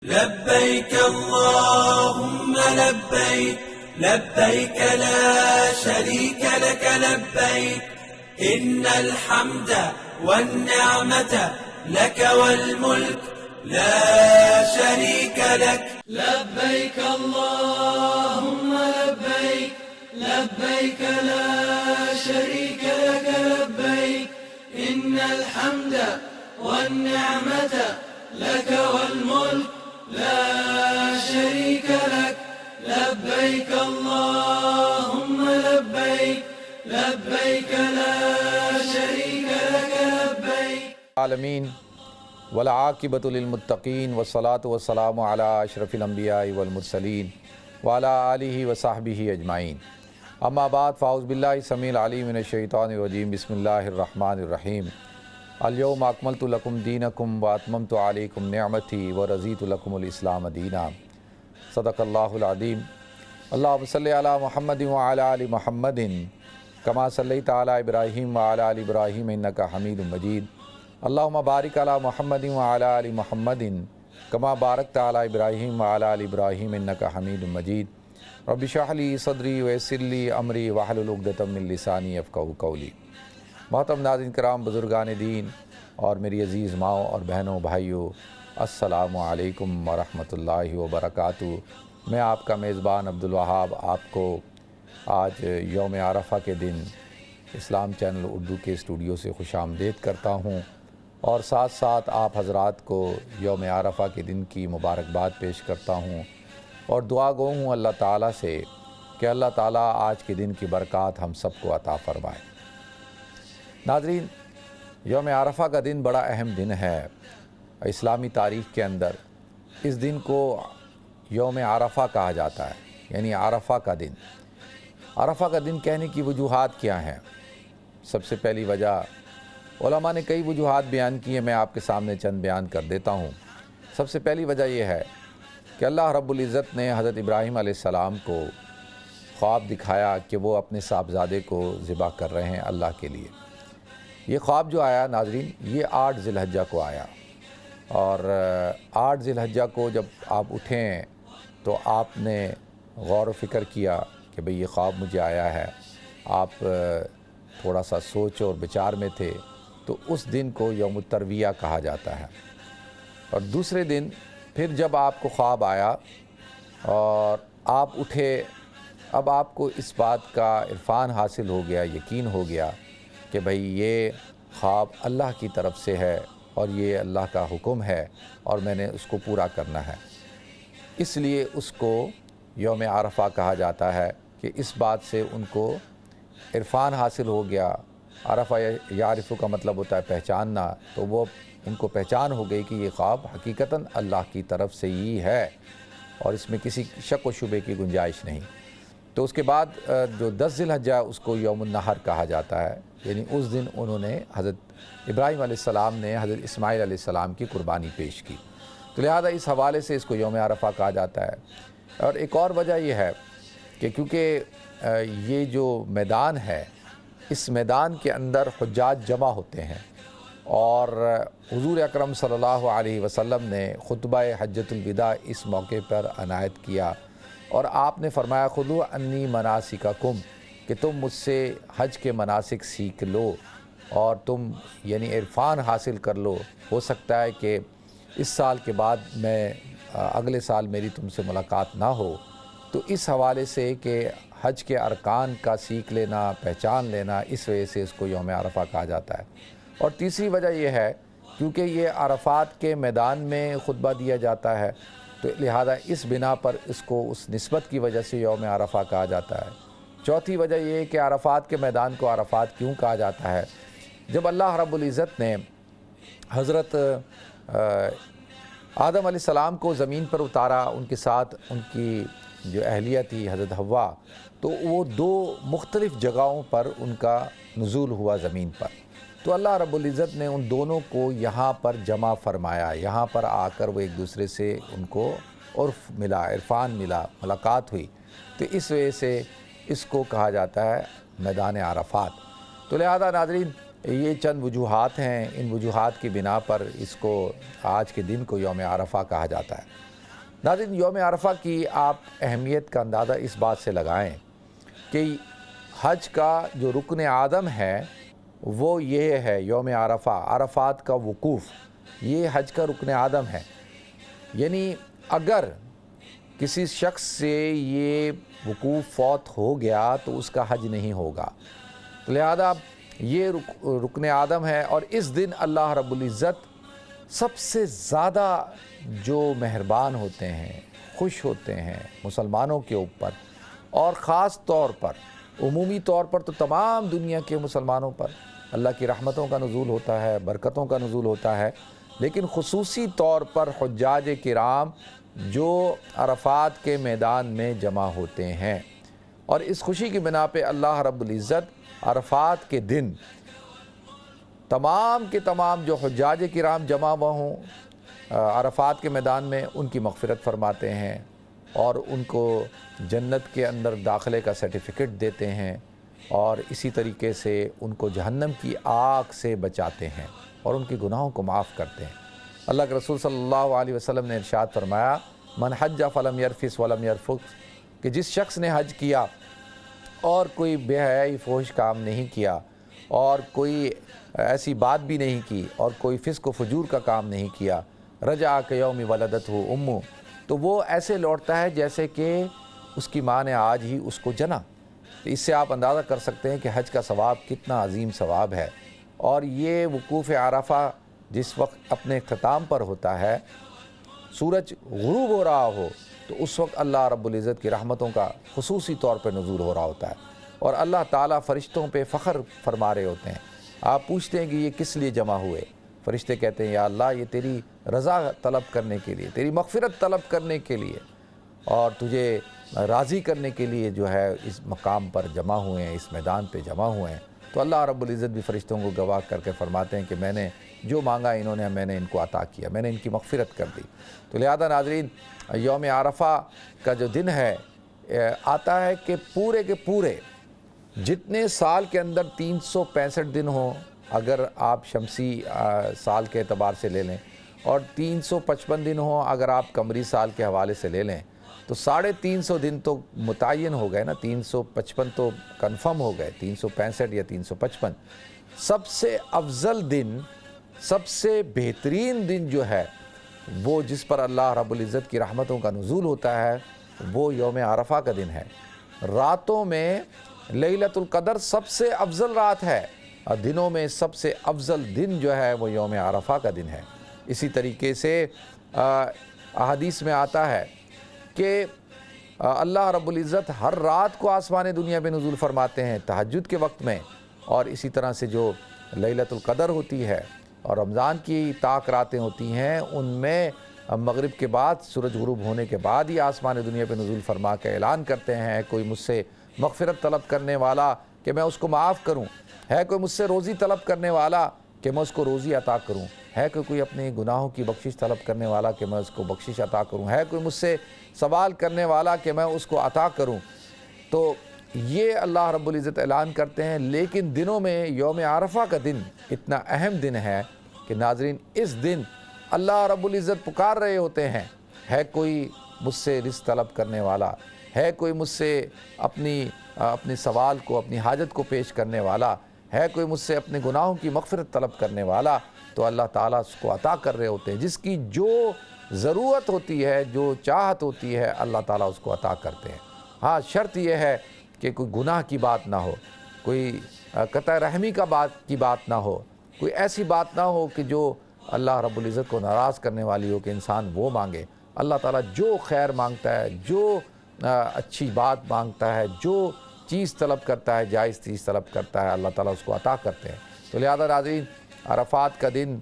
لبيك اللهم لبيك لبيك لا شريك لك لبيك إن الحمد والنعمة لك والملك لا شريك لك. لبيك اللهم لبيك لبيك لا شريك لك لبيك إن الحمد والنعمة لك والملك لا شريك لك. لبيك اللهم لبيك لبيك لا شريك لك لبيك. العالمین والعاقبۃ للمتقین والصلاۃ والسلام علی اشرف الانبیاء والمرسلین وعلی آلہ وصحبہ اجمعین. اما بعد فاعوذ باللہ السمیع العلیم من الشیطان الرجیم. بسم اللہ الرحمن الرحیم. الیوم اکملت لکم دینکم واتممت علیکم نعمتی ورضیت لکم الاسلام دینا. صدق اللہ العظیم. اللہم صلی علی محمد وعلی آل محمد کما صلیت علی ابراہیم وعلی آل ابراہیم انک حمید مجید. اللہم بارک علی محمد وعلی آل محمد کما بارکت علی ابراہیم وعلی آل ابراہیم انک حمید مجید. رب اشرح لی صدری ویسر لی امری واحلل عقدۃ من لسانی یفقہوا قولی. محترم ناظرین کرام، بزرگان دین اور میری عزیز ماؤں اور بہنوں بھائیوں، السلام علیکم ورحمۃ اللہ وبرکاتہ. میں آپ کا میزبان عبدالوہاب آپ کو آج یوم عرفہ کے دن اسلام چینل اردو کے اسٹوڈیو سے خوش آمدید کرتا ہوں، اور ساتھ ساتھ آپ حضرات کو یوم عرفہ کے دن کی مبارکباد پیش کرتا ہوں، اور دعا گو ہوں اللہ تعالیٰ سے کہ اللہ تعالیٰ آج کے دن کی برکات ہم سب کو عطا فرمائے. ناظرین، یوم عرفہ کا دن بڑا اہم دن ہے اسلامی تاریخ کے اندر. اس دن کو یوم عرفہ کہا جاتا ہے، یعنی عرفہ کا دن. عرفہ کا دن کہنے کی وجوہات کیا ہیں؟ سب سے پہلی وجہ، علماء نے کئی وجوہات بیان کی ہیں، میں آپ کے سامنے چند بیان کر دیتا ہوں. سب سے پہلی وجہ یہ ہے کہ اللہ رب العزت نے حضرت ابراہیم علیہ السلام کو خواب دکھایا کہ وہ اپنے صاحبزادے کو ذبح کر رہے ہیں اللہ کے لیے. یہ خواب جو آیا ناظرین، یہ 8 ذی الحجہ کو آیا، اور 8 ذی الحجہ کو جب آپ اٹھیں تو آپ نے غور و فکر کیا کہ بھئی یہ خواب مجھے آیا ہے. آپ تھوڑا سا سوچ اور بچار میں تھے، تو اس دن کو یوم الترویہ کہا جاتا ہے. اور دوسرے دن پھر جب آپ کو خواب آیا اور آپ اٹھے، اب آپ کو اس بات کا عرفان حاصل ہو گیا، یقین ہو گیا کہ بھئی یہ خواب اللہ کی طرف سے ہے اور یہ اللہ کا حکم ہے اور میں نے اس کو پورا کرنا ہے. اس لیے اس کو یوم عرفہ کہا جاتا ہے کہ اس بات سے ان کو عرفان حاصل ہو گیا. عرفہ یعرف کا مطلب ہوتا ہے پہچاننا، تو وہ ان کو پہچان ہو گئی کہ یہ خواب حقیقتاً اللہ کی طرف سے ہی ہے اور اس میں کسی شک و شبے کی گنجائش نہیں. تو اس کے بعد جو 10 ذی الحجہ اس کو یوم النحر کہا جاتا ہے، یعنی اس دن انہوں نے حضرت ابراہیم علیہ السلام نے حضرت اسماعیل علیہ السلام کی قربانی پیش کی. تو لہذا اس حوالے سے اس کو یوم عرفہ کہا جاتا ہے. اور ایک اور وجہ یہ ہے کہ کیونکہ یہ جو میدان ہے، اس میدان کے اندر حجاج جمع ہوتے ہیں، اور حضور اکرم صلی اللہ علیہ وسلم نے خطبہ حجۃ الوداع اس موقع پر عنایت کیا، اور آپ نے فرمایا خذوا عنی مناسککم، کہ تم مجھ سے حج کے مناسک سیکھ لو اور تم یعنی عرفان حاصل کر لو. ہو سکتا ہے کہ اس سال کے بعد میں اگلے سال میری تم سے ملاقات نہ ہو. تو اس حوالے سے کہ حج کے ارکان کا سیکھ لینا، پہچان لینا، اس وجہ سے اس کو یوم عرفہ کہا جاتا ہے. اور تیسری وجہ یہ ہے کیونکہ یہ عرفات کے میدان میں خطبہ دیا جاتا ہے، تو لہذا اس بنا پر اس کو اس نسبت کی وجہ سے یوم عرفہ کہا جاتا ہے. چوتھی وجہ یہ ہے کہ عرفات کے میدان کو عرفات کیوں کہا جاتا ہے؟ جب اللہ رب العزت نے حضرت آدم علیہ السلام کو زمین پر اتارا، ان کے ساتھ ان کی جو اہلیہ تھی حضرت حوا، تو وہ 2 مختلف جگہوں پر ان کا نزول ہوا زمین پر. تو اللہ رب العزت نے ان دونوں کو یہاں پر جمع فرمایا، یہاں پر آ کر وہ ایک دوسرے سے ان کو عرف ملا، عرفان ملا، ملاقات ہوئی. تو اس وجہ سے اس کو کہا جاتا ہے میدان عرفات. تو لہذا ناظرین، یہ چند وجوہات ہیں، ان وجوہات کی بنا پر اس کو آج کے دن کو یوم عرفہ کہا جاتا ہے. ناظرین، یوم عرفہ کی آپ اہمیت کا اندازہ اس بات سے لگائیں کہ حج کا جو رکن اعظم ہے وہ یہ ہے یوم عرفہ، عرفات کا وقوف، یہ حج کا رکن اعظم ہے۔ یعنی اگر کسی شخص سے یہ وقوف فوت ہو گیا تو اس کا حج نہیں ہوگا، تو لہذا یہ رکن اعظم ہے۔ اور اس دن اللہ رب العزت سب سے زیادہ جو مہربان ہوتے ہیں، خوش ہوتے ہیں مسلمانوں کے اوپر، اور خاص طور پر عمومی طور پر تو تمام دنیا کے مسلمانوں پر اللہ کی رحمتوں کا نزول ہوتا ہے، برکتوں کا نزول ہوتا ہے، لیکن خصوصی طور پر حجاج کرام جو عرفات کے میدان میں جمع ہوتے ہیں، اور اس خوشی کی بنا پہ اللہ رب العزت عرفات کے دن تمام کے تمام جو حجاج کرام جمع ہوا ہوں عرفات کے میدان میں، ان کی مغفرت فرماتے ہیں اور ان کو جنت کے اندر داخلے کا سرٹیفکیٹ دیتے ہیں، اور اسی طریقے سے ان کو جہنم کی آگ سے بچاتے ہیں اور ان کے گناہوں کو معاف کرتے ہیں۔ اللہ کے رسول صلی اللہ علیہ وسلم نے ارشاد فرمایا، من حج فلم یرفث ولم یرفث، کہ جس شخص نے حج کیا اور کوئی بے حیائی فحش کام نہیں کیا اور کوئی ایسی بات بھی نہیں کی اور کوئی فسق و فجور کا کام نہیں کیا، رجع کیوم ولدتہ امہ، تو وہ ایسے لوٹتا ہے جیسے کہ اس کی ماں نے آج ہی اس کو جنا۔ اس سے آپ اندازہ کر سکتے ہیں کہ حج کا ثواب کتنا عظیم ثواب ہے۔ اور یہ وقوف عرفہ جس وقت اپنے اختتام پر ہوتا ہے، سورج غروب ہو رہا ہو، تو اس وقت اللہ رب العزت کی رحمتوں کا خصوصی طور پہ نزول ہو رہا ہوتا ہے، اور اللہ تعالیٰ فرشتوں پہ فخر فرما رہے ہوتے ہیں۔ آپ پوچھتے ہیں کہ یہ کس لیے جمع ہوئے؟ فرشتے کہتے ہیں یا اللہ یہ تیری رضا طلب کرنے کے لیے، تیری مغفرت طلب کرنے کے لیے اور تجھے راضی کرنے کے لیے جو ہے اس مقام پر جمع ہوئے ہیں، اس میدان پہ جمع ہوئے ہیں۔ تو اللہ رب العزت بھی فرشتوں کو گواہ کر کے فرماتے ہیں کہ میں نے جو مانگا انہوں نے، میں نے ان کو عطا کیا، میں نے ان کی مغفرت کر دی۔ تو لہذا ناظرین، یوم عرفہ کا جو دن ہے آتا ہے کہ پورے کے پورے جتنے سال کے اندر 365 دن ہوں، اگر آپ شمسی سال کے اعتبار سے لے لیں، اور 355 دن ہوں اگر آپ قمری سال کے حوالے سے لے لیں، تو 350 دن تو متعین ہو گئے نا، 355 تو کنفرم ہو گئے، 365 یا 355۔ سب سے افضل دن، سب سے بہترین دن جو ہے وہ جس پر اللہ رب العزت کی رحمتوں کا نزول ہوتا ہے، وہ یوم عرفہ کا دن ہے۔ راتوں میں لیلۃ القدر سب سے افضل رات ہے، اور دنوں میں سب سے افضل دن جو ہے وہ یوم عرفہ کا دن ہے۔ اسی طریقے سے احادیث میں آتا ہے کہ اللہ رب العزت ہر رات کو آسمان دنیا پہ نزول فرماتے ہیں تہجد کے وقت میں، اور اسی طرح سے جو لیلۃ القدر ہوتی ہے اور رمضان کی طاق راتیں ہوتی ہیں، ان میں مغرب کے بعد سورج غروب ہونے کے بعد ہی آسمان دنیا پہ نزول فرما کے اعلان کرتے ہیں، کوئی مجھ سے مغفرت طلب کرنے والا کہ میں اس کو معاف کروں، ہے کوئی مجھ سے روزی طلب کرنے والا کہ میں اس کو روزی عطا کروں، ہے کوئی اپنے گناہوں کی بخشش طلب کرنے والا کہ میں اس کو بخشش عطا کروں، ہے کوئی مجھ سے سوال کرنے والا کہ میں اس کو عطا کروں۔ تو یہ اللہ رب العزت اعلان کرتے ہیں، لیکن دنوں میں یوم عرفہ کا دن اتنا اہم دن ہے کہ ناظرین اس دن اللہ رب العزت پکار رہے ہوتے ہیں، ہے کوئی مجھ سے رزق طلب کرنے والا، ہے کوئی مجھ سے اپنی سوال کو، اپنی حاجت کو پیش کرنے والا، ہے کوئی مجھ سے اپنے گناہوں کی مغفرت طلب کرنے والا، تو اللہ تعالیٰ اس کو عطا کر رہے ہوتے ہیں۔ جس کی جو ضرورت ہوتی ہے، جو چاہت ہوتی ہے، اللہ تعالیٰ اس کو عطا کرتے ہیں۔ ہاں، شرط یہ ہے کہ کوئی گناہ کی بات نہ ہو، کوئی قطع رحمی کی بات نہ ہو، کوئی ایسی بات نہ ہو کہ جو اللہ رب العزت کو ناراض کرنے والی ہو کہ انسان وہ مانگے۔ اللہ تعالیٰ جو خیر مانگتا ہے، جو اچھی بات مانگتا ہے، جو چیز طلب کرتا ہے، جائز چیز طلب کرتا ہے، اللہ تعالیٰ اس کو عطا کرتے ہیں۔ تو لہذا ناظرین، عرفات کا دن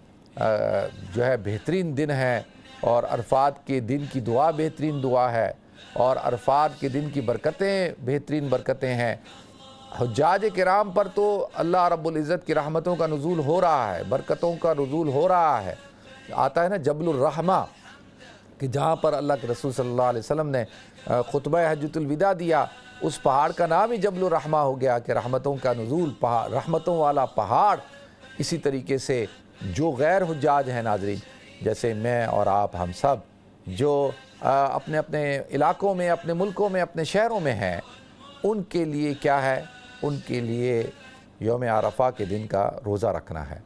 جو ہے بہترین دن ہے، اور عرفات کے دن کی دعا بہترین دعا ہے، اور عرفات کے دن کی برکتیں بہترین برکتیں ہیں۔ حجاج کرام پر تو اللہ رب العزت کی رحمتوں کا نزول ہو رہا ہے، برکتوں کا نزول ہو رہا ہے۔ آتا ہے نا جبل الرحمہ، کہ جہاں پر اللہ کے رسول صلی اللہ علیہ وسلم نے خطبہ حجۃ الوداع دیا، اس پہاڑ کا نام ہی جبل الرحمہ ہو گیا کہ رحمتوں کا نزول، رحمتوں والا پہاڑ۔ اسی طریقے سے جو غیر حجاج ہیں ناظرین، جیسے میں اور آپ ہم سب، جو اپنے اپنے علاقوں میں، اپنے ملکوں میں، اپنے شہروں میں ہیں، ان کے لیے کیا ہے؟ ان کے لیے یوم عرفہ کے دن کا روزہ رکھنا ہے۔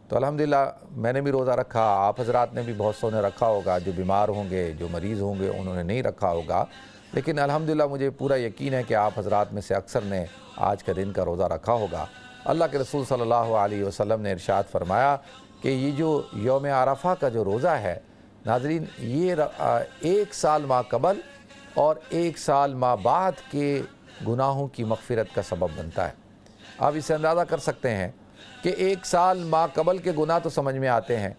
تو الحمدللہ میں نے بھی روزہ رکھا، آپ حضرات نے بھی بہت سو نے رکھا ہوگا، جو بیمار ہوں گے، جو مریض ہوں گے انہوں نے نہیں رکھا ہوگا، لیکن الحمدللہ مجھے پورا یقین ہے کہ آپ حضرات میں سے اکثر نے آج کا دن کا روزہ رکھا ہوگا۔ اللہ کے رسول صلی اللہ علیہ وسلم نے ارشاد فرمایا کہ یہ جو یوم عرفہ کا جو روزہ ہے ناظرین، یہ 1 سال ما قبل اور 1 سال ما بعد کے گناہوں کی مغفرت کا سبب بنتا ہے۔ آپ اسے اندازہ کر سکتے ہیں کہ 1 سال ما قبل کے گناہ تو سمجھ میں آتے ہیں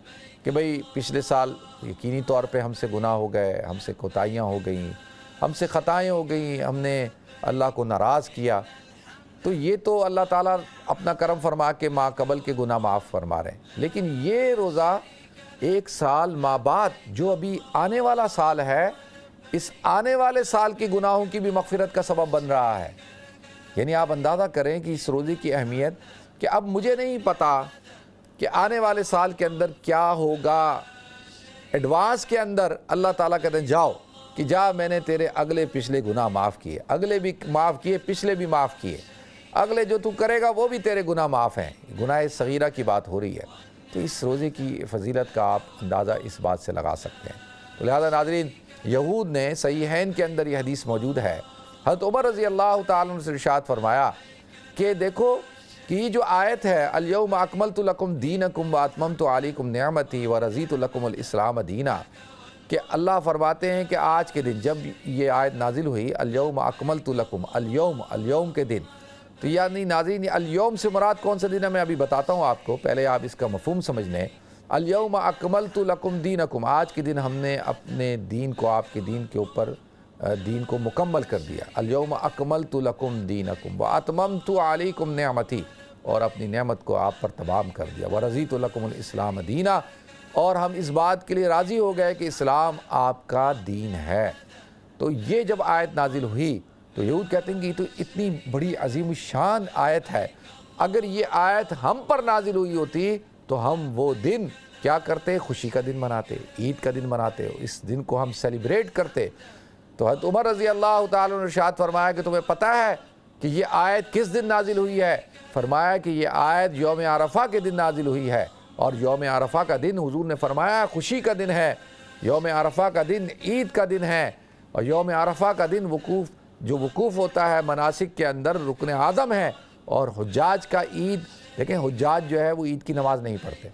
کہ بھئی پچھلے سال یقینی طور پہ ہم سے گناہ ہو گئے، ہم سے کوتاہیاں ہو گئیں، ہم سے خطائیں ہو گئیں، ہم نے اللہ کو ناراض کیا، تو یہ تو اللہ تعالیٰ اپنا کرم فرما کے ما قبل کے گناہ معاف فرما رہے ہیں۔ لیکن یہ روزہ 1 سال ما بعد جو ابھی آنے والا سال ہے، اس آنے والے سال کے گناہوں کی بھی مغفرت کا سبب بن رہا ہے۔ یعنی آپ اندازہ کریں کہ اس روزے کی اہمیت، کہ اب مجھے نہیں پتا کہ آنے والے سال کے اندر کیا ہوگا، ایڈوانس کے اندر اللہ تعالیٰ کہتے ہیں جاؤ کہ جا، میں نے تیرے اگلے پچھلے گناہ معاف کیے، اگلے بھی معاف کیے، پچھلے بھی معاف کیے، اگلے جو تو کرے گا وہ بھی تیرے گناہ معاف ہیں۔ گناہ صغیرہ کی بات ہو رہی ہے، تو اس روزے کی فضیلت کا آپ اندازہ اس بات سے لگا سکتے ہیں۔ تو لہذا ناظرین، یہود نے صحیحین کے اندر یہ حدیث موجود ہے، حضرت عمر رضی اللہ تعالیٰ عنہ سے ارشاد فرمایا کہ دیکھو کہ یہ جو آیت ہے الیوم اکملت لکم دینکم واتممت علیکم نعمتی ورضیت لکم الاسلام دینا، کہ اللہ فرماتے ہیں کہ آج کے دن جب یہ آیت نازل ہوئی الیوم اکملت لکم، الیوم کے دن، تو یعنی ناظرین الیوم سے مراد کون سا دن ہے میں ابھی بتاتا ہوں آپ کو، پہلے آپ اس کا مفہوم سمجھ لیں۔ الیوم اکملت لکم دینکم، آج کے دن ہم نے اپنے دین کو، آپ کے دین کے اوپر دین کو مکمل کر دیا۔ الیوم اکملت لکم دینکم واتممت علیکم نعمتی، اور اپنی نعمت کو آپ پر تمام کر دیا، ورضیت لکم الاسلام دینا، اور ہم اس بات کے لیے راضی ہو گئے کہ اسلام آپ کا دین ہے۔ تو یہ جب آیت نازل ہوئی تو یہود کہتے ہیں کہ یہ تو اتنی بڑی عظیم الشان آیت ہے، اگر یہ آیت ہم پر نازل ہوئی ہوتی تو ہم وہ دن کیا کرتے؟ خوشی کا دن مناتے، عید کا دن مناتے، اس دن کو ہم سیلیبریٹ کرتے۔ تو حضرت عمر رضی اللہ تعالیٰ نے ارشاد فرمایا کہ تمہیں پتہ ہے کہ یہ آیت کس دن نازل ہوئی ہے؟ فرمایا کہ یہ آیت یوم عرفہ کے دن نازل ہوئی ہے، اور یوم عرفہ کا دن حضور نے فرمایا خوشی کا دن ہے، یوم عرفہ کا دن عید کا دن ہے، اور یوم عرفہ کا دن وقوف ہوتا ہے مناسک کے اندر رکن اعظم ہے، اور حجاج کا عید، لیکن حجاج جو ہے وہ عید کی نماز نہیں پڑھتے،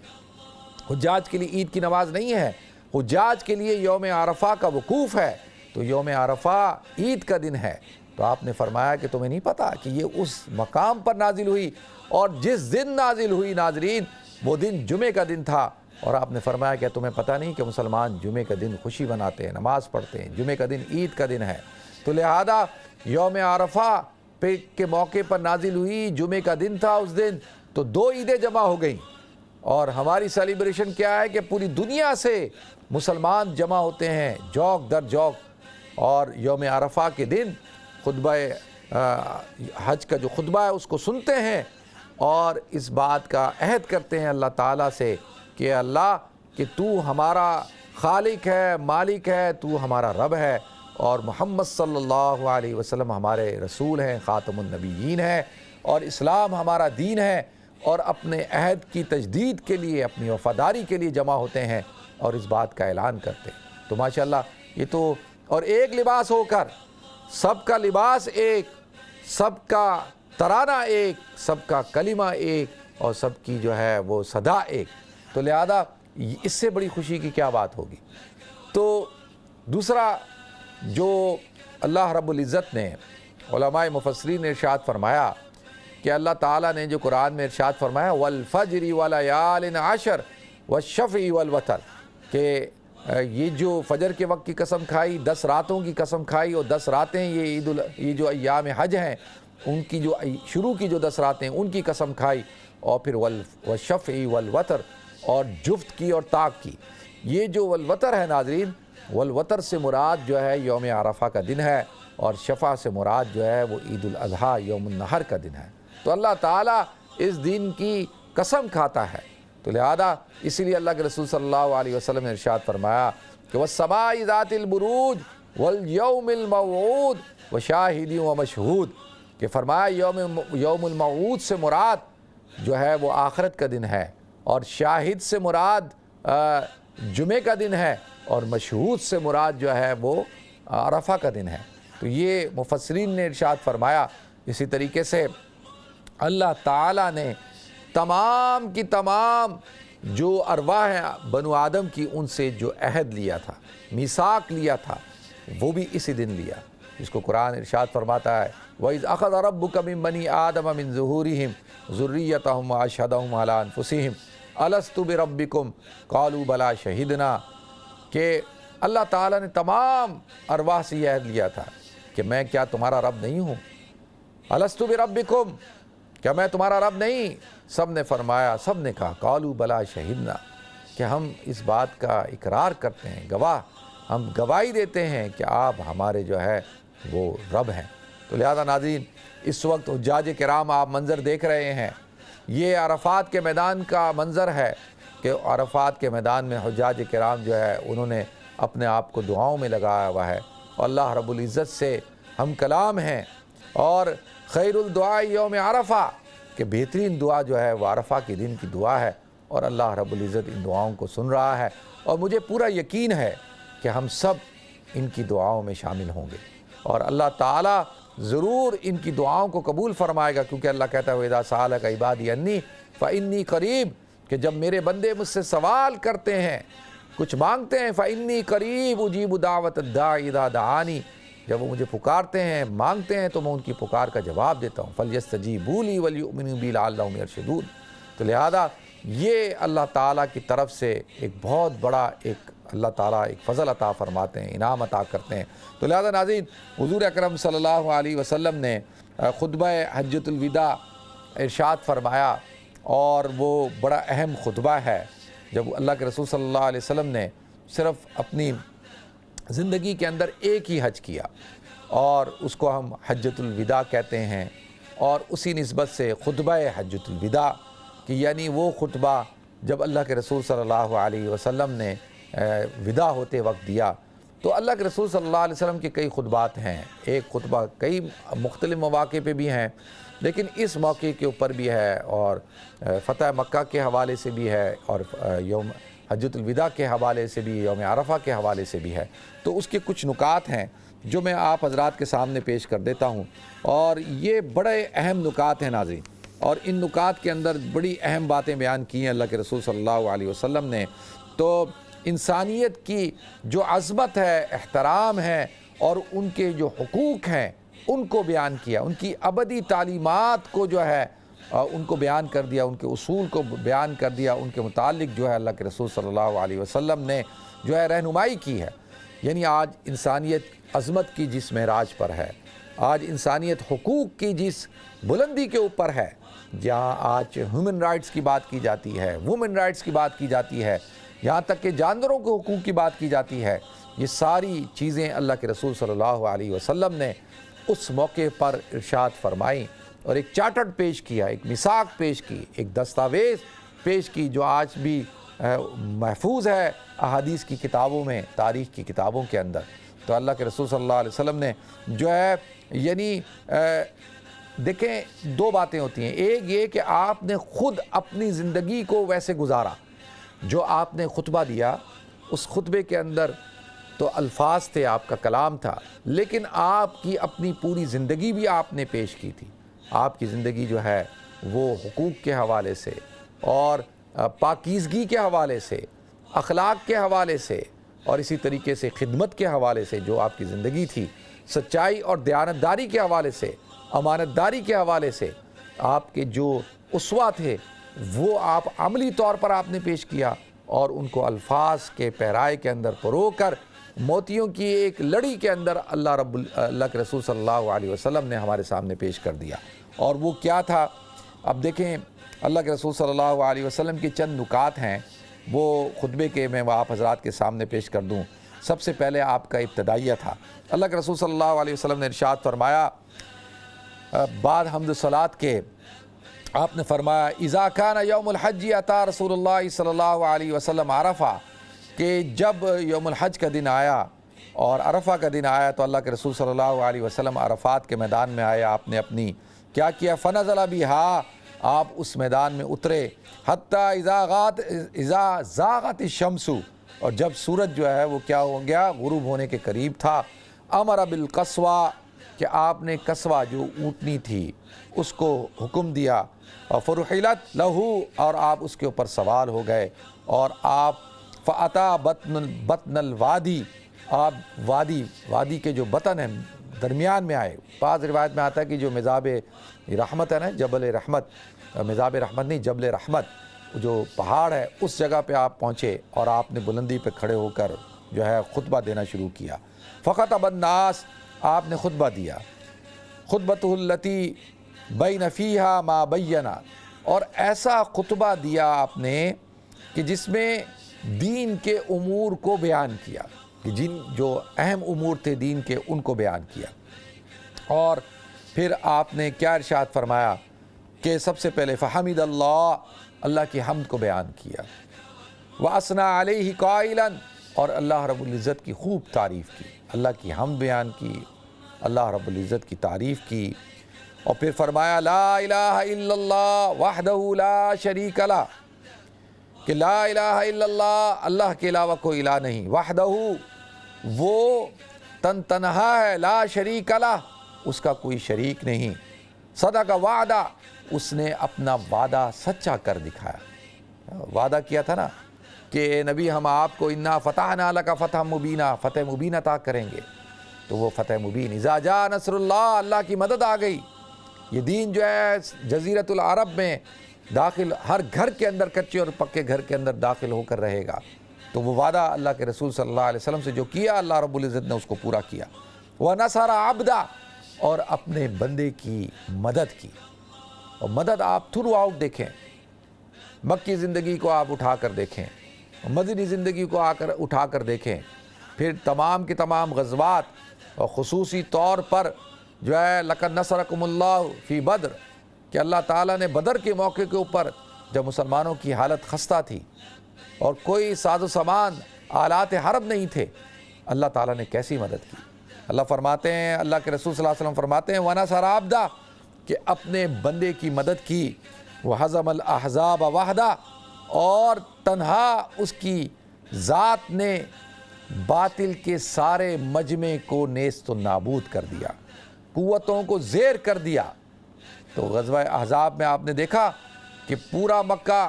حجاج کے لیے عید کی نماز نہیں ہے، حجاج کے لیے یوم عرفہ کا وقوف ہے، تو یوم عرفہ عید کا دن ہے۔ تو آپ نے فرمایا کہ تمہیں نہیں پتا کہ یہ اس مقام پر نازل ہوئی، اور جس دن نازل ہوئی ناظرین وہ دن جمعے کا دن تھا، اور آپ نے فرمایا کہ تمہیں پتہ نہیں کہ مسلمان جمعے کا دن خوشی مناتے ہیں، نماز پڑھتے ہیں، جمعے کا دن عید کا دن ہے۔ تو لہذا یوم عرفہ کے موقع پر نازل ہوئی، جمعے کا دن تھا اس دن، تو 2 عیدیں جمع ہو گئیں، اور ہماری سیلیبریشن کیا ہے کہ پوری دنیا سے مسلمان جمع ہوتے ہیں جوق در جوق، اور یوم عرفہ کے دن خطبہ حج کا جو خطبہ ہے اس کو سنتے ہیں، اور اس بات کا عہد کرتے ہیں اللہ تعالیٰ سے کہ اللہ کہ تو ہمارا خالق ہے، مالک ہے، تو ہمارا رب ہے، اور محمد صلی اللہ علیہ وسلم ہمارے رسول ہیں، خاتم النبیین ہیں، اور اسلام ہمارا دین ہے، اور اپنے عہد کی تجدید کے لیے، اپنی وفاداری کے لیے جمع ہوتے ہیں اور اس بات کا اعلان کرتے ہیں۔ تو ماشاءاللہ یہ تو، اور ایک لباس ہو کر، سب کا لباس ایک، سب کا ترانہ ایک، سب کا کلمہ ایک، اور سب کی جو ہے وہ صدا ایک، تو لہذا اس سے بڑی خوشی کی کیا بات ہوگی۔ تو دوسرا جو اللہ رب العزت نے، علماء مفسرین نے ارشاد فرمایا کہ اللہ تعالیٰ نے جو قرآن میں ارشاد فرمایا والفجر ولیال عشر والشفع والوتر، کہ یہ جو فجر کے وقت کی قسم کھائی، 10 راتوں کی قسم کھائی، اور 10 راتیں یہ جو ایام حج ہیں ان کی جو شروع کی جو 10 راتیں ان کی قسم کھائی، اور پھر والشفع والوتر، اور جفت کی اور طاق کی۔ یہ جو والوتر ہے ناظرین، والوتر سے مراد جو ہے یوم عرفہ کا دن ہے، اور شفع سے مراد جو ہے وہ عید الاضحیٰ یوم النحر کا دن ہے۔ تو اللہ تعالیٰ اس دن کی قسم کھاتا ہے، تو لہذا اسی لیے اللہ کے رسول صلی اللہ علیہ وسلم نے ارشاد فرمایا کہ والسماء ذات البروج والیوم الموعود وشاہد ومشہود، کہ فرمایا یوم الموعود سے مراد جو ہے وہ آخرت کا دن ہے، اور شاہد سے مراد جمعہ کا دن ہے، اور مشہود سے مراد جو ہے وہ عرفہ کا دن ہے۔ تو یہ مفسرین نے ارشاد فرمایا۔ اسی طریقے سے اللہ تعالیٰ نے تمام کی تمام جو ارواح ہیں بنو آدم کی، ان سے جو عہد لیا تھا، میثاق لیا تھا، وہ بھی اسی دن لیا، جس کو قرآن ارشاد فرماتا ہے وَإِذْ أَخَذَ رَبُّكَ مِن بَنِي آدَمَ مِن ظُهُورِهِمْ ذُرِّيَّتَهُمْ وَأَشْهَدَهُمْ عَلَىٰ أَنفُسِهِمْ أَلَسْتُ بِرَبِّكُمْ قَالُوا بَلَىٰ شَهِدْنَا، کہ اللہ تعالیٰ نے تمام ارواح سے یہ عہد لیا تھا کہ میں کیا تمہارا رب نہیں ہوں؟ أَلَسْتُ بِرَبِّكُمْ، کیا میں تمہارا رب نہیں؟ سب نے فرمایا، سب نے کہا قَالُوا بَلَىٰ شَهِدْنَا، کہ ہم اس بات کا اقرار کرتے ہیں، ہم گواہی دیتے ہیں کہ آپ ہمارے جو ہے وہ رب ہیں۔ تو لہذا ناظرین، اس وقت حجاج کرام آپ منظر دیکھ رہے ہیں، یہ عرفات کے میدان کا منظر ہے کہ عرفات کے میدان میں حجاج کرام جو ہے انہوں نے اپنے آپ کو دعاؤں میں لگایا ہوا ہے، اور اللہ رب العزت سے ہم کلام ہیں، اور خیر الدعاء یوم عرفہ، کہ بہترین دعا جو ہے وہ عرفہ کے دن کی دعا ہے، اور اللہ رب العزت ان دعاؤں کو سن رہا ہے، اور مجھے پورا یقین ہے کہ ہم سب ان کی دعاؤں میں شامل ہوں گے، اور اللہ تعالیٰ ضرور ان کی دعاؤں کو قبول فرمائے گا، کیونکہ اللہ کہتا ہے وَإِذَا سَأَلَكَ عِبَادِي عَنِّي فَإِنِّي قَرِيب، کہ جب میرے بندے مجھ سے سوال کرتے ہیں، کچھ مانگتے ہیں، فَإِنِّي قَرِيب أُجِيبُ دَعْوَةَ الدَّاعِ إِذَا دَعَانِي، جب وہ مجھے پکارتے ہیں، مانگتے ہیں، تو میں ان کی پکار کا جواب دیتا ہوں، فَلْيَسْتَجِيبُوا لِي وَلْيُؤْمِنُوا بِي لَعَلَّهُمْ يَرْشُدُونَ۔ تو لہذا یہ اللہ تعالیٰ کی طرف سے ایک بہت بڑا اللہ تعالیٰ ایک فضل عطا فرماتے ہیں، انعام عطا کرتے ہیں۔ تو لہذا ناظرین، حضور اکرم صلی اللہ علیہ وسلم نے خطبہ حجۃ الوداع ارشاد فرمایا، اور وہ بڑا اہم خطبہ ہے، جب اللہ کے رسول صلی اللہ علیہ وسلم نے صرف اپنی زندگی کے اندر ایک ہی حج کیا، اور اس کو ہم حجۃ الوداع کہتے ہیں، اور اسی نسبت سے خطبہ حجۃ الوداع، کہ یعنی وہ خطبہ جب اللہ کے رسول صلی اللہ علیہ وسلم نے وداع ہوتے وقت دیا۔ تو اللہ کے رسول صلی اللہ علیہ وسلم کے کئی خطبات ہیں، ایک خطبہ کئی مختلف مواقع پہ بھی ہیں، لیکن اس موقع کے اوپر بھی ہے، اور فتح مکہ کے حوالے سے بھی ہے، اور یوم حجۃ الوداع کے حوالے سے بھی، یوم عرفہ کے حوالے سے بھی ہے۔ تو اس کے کچھ نکات ہیں جو میں آپ حضرات کے سامنے پیش کر دیتا ہوں، اور یہ بڑے اہم نکات ہیں ناظرین، اور ان نکات کے اندر بڑی اہم باتیں بیان کی ہیں اللہ کے رسول صلی اللہ علیہ وسلم نے۔ تو انسانیت کی جو عظمت ہے، احترام ہے، اور ان کے جو حقوق ہیں ان کو بیان کیا، ان کی ابدی تعلیمات کو جو ہے ان کو بیان کر دیا، ان کے اصول کو بیان کر دیا، ان کے متعلق جو ہے اللہ کے رسول صلی اللہ علیہ وسلم نے جو ہے رہنمائی کی ہے۔ یعنی آج انسانیت عظمت کی جس معراج پر ہے، آج انسانیت حقوق کی جس بلندی کے اوپر ہے، جہاں آج ہیومن رائٹس کی بات کی جاتی ہے، وومن رائٹس کی بات کی جاتی ہے، یہاں تک کہ جانوروں کے حقوق کی بات کی جاتی ہے، یہ ساری چیزیں اللہ کے رسول صلی اللہ علیہ وسلم نے اس موقع پر ارشاد فرمائیں، اور ایک چارٹر پیش کیا، ایک میثاق پیش کی، ایک دستاویز پیش کی، جو آج بھی محفوظ ہے احادیث کی کتابوں میں، تاریخ کی کتابوں کے اندر۔ تو اللہ کے رسول صلی اللہ علیہ وسلم نے جو ہے یعنی دیکھیں، دو باتیں ہوتی ہیں، ایک یہ کہ آپ نے خود اپنی زندگی کو ویسے گزارا، جو آپ نے خطبہ دیا اس خطبے کے اندر تو الفاظ تھے، آپ کا کلام تھا، لیکن آپ کی اپنی پوری زندگی بھی آپ نے پیش کی تھی۔ آپ کی زندگی جو ہے وہ حقوق کے حوالے سے، اور پاکیزگی کے حوالے سے، اخلاق کے حوالے سے، اور اسی طریقے سے خدمت کے حوالے سے جو آپ کی زندگی تھی، سچائی اور دیانتداری کے حوالے سے، امانت داری کے حوالے سے، آپ کے جو اسوہ تھے وہ آپ عملی طور پر آپ نے پیش کیا، اور ان کو الفاظ کے پہرائے کے اندر پرو کر موتیوں کی ایک لڑی کے اندر اللہ کے رسول صلی اللہ علیہ وسلم نے ہمارے سامنے پیش کر دیا۔ اور وہ کیا تھا؟ اب دیکھیں، اللہ کے رسول صلی اللہ علیہ وسلم کے چند نکات ہیں، وہ خطبے کے میں آپ حضرات کے سامنے پیش کر دوں۔ سب سے پہلے آپ کا ابتدائیہ تھا۔ اللہ کے رسول صلی اللہ علیہ وسلم نے ارشاد فرمایا بعد حمد و صلات کے، آپ نے فرمایا اذا کان یوم الحج اتی رسول اللہ صلی اللہ علیہ وسلم عرفہ، کہ جب یوم الحج کا دن آیا اور عرفہ کا دن آیا تو اللہ کے رسول صلی اللہ علیہ وسلم عرفات کے میدان میں آئے. آپ نے اپنی کیا کیا؟ فنزل بہا، آپ اس میدان میں اترے. حتیٰ اذا زاغت الشمس، اور جب سورج جو ہے وہ کیا ہو گیا؟ غروب ہونے کے قریب تھا. امر بالقصوى، کہ آپ نے قصوہ جو اونٹنی تھی اس کو حکم دیا. اور فرحلت لہو، اور آپ اس کے اوپر سوار ہو گئے. اور آپ فاتا بطن الوادی، آپ وادی کے جو بطن ہیں درمیان میں آئے. بعض روایت میں آتا ہے کہ جو مذاب رحمت ہے نا، جبل رحمت، مذاب رحمت نہیں، جبل رحمت جو پہاڑ ہے، اس جگہ پہ آپ پہنچے اور آپ نے بلندی پہ کھڑے ہو کر جو ہے خطبہ دینا شروع کیا. فخطب الناس، آپ نے خطبہ دیا. خطبتہ التی بین فیہا ما بینا، اور ایسا خطبہ دیا آپ نے کہ جس میں دین کے امور کو بیان کیا، کہ جو اہم امور تھے دین کے ان کو بیان کیا. اور پھر آپ نے کیا ارشاد فرمایا کہ سب سے پہلے فحمد اللہ، اللہ کی حمد کو بیان کیا. وَأَثْنَى عَلَيْهِ قَائِلًا، اور اللہ رب العزت کی خوب تعریف کی، اللہ کی حمد بیان کی، اللہ رب العزت کی تعریف کی. اور پھر فرمایا لا الہ الا اللہ وحدہ لا شریک لہ، کہ لا الہ الا اللہ، اللہ کے علاوہ کوئی الہ نہیں. وحدہ، وہ تنہا ہے. لا شریک لہ، اس کا کوئی شریک نہیں. صدق وعدہ، اس نے اپنا وعدہ سچا کر دکھایا. وعدہ کیا تھا نا کہ اے نبی ہم آپ کو انا فتحنا لک فتح مبینہ، فتح مبین عطا کریں گے. تو وہ فتح مبین، اذا جاء نصر اللہ، اللہ کی مدد آ گئی. یہ دین جو ہے جزیرۃ العرب میں داخل، ہر گھر کے اندر، کچے اور پکے گھر کے اندر داخل ہو کر رہے گا. تو وہ وعدہ اللہ کے رسول صلی اللہ علیہ وسلم سے جو کیا، اللہ رب العزت نے اس کو پورا کیا. وَنَصَرَ عَبْدًا، اور اپنے بندے کی مدد کی. اور مدد آپ تھرو آؤٹ دیکھیں، مکی زندگی کو آپ اٹھا کر دیکھیں، مدنی زندگی کو اٹھا کر دیکھیں، پھر تمام کے تمام غزوات، اور خصوصی طور پر جو ہے لَقَدْ نَصَرَكُمُ اللَّهُ فِي بدر، کہ اللہ تعالیٰ نے بدر کے موقع کے اوپر جب مسلمانوں کی حالت خستہ تھی اور کوئی ساز و سامان آلات حرب نہیں تھے، اللہ تعالیٰ نے کیسی مدد کی. اللہ فرماتے ہیں، اللہ کے رسول صلی اللہ علیہ وسلم فرماتے ہیں وَنَصَرَ عَبْدًا، کہ اپنے بندے کی مدد کی. وَحَزَمَ الْأَحْزَابَ وَحْدًا، اور تنہا اس کی ذات نے باطل کے سارے مجمع کو نیست و نابود کر دیا، قوتوں کو زیر کر دیا. تو غزوہ احزاب میں آپ نے دیکھا کہ پورا مکہ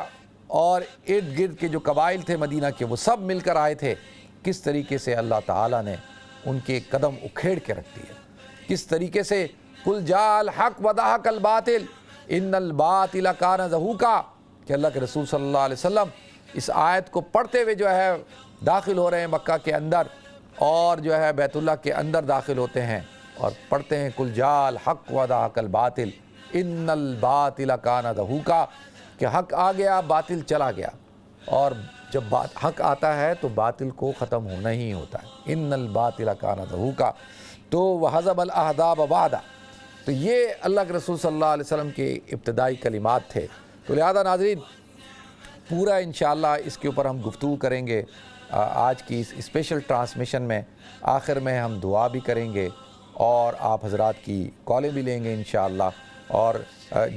اور ارد گرد کے جو قبائل تھے مدینہ کے، وہ سب مل کر آئے تھے. کس طریقے سے اللہ تعالیٰ نے ان کے قدم اکھیڑ کے رکھ دیے، کس طریقے سے قُلْ جَاءَ الْحَقُّ وَزَهَقَ الْبَاطِلُ إِنَّ الْبَاطِلَ كَانَ زَهُوقًا، کہ اللہ کے رسول صلی اللہ علیہ وسلم اس آیت کو پڑھتے ہوئے جو ہے داخل ہو رہے ہیں مکہ کے اندر، اور جو ہے بیت اللہ کے اندر داخل ہوتے ہیں اور پڑھتے ہیں قُلْ جَاءَ الْحَقُّ وَزَهَقَ الْبَاطِلُ إِنَّ الْبَاطِلَ كَانَ زَهُوقًا، کہ حق آ گیا باطل چلا گیا. اور جب حق آتا ہے تو باطل کو ختم ہونا ہی ہوتا ہے. إِنَّ الْبَاطِلَ كَانَ زَهُوقًا. تو وَحَزَمَ الْأَحْزَابَ وَحْدًا، تو یہ اللہ کے رسول صلی اللہ علیہ وسلم کے ابتدائی کلمات تھے. تو لہذا ناظرین، پورا انشاءاللہ اس کے اوپر ہم گفتگو کریں گے آج کی اس اسپیشل ٹرانسمیشن میں. آخر میں ہم دعا بھی کریں گے اور آپ حضرات کی کالیں بھی لیں گے انشاءاللہ. اور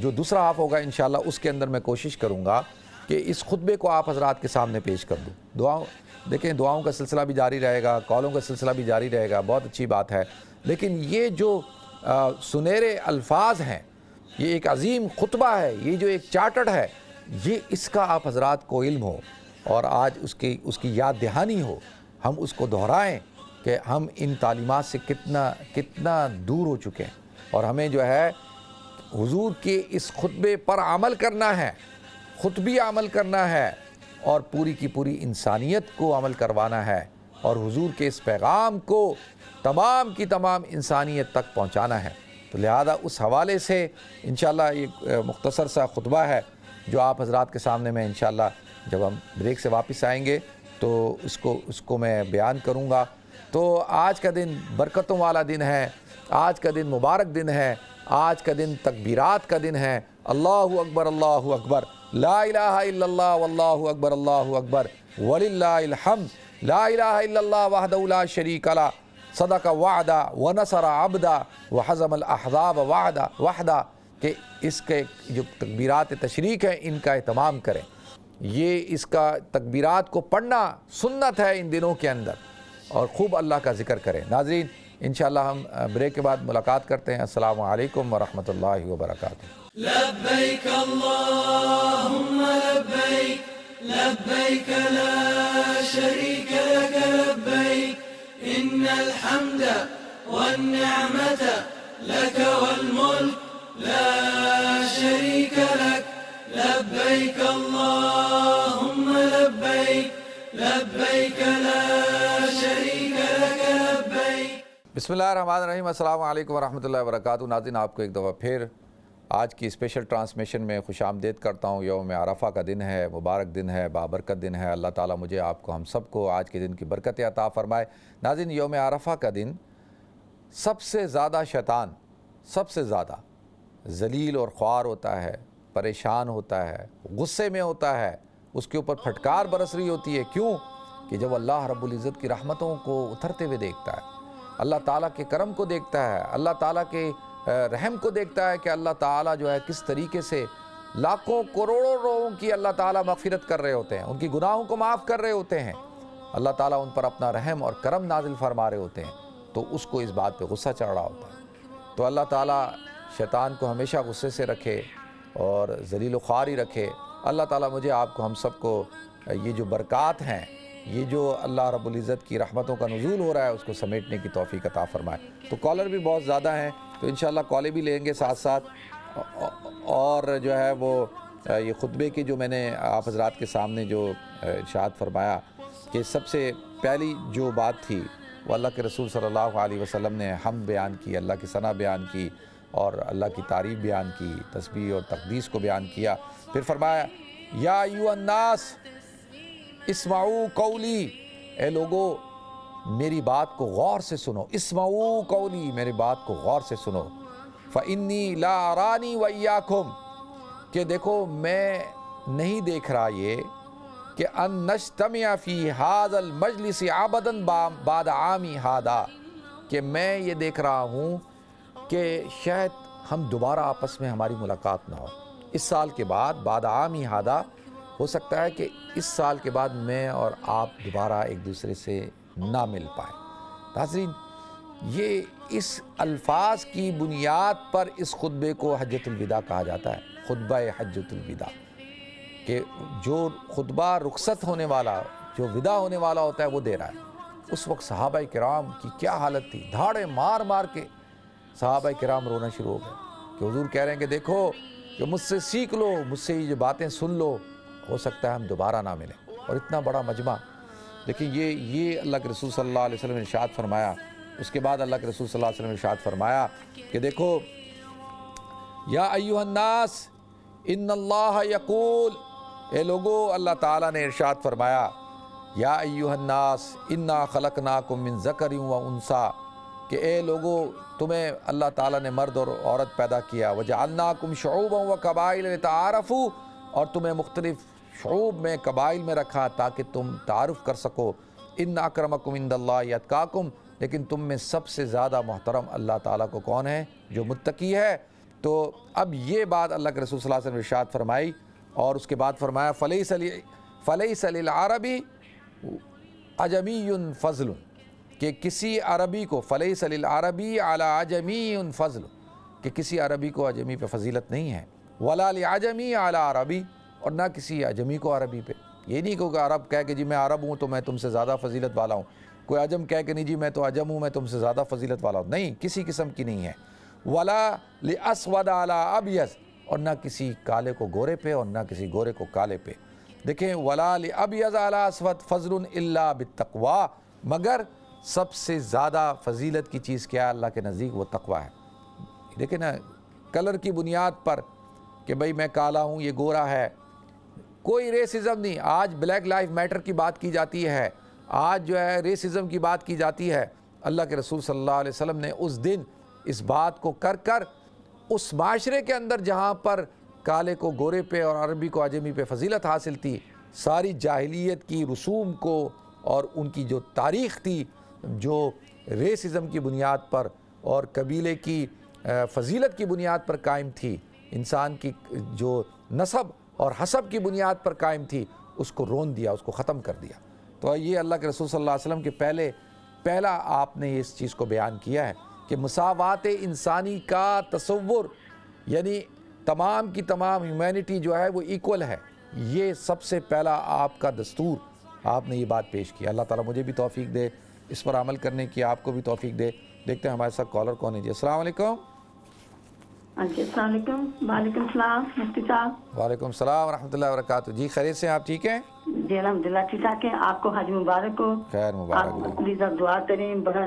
جو دوسرا ہاف ہوگا انشاءاللہ اس کے اندر میں کوشش کروں گا کہ اس خطبے کو آپ حضرات کے سامنے پیش کر دوں. دیکھیں دعاؤں کا سلسلہ بھی جاری رہے گا، کالوں کا سلسلہ بھی جاری رہے گا، بہت اچھی بات ہے. لیکن یہ جو سنہرے الفاظ ہیں، یہ ایک عظیم خطبہ ہے، یہ جو ایک چارٹر ہے، یہ اس کا آپ حضرات کو علم ہو اور آج اس کی یاد دہانی ہو، ہم اس کو دہرائیں کہ ہم ان تعلیمات سے کتنا دور ہو چکے ہیں. اور ہمیں جو ہے حضور کے اس خطبے پر عمل کرنا ہے، خطبی عمل کرنا ہے، اور پوری کی پوری انسانیت کو عمل کروانا ہے، اور حضور کے اس پیغام کو تمام کی تمام انسانیت تک پہنچانا ہے. تو لہذا اس حوالے سے انشاءاللہ ایک مختصر سا خطبہ ہے جو آپ حضرات کے سامنے میں انشاءاللہ جب ہم بریک سے واپس آئیں گے تو اس کو میں بیان کروں گا. تو آج کا دن برکتوں والا دن ہے، آج کا دن مبارک دن ہے، آج کا دن تکبیرات کا دن ہے. اللہ اکبر، اللہ اکبر، لا الہ الا اللہ واللہ اکبر اللہ اکبر وللہ الحمد لا الہ الا اللہ وحدہ لا شریک لہ صدق وعدہ ونصر عبدہ وحزم الاحزاب وحدہ کہ اس کے جو تکبیرات تشریق ہیں ان کا اہتمام کریں. یہ اس کا تکبیرات کو پڑھنا سنت ہے ان دنوں کے اندر، اور خوب اللہ کا ذکر کریں. ناظرین انشاءاللہ ہم بریک کے بعد ملاقات کرتے ہیں. السلام علیکم ورحمۃ اللہ وبرکاتہ. لبيك اللهم لبيك لبيك لا شريك لك لبيك إن الحمد والنعمة لك والملك لا شريك لك لبيك اللهم لبيك لبيك لا شريك لك لبيك. بسم اللہ الرحمن الرحیم. السلام علیکم ورحمۃ اللہ وبرکاتہ. ناظرین آپ کو ایک دفعہ پھر آج کی اسپیشل ٹرانسمیشن میں خوش آمدید کرتا ہوں. یوم عرفہ کا دن ہے، مبارک دن ہے، بابرکت دن ہے. اللہ تعالیٰ مجھے آپ کو ہم سب کو آج کے دن کی برکت عطا فرمائے. ناظرین یوم عرفہ کا دن سب سے زیادہ شیطان سب سے زیادہ ذلیل اور خوار ہوتا ہے، پریشان ہوتا ہے، غصے میں ہوتا ہے، اس کے اوپر پھٹکار برس رہی ہوتی ہے. کیوں؟ کہ جب اللہ رب العزت کی رحمتوں کو اترتے ہوئے دیکھتا ہے، اللہ تعالیٰ کے کرم کو دیکھتا ہے، اللہ تعالیٰ کے رحم کو دیکھتا ہے کہ اللہ تعالیٰ جو ہے کس طریقے سے لاکھوں کروڑوں لوگوں کی اللہ تعالیٰ مغفرت کر رہے ہوتے ہیں، ان کی گناہوں کو معاف کر رہے ہوتے ہیں، اللہ تعالیٰ ان پر اپنا رحم اور کرم نازل فرما رہے ہوتے ہیں، تو اس کو اس بات پہ غصہ چڑھ رہا ہوتا ہے. تو اللہ تعالیٰ شیطان کو ہمیشہ غصے سے رکھے اور ذلیل و خوار ہی رکھے. اللہ تعالیٰ مجھے آپ کو ہم سب کو یہ جو برکات ہیں، یہ جو اللہ رب العزت کی رحمتوں کا نزول ہو رہا ہے، اس کو سمیٹنے کی توفیق عطا فرمائے. تو کالر بھی بہت زیادہ ہیں، تو انشاءاللہ کالیں بھی لیں گے ساتھ ساتھ. اور جو ہے وہ یہ خطبے کی جو میں نے آپ حضرات کے سامنے جو ارشاد فرمایا کہ سب سے پہلی جو بات تھی وہ اللہ کے رسول صلی اللہ علیہ وسلم نے حمد بیان کی، اللہ کی ثنا بیان کی اور اللہ کی تعریف بیان کی، تسبیح اور تقدیس کو بیان کیا. پھر فرمایا یا ایھا الناس اسمعوا قولی، اے لوگو میری بات کو غور سے سنو. اسمعوا قولی، میری بات کو غور سے سنو. فإنی لا ارانی وإیاکم، کہ دیکھو میں نہیں دیکھ رہا یہ کہ ان نجتمع فی ھذا المجلس ابدا بعد عامی ھذا، کہ میں یہ دیکھ رہا ہوں کہ شاید ہم دوبارہ آپس میں ہماری ملاقات نہ ہو اس سال کے بعد. بعد عامی ھذا، ہو سکتا ہے کہ اس سال کے بعد میں اور آپ دوبارہ ایک دوسرے سے نہ مل پائیں. ناظرین یہ اس الفاظ کی بنیاد پر اس خطبے کو حجۃ الوداع کہا جاتا ہے، خطبہ حجۃ الوداع، کہ جو خطبہ رخصت ہونے والا، جو وداع ہونے والا ہوتا ہے وہ دے رہا ہے. اس وقت صحابہ کرام کی کیا حالت تھی، دھاڑے مار مار کے صحابہ کرام رونا شروع ہو گئے کہ حضور کہہ رہے ہیں کہ دیکھو کہ مجھ سے سیکھ لو، مجھ سے یہ جو باتیں سن لو، ہو سکتا ہے ہم دوبارہ نہ ملیں. اور اتنا بڑا مجمع، لیکن یہ اللہ کے رسول صلی اللہ علیہ وسلم نے ارشاد فرمایا. اس کے بعد اللہ کے رسول صلی اللہ علیہ وسلم نے ارشاد فرمایا کہ دیکھو یا ایھا الناس ان اللہ یقول، اے لوگو اللہ تعالیٰ نے ارشاد فرمایا یا ایھا الناس انا خلقناکم من ذکر و انثی، کہ اے لوگو تمہیں اللہ تعالیٰ نے مرد اور عورت پیدا کیا. وجعلناکم شعوبا و قبائل لتعارفوا، اور تمہیں مختلف شعوب میں، قبائل میں رکھا تاکہ تم تعارف کر سکو. ان اکرمکم عند اللہ اتقاکم، لیکن تم میں سب سے زیادہ محترم اللہ تعالیٰ کو کون ہے؟ جو متقی ہے. تو اب یہ بات اللہ کے رسول صلی اللہ علیہ وسلم نے ارشاد فرمائی، اور اس کے بعد فرمایا فلیس للعربی عجمی فضل، کہ کسی عربی کو، فلیس للعربی علی عجمی فضل، کہ کسی عربی کو عجمی پہ فضیلت نہیں ہے. ولا لعجمی علی عربی، اور نہ کسی عجمی کو عربی پہ. یہ نہیں کہ عرب کہہ کہ جی میں عرب ہوں تو میں تم سے زیادہ فضیلت والا ہوں، کوئی عجم کہہ کہ نہیں جی میں تو عجم ہوں، میں تم سے زیادہ فضیلت والا ہوں. نہیں، کسی قسم کی نہیں ہے. ولا لاسود علی ابیض، اور نہ کسی کالے کو گورے پہ اور نہ کسی گورے کو کالے پہ. دیکھیں ولا لابیض علی اسود فضل الا بالتقوی، مگر سب سے زیادہ فضیلت کی چیز کیا ہے اللہ کے نزدیک؟ وہ تقوی ہے. دیکھیں نا، کلر کی بنیاد پر کہ بھئی میں کالا ہوں یہ گورا ہے، کوئی ریسزم نہیں. آج بلیک لائف میٹر کی بات کی جاتی ہے، آج جو ہے ریسزم کی بات کی جاتی ہے. اللہ کے رسول صلی اللہ علیہ وسلم نے اس دن اس بات کو کر اس معاشرے کے اندر جہاں پر کالے کو گورے پہ اور عربی کو عجمی پہ فضیلت حاصل تھی، ساری جاہلیت کی رسوم کو اور ان کی جو تاریخ تھی جو ریسزم کی بنیاد پر اور قبیلے کی فضیلت کی بنیاد پر قائم تھی، انسان کی جو نسب اور حسب کی بنیاد پر قائم تھی، اس کو رون دیا، اس کو ختم کر دیا۔ تو یہ اللہ کے رسول صلی اللہ علیہ وسلم کے پہلا آپ نے اس چیز کو بیان کیا ہے کہ مساوات انسانی کا تصور، یعنی تمام کی تمام ہیومینٹی جو ہے وہ ایکول ہے، یہ سب سے پہلا آپ کا دستور، آپ نے یہ بات پیش کی۔ اللہ تعالیٰ مجھے بھی توفیق دے اس پر عمل کرنے کی، آپ کو بھی توفیق دے۔ دیکھتے ہیں ہمارے ساتھ کالر کون ہے جی۔ السلام علیکم۔ جی السلام علیکم۔ وعلیکم السلام مفتی صاحب۔ وعلیکم السلام ورحمۃ اللہ وبرکاتہ۔ جی خیریت سے ہیں آپ؟ ٹھیک ہیں؟ جی الحمدللہ ٹھیک ٹھاک ہیں۔ آپ کو حج مبارک ہو۔ خیر مبارک ہو۔ آپ پلیز آپ دعا کریں، بڑا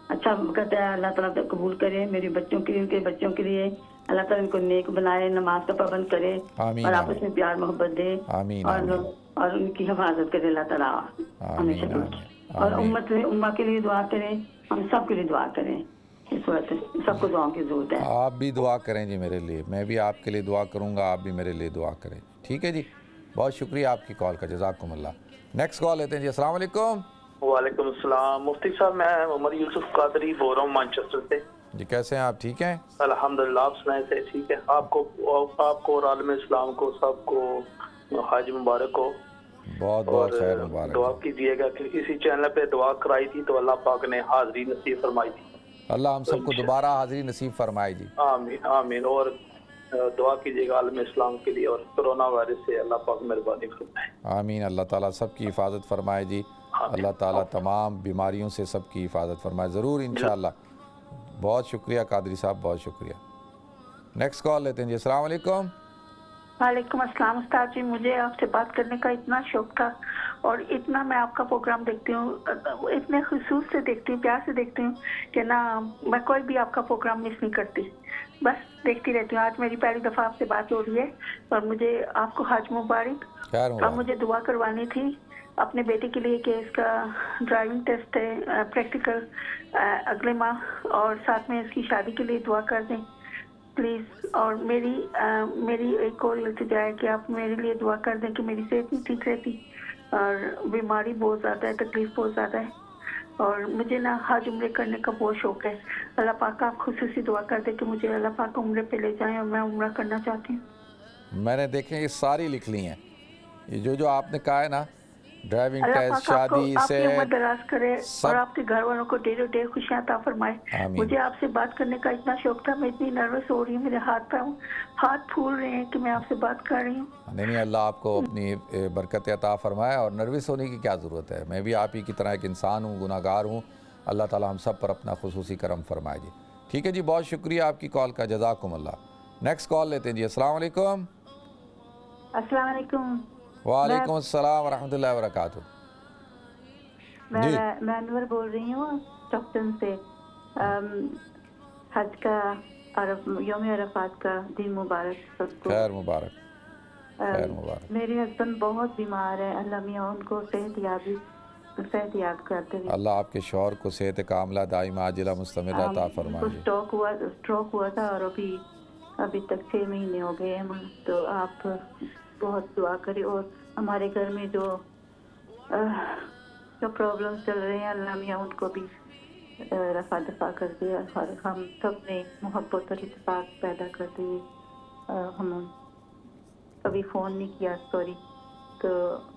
اچھا کرتا ہے، اللہ تعالیٰ قبول کرے میرے بچوں کے لیے، ان کے بچوں کے لیے، اللہ تعالیٰ ان کو نیک بنائے، نماز کا پابند کرے آمین اور آپس میں پیار محبت دے آمین اور ان کی حفاظت کرے اللہ تعالیٰ ہمیشہ۔ اور امہ کے لیے دعا کریں، ہم سب کے لیے دعا کریں، اس وقت سب کو دعاؤں کی ضرورت ہے۔ آپ بھی دعا کریں جی میرے لیے، میں بھی آپ کے لیے دعا کروں گا، آپ بھی میرے لیے دعا کریں، ٹھیک ہے جی؟ بہت شکریہ آپ کی کال کا، جزاکم اللہ۔ نیکسٹ کال لیتے ہیں جی۔ السلام علیکم۔ وعلیکم السلام مفتی صاحب، میں عمر یوسف قادری بول رہا ہوں مانچسٹر سے۔ جی کیسے ہیں آپ؟ ٹھیک ہیں الحمدللہ، آپ سنائیں سے ٹھیک ہے؟ آپ کو اور عالم اسلام کو سب کو حج مبارک ہو۔ بہت بہت خیر مبارک۔ دعا کیجیے گا کہ اسی چینل پہ دعا کرائی تھی تو اللہ پاک نے حاضری نصیب فرمائی تھی، اللہ ہم سب کو دوبارہ حاضری نصیب فرمائے جی۔ آمین آمین۔ اور دعا کیجیے گا عالم اسلام کے لیے اور کرونا وائرس سے اللہ پاک مہربانی فرمائے۔ آمین۔ اللہ تعالیٰ سب کی حفاظت فرمائے جی، اللہ تعالیٰ تمام بیماریوں سے سب کی حفاظت فرمائے، ضرور انشاءاللہ۔ بہت شکریہ قادری صاحب، بہت شکریہ۔ نیکسٹ کال لیتے ہیں جی۔ السلام علیکم۔ وعلیکم السلام استاد جی، مجھے آپ سے بات کرنے کا اتنا شوق تھا اور اتنا میں آپ کا پروگرام دیکھتی ہوں، اتنے خصوص سے دیکھتی ہوں، پیار سے دیکھتی ہوں کہ نا میں کوئی بھی آپ کا پروگرام مس نہیں کرتی، بس دیکھتی رہتی ہوں۔ آج میری پہلی دفعہ آپ سے بات ہو رہی ہے اور مجھے آپ کو حج مبارک، خیر اور مبارک۔ مجھے دعا کروانی تھی اپنے بیٹے کے لیے کہ اس کا ڈرائیونگ ٹیسٹ ہے پریکٹیکل اگلے ماہ، اور ساتھ میں اس کی شادی کے لیے دعا کر دیں پلیز۔ اور میری ایک اور التجا ہے کہ آپ میرے لیے دعا کر دیں کہ میری صحت نہیں ٹھیک رہتی اور بیماری بہت زیادہ ہے، تکلیف بہت زیادہ ہے، اور مجھے نا حج عمرے کرنے کا بہت شوق ہے۔ اللہ پاک آپ خصوصی دعا کر دیں کہ مجھے اللہ پاک عمرے پہ لے جائیں اور میں عمرہ کرنا چاہتی ہوں۔ میں نے دیکھیں یہ ساری لکھ لی ہیں، یہ جو آپ نے کہا ہے نا، ڈرائیونگ اللہ ٹیسٹ، پاک آپ کو شادی آپ سے کی عمر دراز کرے سب۔ اور آپ کے گھر والوں کو ڈیر و ڈیر خوشیاں عطا فرمائے۔ آمین۔ مجھے آپ سے بات کرنے کا اتنا شوق تھا، میں اتنی نروس ہو رہی ہوں، میرے ہاتھ پھول رہے ہیں کہ میں آپ سے بات کر رہی ہوں۔ نہیں اللہ آپ کو اپنی برکت عطا فرمائے، اور نروس ہونے کی کیا ضرورت ہے، میں بھی آپ ہی کی طرح ایک انسان ہوں، گناہ گار ہوں، اللہ تعالیٰ ہم سب پر اپنا خصوصی کرم فرمائے جی۔ ٹھیک ہے جی، بہت شکریہ آپ کی کال کا، جزاکم اللہ۔ نیکسٹ کال لیتے ہیں جی۔ السلام علیکم۔ السلام علیکم۔ وعلیکم السلام ورحمۃ اللہ وبرکاتہ۔ جی میں انور بول رہی ہوں اسٹاکٹن سے۔ حج کا یوم عرفات کا دن مبارک سب کو۔ خیر مبارک، خیر مبارک۔ میرے ہسبینڈ بہت بیمار ہے، اللہ میاں ان کو صحت یاب کرتے ہوئے۔ اللہ آپ کے شوہر کو صحت کاملہ دائمہ عاجلہ مستمرہ عطا فرمائے جی۔ اسٹروک ہوا تھا اور ابھی تک 6 مہینے ہو گئے ہیں، تو آپ بہت دعا کریں، اور ہمارے گھر میں جو پرابلم چل رہے ہیں اللہ میاں ان کو بھی رفع دفع کر دے، اور ہم سب میں محبت اور اتفاق پیدا کر دے۔ ہم کبھی فون نہیں کیا، سوری، تو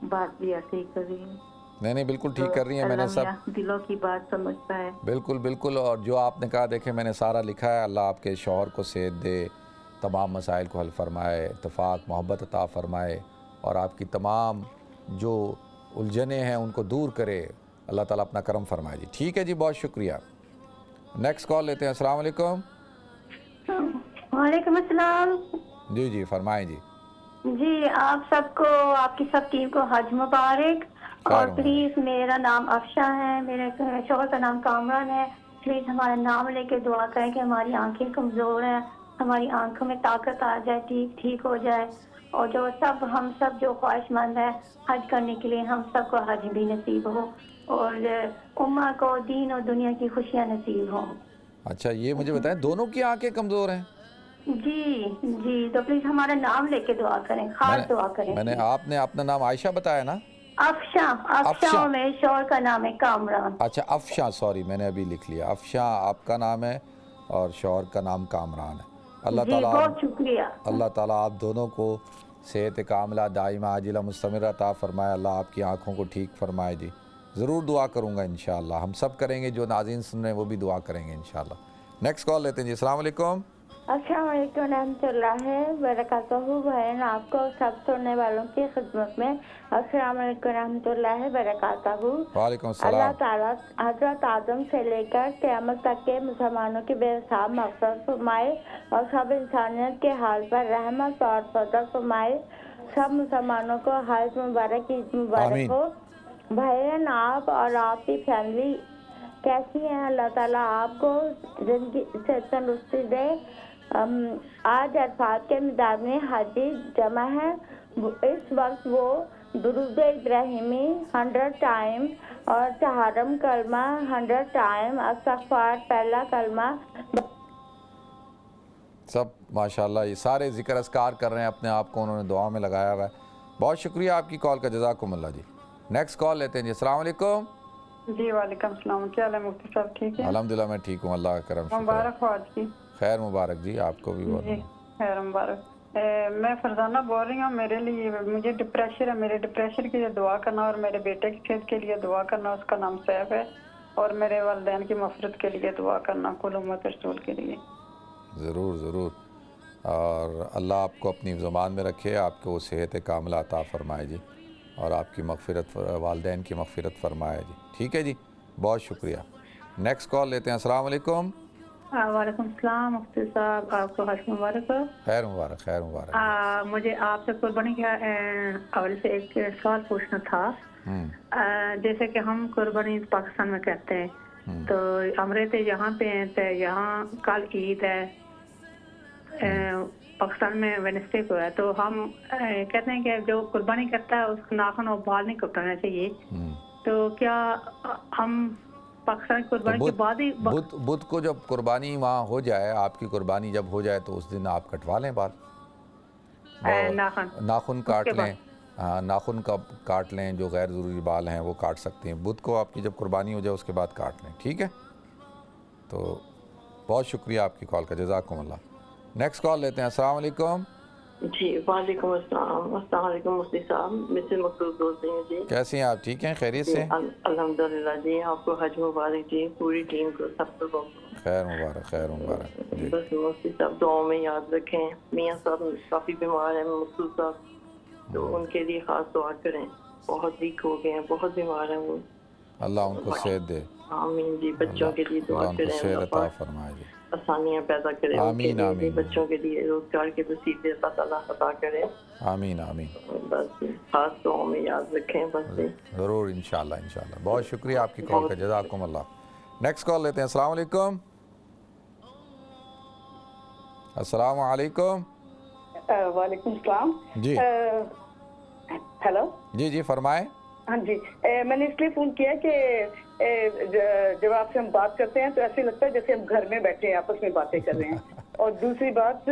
بات بھی ایسے ہی کر رہی ہیں۔ نہیں بالکل ٹھیک کر رہی ہیں، میں نے سب اللہ دلوں کی بات سمجھتا ہے۔ بالکل، اور جو آپ نے کہا دیکھیں میں نے سارا لکھا ہے۔ اللہ آپ کے شوہر کو صحت دے، تمام مسائل کو حل فرمائے، اتفاق محبت عطا فرمائے، اور آپ کی تمام جو الجھنیں ہیں ان کو دور کرے، اللہ تعالیٰ اپنا کرم فرمائے جی۔ ٹھیک ہے جی، بہت شکریہ۔ نیکسٹ کال لیتے ہیں۔ السلام علیکم۔ وعلیکم السلام۔ جی فرمائیں جی۔ جی آپ سب کو، آپ کی سب ٹیم کو حج مبارک، اور پلیز میرا نام افشا ہے، میرے شوہر کا نام کامران ہے، پلیز ہمارا نام لے کے دعا کریں کہ ہماری آنکھیں کمزور ہیں، ہماری آنکھوں میں طاقت آ جائے، ٹھیک ہو جائے، اور ہم سب جو خواہش مند ہے حج کرنے کے لیے، ہم سب کو حج بھی نصیب ہو، اور امہ کو دین اور دنیا کی خوشیاں نصیب ہوں۔ اچھا یہ مجھے بتائیں، دونوں کی آنکھیں کمزور ہیں؟ جی تو پلیز ہمارا نام لے کے دعا کریں, خاص دعا کریں. میں نے آپ نے اپنا نام عائشہ بتایا نا؟ افشاں میں شوہر کا نام ہے کامران. اچھا افشاں, سوری میں نے ابھی لکھ لیا. افشاں آپ کا نام ہے اور شوہر کا نام کامران ہے. اللہ جی تعالیٰ بہت شکریہ. اللہ تعالیٰ آپ دونوں کو صحت کاملہ دائمہ عاجلہ مستمرہ عطا فرمائے. اللہ آپ کی آنکھوں کو ٹھیک فرمائے. جی ضرور دعا کروں گا انشاءاللہ, ہم سب کریں گے, جو ناظرین سن رہے ہیں وہ بھی دعا کریں گے انشاءاللہ. نیکسٹ کال لیتے ہیں جی. السلام علیکم. السلام علیکم ورحمۃ اللہ وبرکاتہ. بہن آپ کو سب سننے والوں کی خدمت میں السلام علیکم ورحمۃ اللہ وبرکاتہ. وعلیکم السلام. اللہ تعالیٰ حضرت آدم سے لے کر قیامت تک کے مسلمانوں کی بے حساب مغفرت فرمائے اور سب انسانیت کے حال پر رحمت اور فضل فرمائے. سب مسلمانوں کو حج مبارک, عید مبارک ہو. بہن آپ اور آپ کی فیملی کیسی ہیں؟ اللہ تعالیٰ آپ کو زندگی سے تندرستی دے. آج عرفات کے میدان میں حاجی جمع ہے. اس وقت وہ درود ابراہیمی 100 ٹائم اور تحرم کلمہ 100 ٹائم, استغفار پہلا کلمہ. سب ماشاءاللہ یہ سارے ذکر اذکار کر رہے ہیں, اپنے آپ کو انہوں نے دعا میں لگایا ہوا ہے. بہت شکریہ آپ کی کال کا, جزاکم اللہ جی. نیکسٹ کال لیتے ہیں جی. السلام علیکم. جی وعلیکم السلام. کیا حال ہے مفتی صاحب, ٹھیک ہے؟ الحمدللہ میں ٹھیک ہوں, اللہ کا کرم. مبارک ہو آج کی. خیر مبارک جی, آپ کو بھی بہت. جی خیر مبارک. میں فرزانہ بول رہی ہوں. میرے لیے مجھے ڈپریشن ہے, میرے ڈپریشن کے لیے دعا کرنا, اور میرے بیٹے کی صحت کے لیے دعا کرنا, اس کا نام سیف ہے, اور میرے والدین کی مغفرت کے لیے دعا کرنا, کل امت رسول کے لیے. ضرور ضرور, اور اللہ آپ کو اپنی زبان میں رکھے, آپ کو صحت کاملہ عطا فرمائے جی, اور آپ کی مغفرت, والدین کی مغفرت فرمائے جی. ٹھیک ہے جی, بہت شکریہ. نیکسٹ کال لیتے ہیں. السلام علیکم. وعلیکم السلام مفتی صاحب, آپ کو حج مبارک ہو. خیر مبارک, خیر مبارک. مجھے آپ سے قربانی کے حوالے سے ایک سوال پوچھنا تھا. جیسے کہ ہم قربانی پاکستان میں کرتے ہیں, تو ہم رہتے یہاں پہ ہیں, تو یہاں کل عید ہے, پاکستان میں وینسڈے کو ہے, تو ہم کہتے ہیں کہ جو قربانی کرتا ہے اس کو ناخن اور بال نہیں کٹانا چاہیے. تو کیا ہم پاکستان قربانی کے بعد ہی بدھ کو جب قربانی وہاں ہو جائے, آپ کی قربانی جب ہو جائے, تو اس دن آپ کٹوا لیں بال, ناخن کاٹ لیں. ہاں ناخن کا کاٹ لیں, جو غیر ضروری بال ہیں وہ کاٹ سکتے ہیں. بدھ کو آپ کی جب قربانی ہو جائے اس کے بعد کاٹ لیں, ٹھیک ہے؟ تو بہت شکریہ آپ کی کال کا, جزاکم اللہ. نیکسٹ کال لیتے ہیں. السلام علیکم. جی وعلیکم السلام. السلام علیکم مفتی صاحب, مسز مقصود بول رہی ہوں جی. کیسے ہیں آپ, ٹھیک ہیں, خیریت سے؟ الحمدللہ جی, آپ کو حج مبارک جی, پوری ٹیم کو, سب کو خیر مبارک, خیر مبارک جی. بس مفتی صاحب دعاؤں میں یاد رکھیں. میاں صاحب کافی بیمار ہیں, مقصود صاحب, تو ان کے لیے خاص دعا کریں. بہت ویک ہو گئے ہیں, بہت بیمار ہیں وہ, اللہ ان کو صحت دے. آمین جی. بچوں کے لیے دعا کریں, اللہ صحت عطا فرمائے جی. آسانیاں پیدا کریں, آمین آمین. بچوں کے لیے روزگار کے وسیلے اللہ تعالیٰ عطا کریں. آمین آمین. بس خاص دعاؤں میں یاد رکھیں بس. ضرور انشاءاللہ انشاءاللہ. بہت شکریہ آپ کی کال کا, جزاکم اللہ. نیکسٹ کال لیتے ہیں. السلام علیکم. السلام علیکم. وعلیکم السلام. جی ہیلو. جی جی فرمائیں. ہاں جی, میں نے اس لیے فون کیا کہ جب آپ سے ہم بات کرتے ہیں تو ایسے لگتا ہے جیسے ہم گھر میں بیٹھے آپس میں باتیں کر رہے ہیں. اور دوسری بات,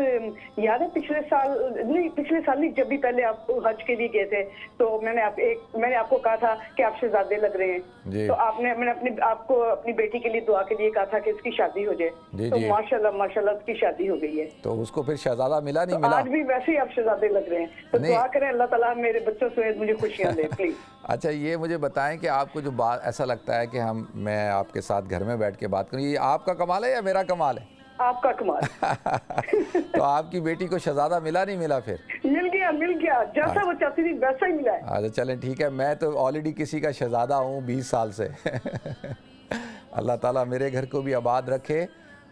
یاد ہے پچھلے سال نہیں, جب بھی پہلے آپ حج کے لیے گئے تھے, تو میں نے آپ کو کہا تھا کہ آپ شہزادے لگ رہے ہیں, تو میں نے آپ کو اپنی بیٹی کے لیے دعا کے لیے کہا تھا کہ اس کی شادی ہو جائے. تو ماشاءاللہ اس کی شادی ہو گئی ہے. تو اس کو پھر شہزادہ ملا نہیں ملا؟ آج بھی ویسے ہی آپ شہزادے لگ رہے ہیں, تو دعا کریں اللہ تعالیٰ میرے بچوں سے مجھے خوشیاں دے پلیز. اچھا یہ مجھے بتائیں کہ آپ کو جو بات ایسا لگتا ہے کہ میں آپ کے ساتھ گھر میں بیٹھ کے بات کروں, یہ آپ کا کمال ہے یا میرا کمال ہے؟ آپ کا کمال. تو آپ کی بیٹی کو شہزادہ ملا نہیں ملا؟ پھر مل گیا, جیسا وہ چاہتی تھی ویسا ہی ملا ہے. اچھا چلیں ٹھیک ہے, میں تو آلریڈی کسی کا شہزادہ ہوں 20 سال سے. اللہ تعالیٰ میرے گھر کو بھی آباد رکھے,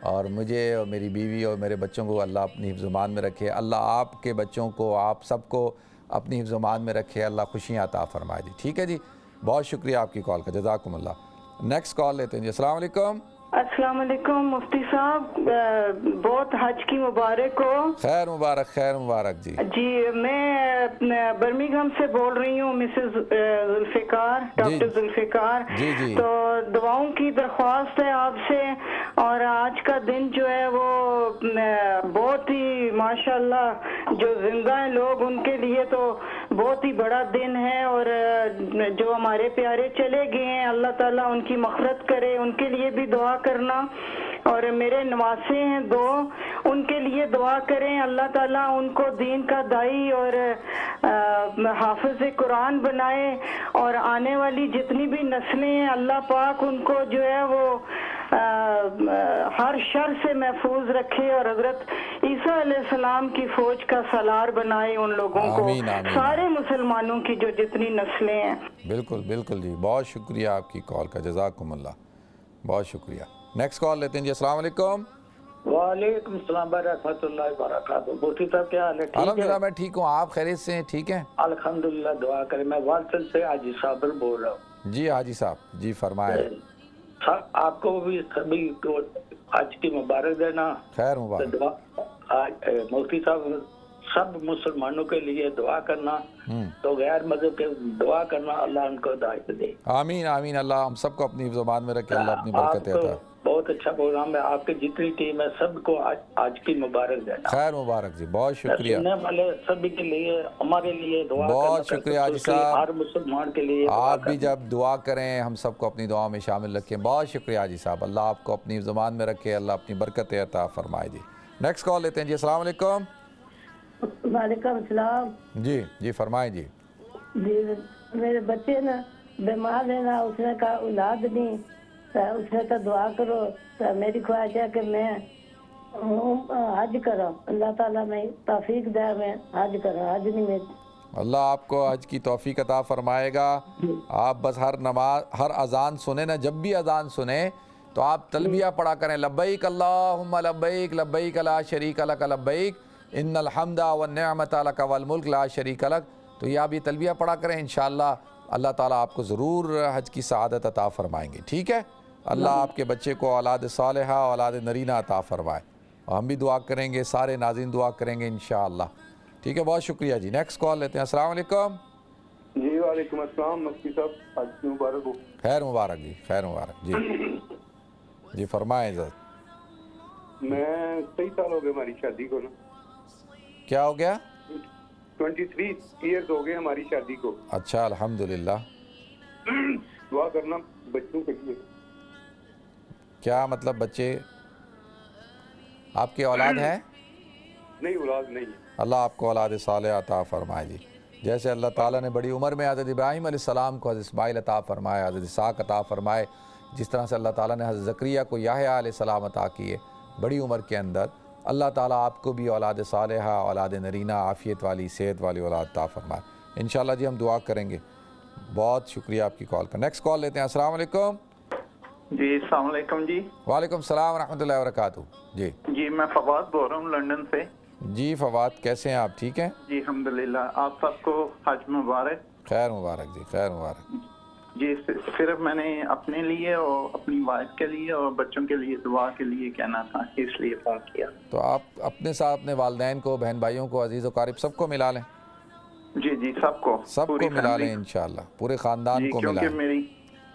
اور مجھے اور میری بیوی اور میرے بچوں کو اللہ اپنی حفظ امان میں رکھے. اللہ آپ کے بچوں کو, آپ سب کو اپنی حفظ امان میں رکھے, اللہ خوشیاں عطا فرمائے جی. ٹھیک ہے جی, بہت شکریہ آپ کی کال کا, جزاکم اللہ. نیکسٹ کال لیتے ہیں جی. السلام علیکم. السلام علیکم مفتی صاحب, بہت حج کی مبارک ہو. خیر مبارک, خیر مبارک جی. جی میں برمنگھم سے بول رہی ہوں, مسز ذوالفقار, ڈاکٹر ذوالفقار. جی جی. تو دعاؤں کی درخواست ہے آپ سے, اور اور آج کا دن جو ہے وہ بہت ہی ماشاءاللہ جو زندہ ہیں لوگ ان کے لیے تو بہت ہی بڑا دن ہے، اور جو ہمارے پیارے چلے گئے ہیں اللہ تعالیٰ ان کی مغفرت کرے، ان کے لیے بھی دعا کرنا، اور میرے نواسے ہیں 2 ان کے لیے دعا کریں، اللہ تعالیٰ ان کو دین کا داعی اور حافظ قرآن بنائے، اور آنے والی جتنی بھی نسلیں ہیں اللہ پاک ان کو جو ہے وہ ہر شر سے محفوظ رکھے، اور حضرت عیسیٰ علیہ السلام کی فوج کا سالار بنائے ان لوگوں کو، آمین آمین۔ سارے مسلمانوں کی جو جتنی نسلیں ہیں۔ بالکل بالکل جی، بہت شکریہ آپ کی کال کا، جزاکم اللہ، بہت شکریہ۔ نیکسٹ کال لیتے ہیں جی۔ السلام علیکم۔ وعلیکم السلام ورحمۃ اللہ وبرکاتہ۔ مفتی صاحب کیا حال ہے؟ الحمدللہ میں ٹھیک ہوں، آپ خیریت سے ہیں؟ ٹھیک ہیں الحمدللہ، دعا کریں۔ میں والسل سے حاجی صابر بول رہا ہوں۔ جی حاجی صاحب جی فرمائیں۔ آپ کو بھی سبھی کو حج کی مبارک دینا۔ خیر مبارک۔ مفتی صاحب سب مسلمانوں کے لیے دعا کرنا، تو غیر مذہب کے دعا کرنا، اللہ ان کو ہدایت دے۔ آمین آمین، اللہ ہم سب کو اپنی زبان میں رکھے، اللہ اپنی برکت آپ کو عطا۔ بہت اچھا پروگرام ہے، آپ کی جتنی ٹیم ہے سب کو آج کی مبارک دینا۔ خیر مبارک جی، بہت شکریہ۔ سننے والے سبھی کے لیے ہمارے لیے دعا کرنا۔ بہت شکریہ حاجی صاحب، ہر مسلمان کے لیے آپ بھی جب دعا کریں ہم سب کو اپنی دعا میں شامل رکھیں۔ بہت شکریہ حاجی صاحب، اللہ آپ کو اپنی زبان میں رکھے، اللہ اپنی برکت عطا فرمائے جی۔ نیکسٹ کال لیتے ہیں جی۔ السلام علیکم۔ وعلیکم السلام۔ جی جی فرمائیں جی۔ جی میرے بچے نا بیمار ہے نا، اس نے کہا اولاد نہیں، اس نے کہا دعا کرو، تو میری خواہش ہے کہ میں حج کروں، اللہ تعالیٰ میں توفیق دے، میں حج کروں، حج نہیں میں۔ اللہ آپ کو حج کی توفیق عطا فرمائے گا۔ آپ بس ہر اذان سنیں نا، جب بھی اذان سنیں تو آپ تلبیہ پڑھا کریں، لبیک اللہم لبیک لبیک لا شریک لک لبیک ان الحمد والنعمت لک والملک لا شریک لک۔ تو یہ آپ یہ تلبیہ پڑھا کریں، انشاءاللہ اللہ تعالیٰ آپ کو ضرور حج کی سعادت عطا فرمائیں گے، ٹھیک ہے؟ اللہ آپ کے بچے کو اولاد صالحہ اولاد نرینہ عطا فرمائے، اور ہم بھی دعا کریں گے، سارے ناظرین دعا کریں گے انشاءاللہ، ٹھیک ہے؟ بہت شکریہ جی۔ نیکسٹ کال لیتے ہیں۔ السلام علیکم۔ جی وعلیکم السلام، مفتی صاحب حج مبارک ہو۔ خیر مبارک جی، خیر مبارک جی۔ جی فرمائیں حضرت۔ میں 23 سال ہو گئے ہماری شادی کو نا۔ کیا ہو گیا؟ 23 ایئرز ہو گئے ہماری شادی کو۔ اچھا الحمدللہ۔ دعا کرنا بچوں کے لیے۔ کیا مطلب بچے؟ آپ کی اولاد ہے؟ نہیں اولاد نہیں ہے۔ اللہ آپ کو اولاد صالح عطا فرمائے جی، جیسے اللہ تعالیٰ نے بڑی عمر میں حضرت ابراہیم علیہ السلام کو حضرت اسماعیل عطا فرمائے، حضرت اسحاق عطا فرمائے، جس طرح سے اللہ تعالیٰ نے حضرت زکریا کو یحییٰ علیہ السلام عطا کیے بڑی عمر کے اندر، اللہ تعالیٰ آپ کو بھی اولاد صالحہ اولاد نرینہ عافیت والی صحت والی اولاد عطا فرمائے انشاءاللہ جی۔ ہم دعا کریں گے۔ بہت شکریہ آپ کی کال کا۔ نیکسٹ کال لیتے ہیں۔ السلام علیکم۔ جی السلام علیکم جی۔ وعلیکم السلام ورحمۃ اللہ وبرکاتہ۔ جی جی میں فواد بول رہا ہوں لنڈن سے۔ جی فواد کیسے ہیں آپ؟ ٹھیک ہیں جی الحمدللہ، آپ سب کو حج مبارک۔ خیر مبارک جی، خیر مبارک جی۔ صرف میں نے اپنے لیے اور اپنی وائف کے لیے اور بچوں کے لیے دعا کے لیے کہنا تھا، اس لیے فون کیا۔ تو آپ اپنے ساتھ اپنے والدین کو، بہن بھائیوں کو، عزیز و قارب سب کو ملا لیں۔ جی جی سب کو ملا لیں انشاءاللہ، پورے خاندان کو ملا لیں، کیونکہ میری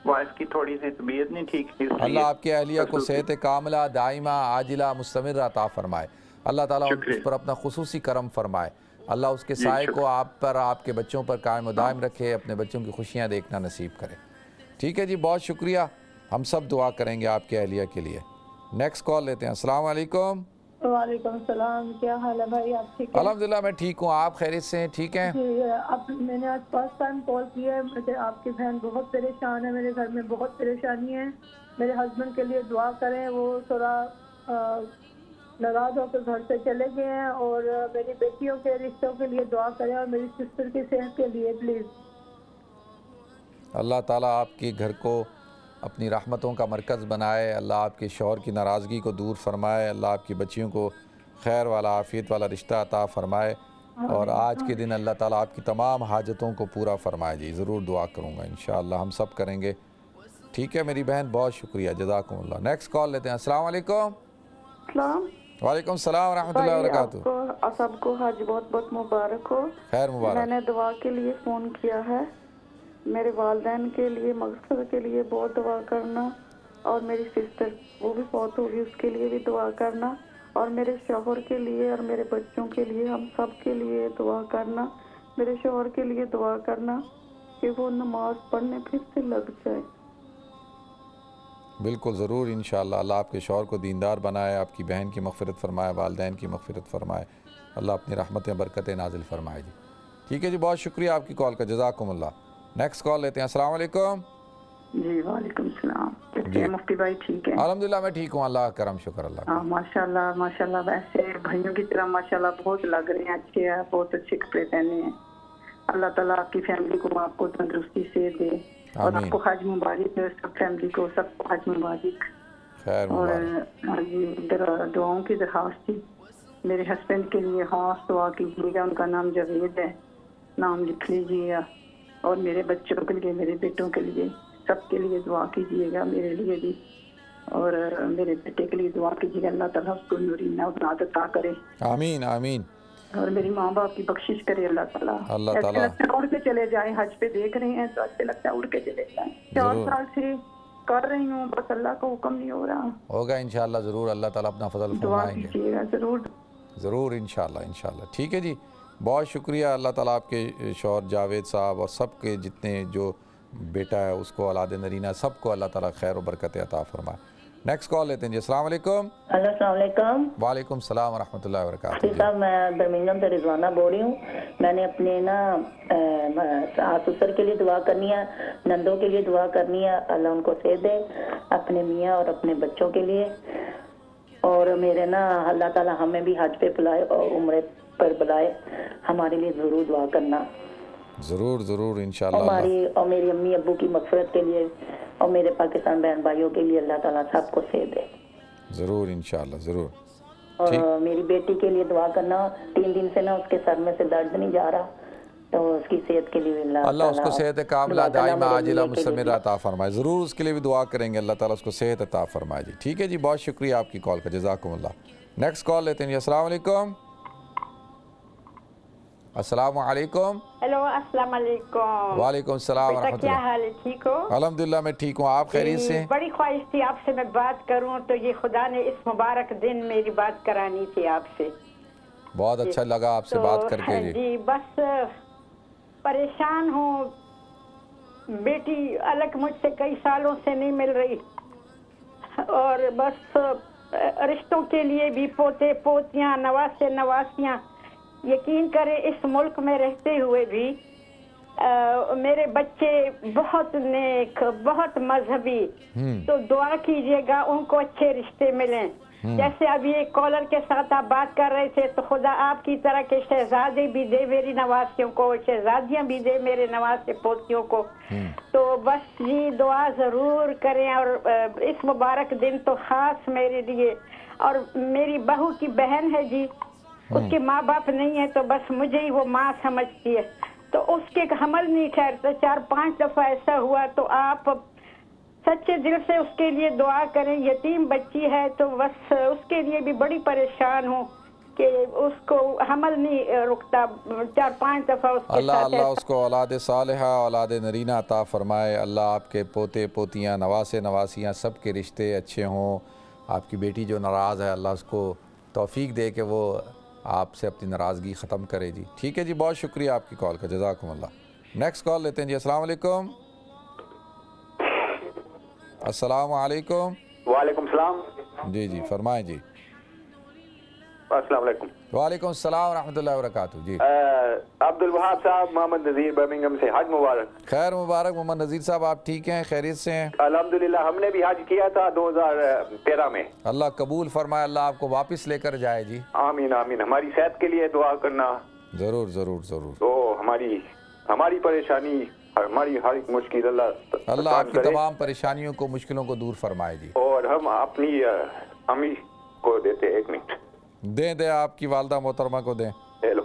وائف کی تھوڑی سی طبیعت نہیں ٹھیک، اللہ آپ کے اہلیہ کو صحت کاملہ دائمہ عاجلہ مستمر عطا فرمائے، اللہ تعالیٰ اس پر اپنا خصوصی کرم فرمائے، اللہ اس کے سائے کو آپ پر، آپ کے بچوں پر قائم و دائم رکھے، اپنے بچوں کی خوشیاں دیکھنا نصیب کرے، ٹھیک ہے جی؟ بہت شکریہ، ہم سب دعا کریں گے آپ کے اہلیہ کے لیے۔ نیکسٹ کال لیتے ہیں۔ السلام علیکم۔ وعلیکم السلام، کیا حال ہے بھائی؟ آپ ٹھیک ہیں؟ الحمدللہ میں ٹھیک ہوں، آپ خیریت سے ہیں؟ ٹھیک ہیں جی اب میں نے آج فرسٹ ٹائم کال کیا ہے، مجھے آپ کی بہن بہت پریشان ہے، میرے گھر میں بہت پریشانی ہے، میرے ہسبینڈ کے لیے دعا کریں، وہ تھوڑا ناراض ہو کے گھر سے چلے گئے ہیں، اور میری بیٹیوں کے رشتوں کے لیے دعا کریں، اور میری سسٹر کی صحت کے لیے پلیز۔ اللہ تعالیٰ آپ کے گھر کو اپنی رحمتوں کا مرکز بنائے، اللہ آپ کے شوہر کی ناراضگی کو دور فرمائے، اللہ آپ کی بچیوں کو خیر والا عافیت والا رشتہ عطا فرمائے، اور آج کے دن اللہ تعالیٰ آپ کی تمام حاجتوں کو پورا فرمائے جی۔ ضرور دعا کروں گا انشاءاللہ، ہم سب کریں گے، ٹھیک ہے میری بہن؟ بہت شکریہ، جزاکم اللہ۔ نیکسٹ کال لیتے ہیں۔ السلام علیکم۔ السلام۔ وعلیکم السلام ورحمۃ اللہ وبرکاتہ۔ آپ سب کو حج بہت بہت مبارک ہو۔ خیر مبارک۔ میں نے دعا کے لیے فون کیا ہے، میرے والدین کے لیے، مغفرت کے لیے بہت دعا کرنا، اور میری سسٹر وہ بھی فوت ہوگی، اس کے لیے بھی دعا کرنا، اور میرے شوہر کے لیے اور میرے بچوں کے لیے، ہم سب کے لیے دعا کرنا، میرے شوہر کے لیے دعا کرنا کہ وہ نماز پڑھنے پھر سے لگ جائے۔ بالکل ضرور انشاءاللہ۔ اللہ آپ کے شوہر کو دیندار بنائے، آپ کی بہن کی مغفرت فرمائے، والدین کی مغفرت فرمائے، اللہ اپنی رحمتیں برکتیں نازل فرمائے جی۔ ٹھیک ہے جی، بہت شکریہ آپ کی کال کا، جزاکم اللہ۔ نیکسٹ کال لیتے ہیں۔ السلام علیکم۔ جی وعلیکم السلام، کیسے ہیں مفتی بھائی؟ ٹھیک ہے الحمدللہ میں ٹھیک ہوں، اللہ کا کرم، شکر اللہ کا۔ ماشاء اللہ ماشاء اللہ، ویسے بھائیوں کی طرح ماشاء اللہ بہت لگ رہے ہیں، اچھے ہیں، بہت اچھے کپڑے پہنے ہیں۔ اللہ تعالیٰ آپ کی فیملی کو، آپ کو تندرستی سے دے، اور آپ کو حج مبارک ہے، سب فیملی کو، سب کو حج مبارک۔ خیر اور مبارک۔ دعاؤں کی درخواست تھی میرے ہسبینڈ کے لیے، خاص دعا کیجیے گا، ان کا نام جاوید ہے، نام لکھ لیجیے گا، اور میرے بچوں کے لیے، میرے بیٹوں کے لیے، سب کے لیے دعا کیجیے گا، میرے لیے بھی، اور میرے بیٹے کے لیے دعا کیجیے گا، اللہ تعالیٰ اس کو نورینہ اولاد عطا کرے، آمین آمین۔ اور میری ماں باپ کی بخشش کرے اللہ تعالیٰ۔ اللہ ایسے تعالیٰ لگتا ہے اڑ کے چلے جائیں، حج پہ دیکھ رہے ہیں تو ایسے لگتا ہے اڑ کے چلے جائیں۔ 4 سال سے کر رہی ہوں، بس اللہ کا حکم نہیں ہو رہا۔ ہوگا انشاءاللہ، ضرور اللہ تعالیٰ اپنا فضل دعا فرمائیں گے، کیجیے گا ضرور۔ ضرور انشاءاللہ انشاءاللہ۔ ٹھیک ہے جی، بہت شکریہ۔ اللہ تعالیٰ آپ کے شوہر جاوید صاحب اور سب کے جتنے جو بیٹا ہے اس کو، اولاد نرینہ سب کو اللہ تعالیٰ خیر و برکت عطا فرمائے۔ نیکسٹ کال لیتے ہیں جی۔ السلام علیکم۔ السلام علیکم۔ وعلیکم السلام ورحمۃ اللہ وبرکاتہ۔ جی صاحب، میں برمنگھم سے رضوانہ بول رہی ہوں۔ میں نے اپنے ساس سسر کے لیے دعا کرنی ہے، نندوں کے لیے دعا کرنی ہے، اللہ ان کو صحت دے، اپنے میاں اور اپنے بچوں کے لیے، اور میرے اللہ تعالیٰ ہمیں بھی حج پہ بلائے اور عمرے پر بلائے، ہمارے لیے ضرور دعا کرنا۔ ضرور ضرور انشاءاللہ۔ ہماری اور میری امی ابو کی مغفرت کے لیے، اور میرے پاکستان بہن بھائیوں کے لیے اللہ تعالیٰ سب کو صحت دے۔ ضرور انشاءاللہ ضرور۔ اور میری بیٹی کے لیے دعا کرنا، 3 دن سے اس کے سر میں سے درد نہیں جا رہا، تو اس کی صحت کے لیے اللہ اس کو صحت کاملہ دائمہ عاجلہ مستمرہ عطا فرمائے۔ ضرور اس کے لیے بھی دعا کریں گے، اللہ تعالیٰ اس کو صحت عطا فرمائے جی۔ ٹھیک ہے جی، بہت شکریہ آپ کی کال کا، جزاکم اللہ۔ نیکسٹ کال لیتے ہیں جی۔ السلام علیکم۔ السلام علیکم۔ ہیلو، السلام علیکم۔ وعلیکم السلام ورحمۃ اللہ۔ کیا حال ہے؟ ٹھیک ہو؟ الحمدللہ میں ٹھیک ہوں، آپ خیریت سے؟ بڑی خواہش تھی آپ سے میں بات کروں، تو یہ خدا نے اس مبارک دن میری بات کرانی تھی آپ سے۔ بہت اچھا لگا آپ سے بات کر کے جی۔ بس پریشان ہوں، بیٹی الگ مجھ سے کئی سالوں سے نہیں مل رہی، اور بس رشتوں کے لیے بھی، پوتے پوتیاں، نواسے نواسیاں، یقین کرے اس ملک میں رہتے ہوئے بھی میرے بچے بہت نیک، بہت مذہبی، تو دعا کیجیے گا ان کو اچھے رشتے ملیں۔ جیسے ابھی ایک کالر کے ساتھ آپ بات کر رہے تھے، تو خدا آپ کی طرح کے شہزادے بھی دے میری نواسیوں کو، شہزادیاں بھی دے میرے نواسے پوتیوں کو۔ تو بس یہ دعا ضرور کریں، اور اس مبارک دن تو خاص میرے لیے، اور میری بہو کی بہن ہے جی، اس کے ماں باپ نہیں ہے، تو بس مجھے ہی وہ ماں سمجھتی ہے، تو اس کے حمل نہیں ٹھہرتا، 4-5 دفعہ ایسا ہوا، تو آپ سچے دل سے اس کے لیے دعا کریں۔ یتیم بچی ہے، تو بس اس کے لیے بھی بڑی پریشان ہوں کہ اس کو حمل نہیں رکتا، 4-5 دفعہ اس کے اللہ ساتھ اللہ اس کو اولاد صالحہ، اولاد نرینہ عطا فرمائے۔ اللہ آپ کے پوتے پوتیاں، نواسے نواسیاں سب کے رشتے اچھے ہوں۔ آپ کی بیٹی جو ناراض ہے، اللہ اس کو توفیق دے کہ وہ آپ سے اپنی ناراضگی ختم کرے جی۔ ٹھیک ہے جی، بہت شکریہ آپ کی کال کا، جزاکم اللہ۔ نیکسٹ کال لیتے ہیں جی۔ السلام علیکم۔ السلام علیکم۔ وعلیکم السلام۔ جی جی فرمائیں جی۔ السلام علیکم۔ وعلیکم السلام ورحمۃ اللہ وبرکاتہ۔ جی عبد الوہاب صاحب، محمد نذیر برمنگھم سے، حج مبارک۔ خیر مبارک محمد نذیر صاحب، آپ ٹھیک ہیں، خیریت سے ہیں؟ الحمدللہ، ہم نے بھی حج کیا تھا 2013 میں۔ اللہ قبول فرمائے، اللہ آپ کو واپس لے کر جائے جی۔ آمین آمین۔ ہماری صحت کے لیے دعا کرنا۔ ضرور ضرور ضرور۔ تو ہماری پریشانی، ہماری ہر ایک مشکل اللہ آپ کی تمام پریشانیوں کو، مشکلوں کو دور فرمائے جی۔ اور ہم اپنی امی کو دیتے 1 منٹ دیں آپ کی والدہ محترمہ کو دیں۔ ہیلو۔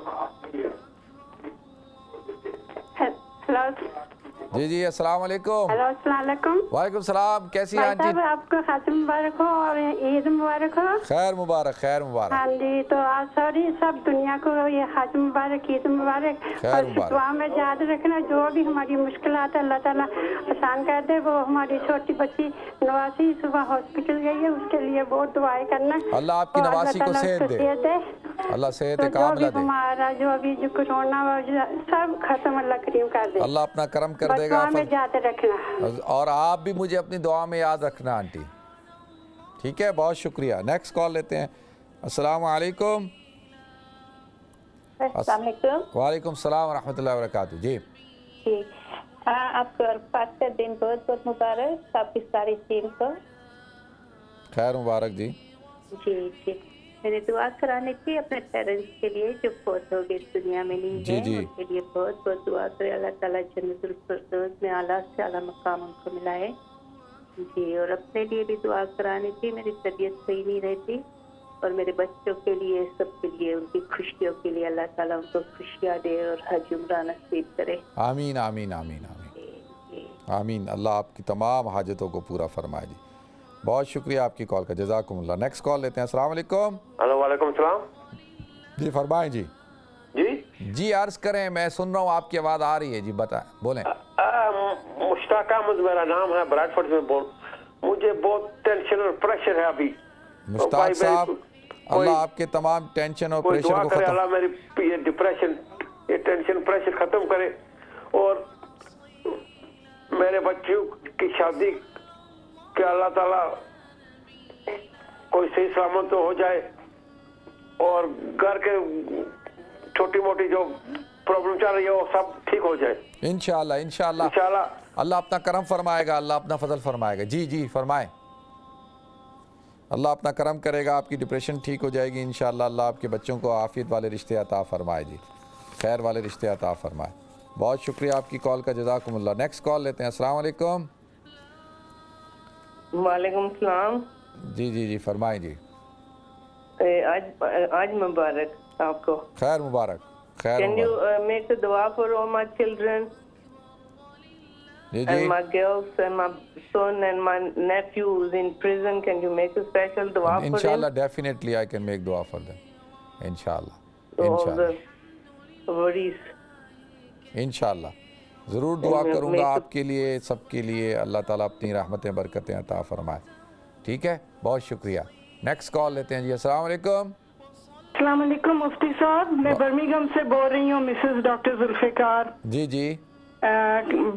جی جی السلام علیکم. ہیلو السلام علیکم. وعلیکم السلام. کیسی ہیں آنٹی؟ صاحب آپ کو خاتم مبارک ہو اور عید مبارک ہو. خیر مبارک خیر مبارک. ہاں جی تو آج سوری سب دنیا کو یہ خاتم مبارک عید مبارک. اور دعا میں یاد رکھنا جو بھی ہماری مشکلات اللہ تعالیٰ آسان کر دے. وہ ہماری چھوٹی بچی نواسی صبح ہاسپٹل گئی ہے اس کے لیے بہت دعائیں کرنا. اللہ آپ کی نواسی کو صحت دے. اللہ صحت کاملہ دے. ہمارا جو بھی جو کرونا سب ختم اللہ کریم کر دے. اللہ اپنا کرم کر دے گا. دعا میں یاد رکھنا اور آپ بھی مجھے اپنی دعا میں یاد رکھنا آنٹی. ٹھیک ہے بہت شکریہ. نیکسٹ کال لیتے ہیں. السلام علیکم. السلام علیکم. وعلیکم السلام ورحمۃ اللہ وبرکاتہ. جی آپ کو عرفات کا دن بہت بہت مبارک آپ کی ساری ٹیم کو. خیر مبارک. جی جی میں نے دعا کرانے کی اپنے پیرنٹس کے لیے جو فوت ہو گئے اس دنیا میں نہیں ہے. ان کے لیے بہت بہت دعا کرے اللہ تعالیٰ جنت الفردوس میں اعلیٰ سے اعلیٰ مقام ان کو ملائے. جی اور اپنے لیے بھی دعا کرانی تھی. میری طبیعت صحیح نہیں رہتی اور میرے بچوں کے لیے سب کے لیے ان کی خوشیوں کے لیے اللہ تعالیٰ ان کو خوشیاں دے اور حج عمرہ نصیب کرے. آمین آمین آمین آمین آمین. اللہ آپ کی تمام حاجتوں کو پورا فرمائے. جی بہت شکریہ آپ کی کال کا. جزاکم اللہ. نیکسٹ کال لیتے ہیں. السلام علیکم. ہلو وعلیکم السلام. جی فرمائیں. جی جی عرض کریں. میں سن رہا ہوں آپ کی آواز آ رہی ہے. جی بتائیں بولیں. مشتاق احمد میرا نام ہے. براڈ فورڈ میں مجھے بہت ٹینشن اور پریشر ہے ابھی. مشتاق صاحب اللہ آپ کے تمام ٹینشن اور پریشر کو ختم. اللہ میری یہ ڈپریشن یہ ٹینشن پریشر ختم کرے اور میرے بچوں کی شادی کہ اللہ تعالیٰ کوئی صحیح سلامت ہو جائے اور گھر کے چھوٹی موٹی جو پرابلم چل رہی ہے وہ سب ٹھیک ہو جائے انشاءاللہ. انشاءاللہ اللہ اپنا کرم فرمائے گا. اللہ اپنا فضل فرمائے گا. جی جی فرمائیں. اللہ اپنا کرم کرے گا. آپ کی ڈپریشن ٹھیک ہو جائے گی انشاءاللہ. اللہ آپ کے بچوں کو عافیت والے رشتے عطا فرمائے. جی خیر والے رشتے عطا فرمائے. بہت شکریہ آپ کی کال کا. جزاکم اللہ. نیکسٹ کال لیتے ہیں. السلام علیکم. وعلیکم السلام. جی جی جی فرمائیں. جی آج مبارک آپ کو. خیر مبارک. خیر Can you make a dua for all my children and my girls and my son and my nephew who's in prison? Can you make a special dua for them? Inshallah, definitely I can make dua for them. Inshallah. All the worries. انشاءاللہ ضرور دعا کروں گا آپ کے لیے سب کے لیے. اللہ تعالیٰ اپنی رحمتیں برکتیں عطا فرمائے. ٹھیک ہے بہت شکریہ. نیکسٹ کال لیتے ہیں. جی السلام علیکم. السلام علیکم مفتی صاحب. میں برمنگھم سے بول رہی ہوں. Mrs doctor Zulfiqar. جی جی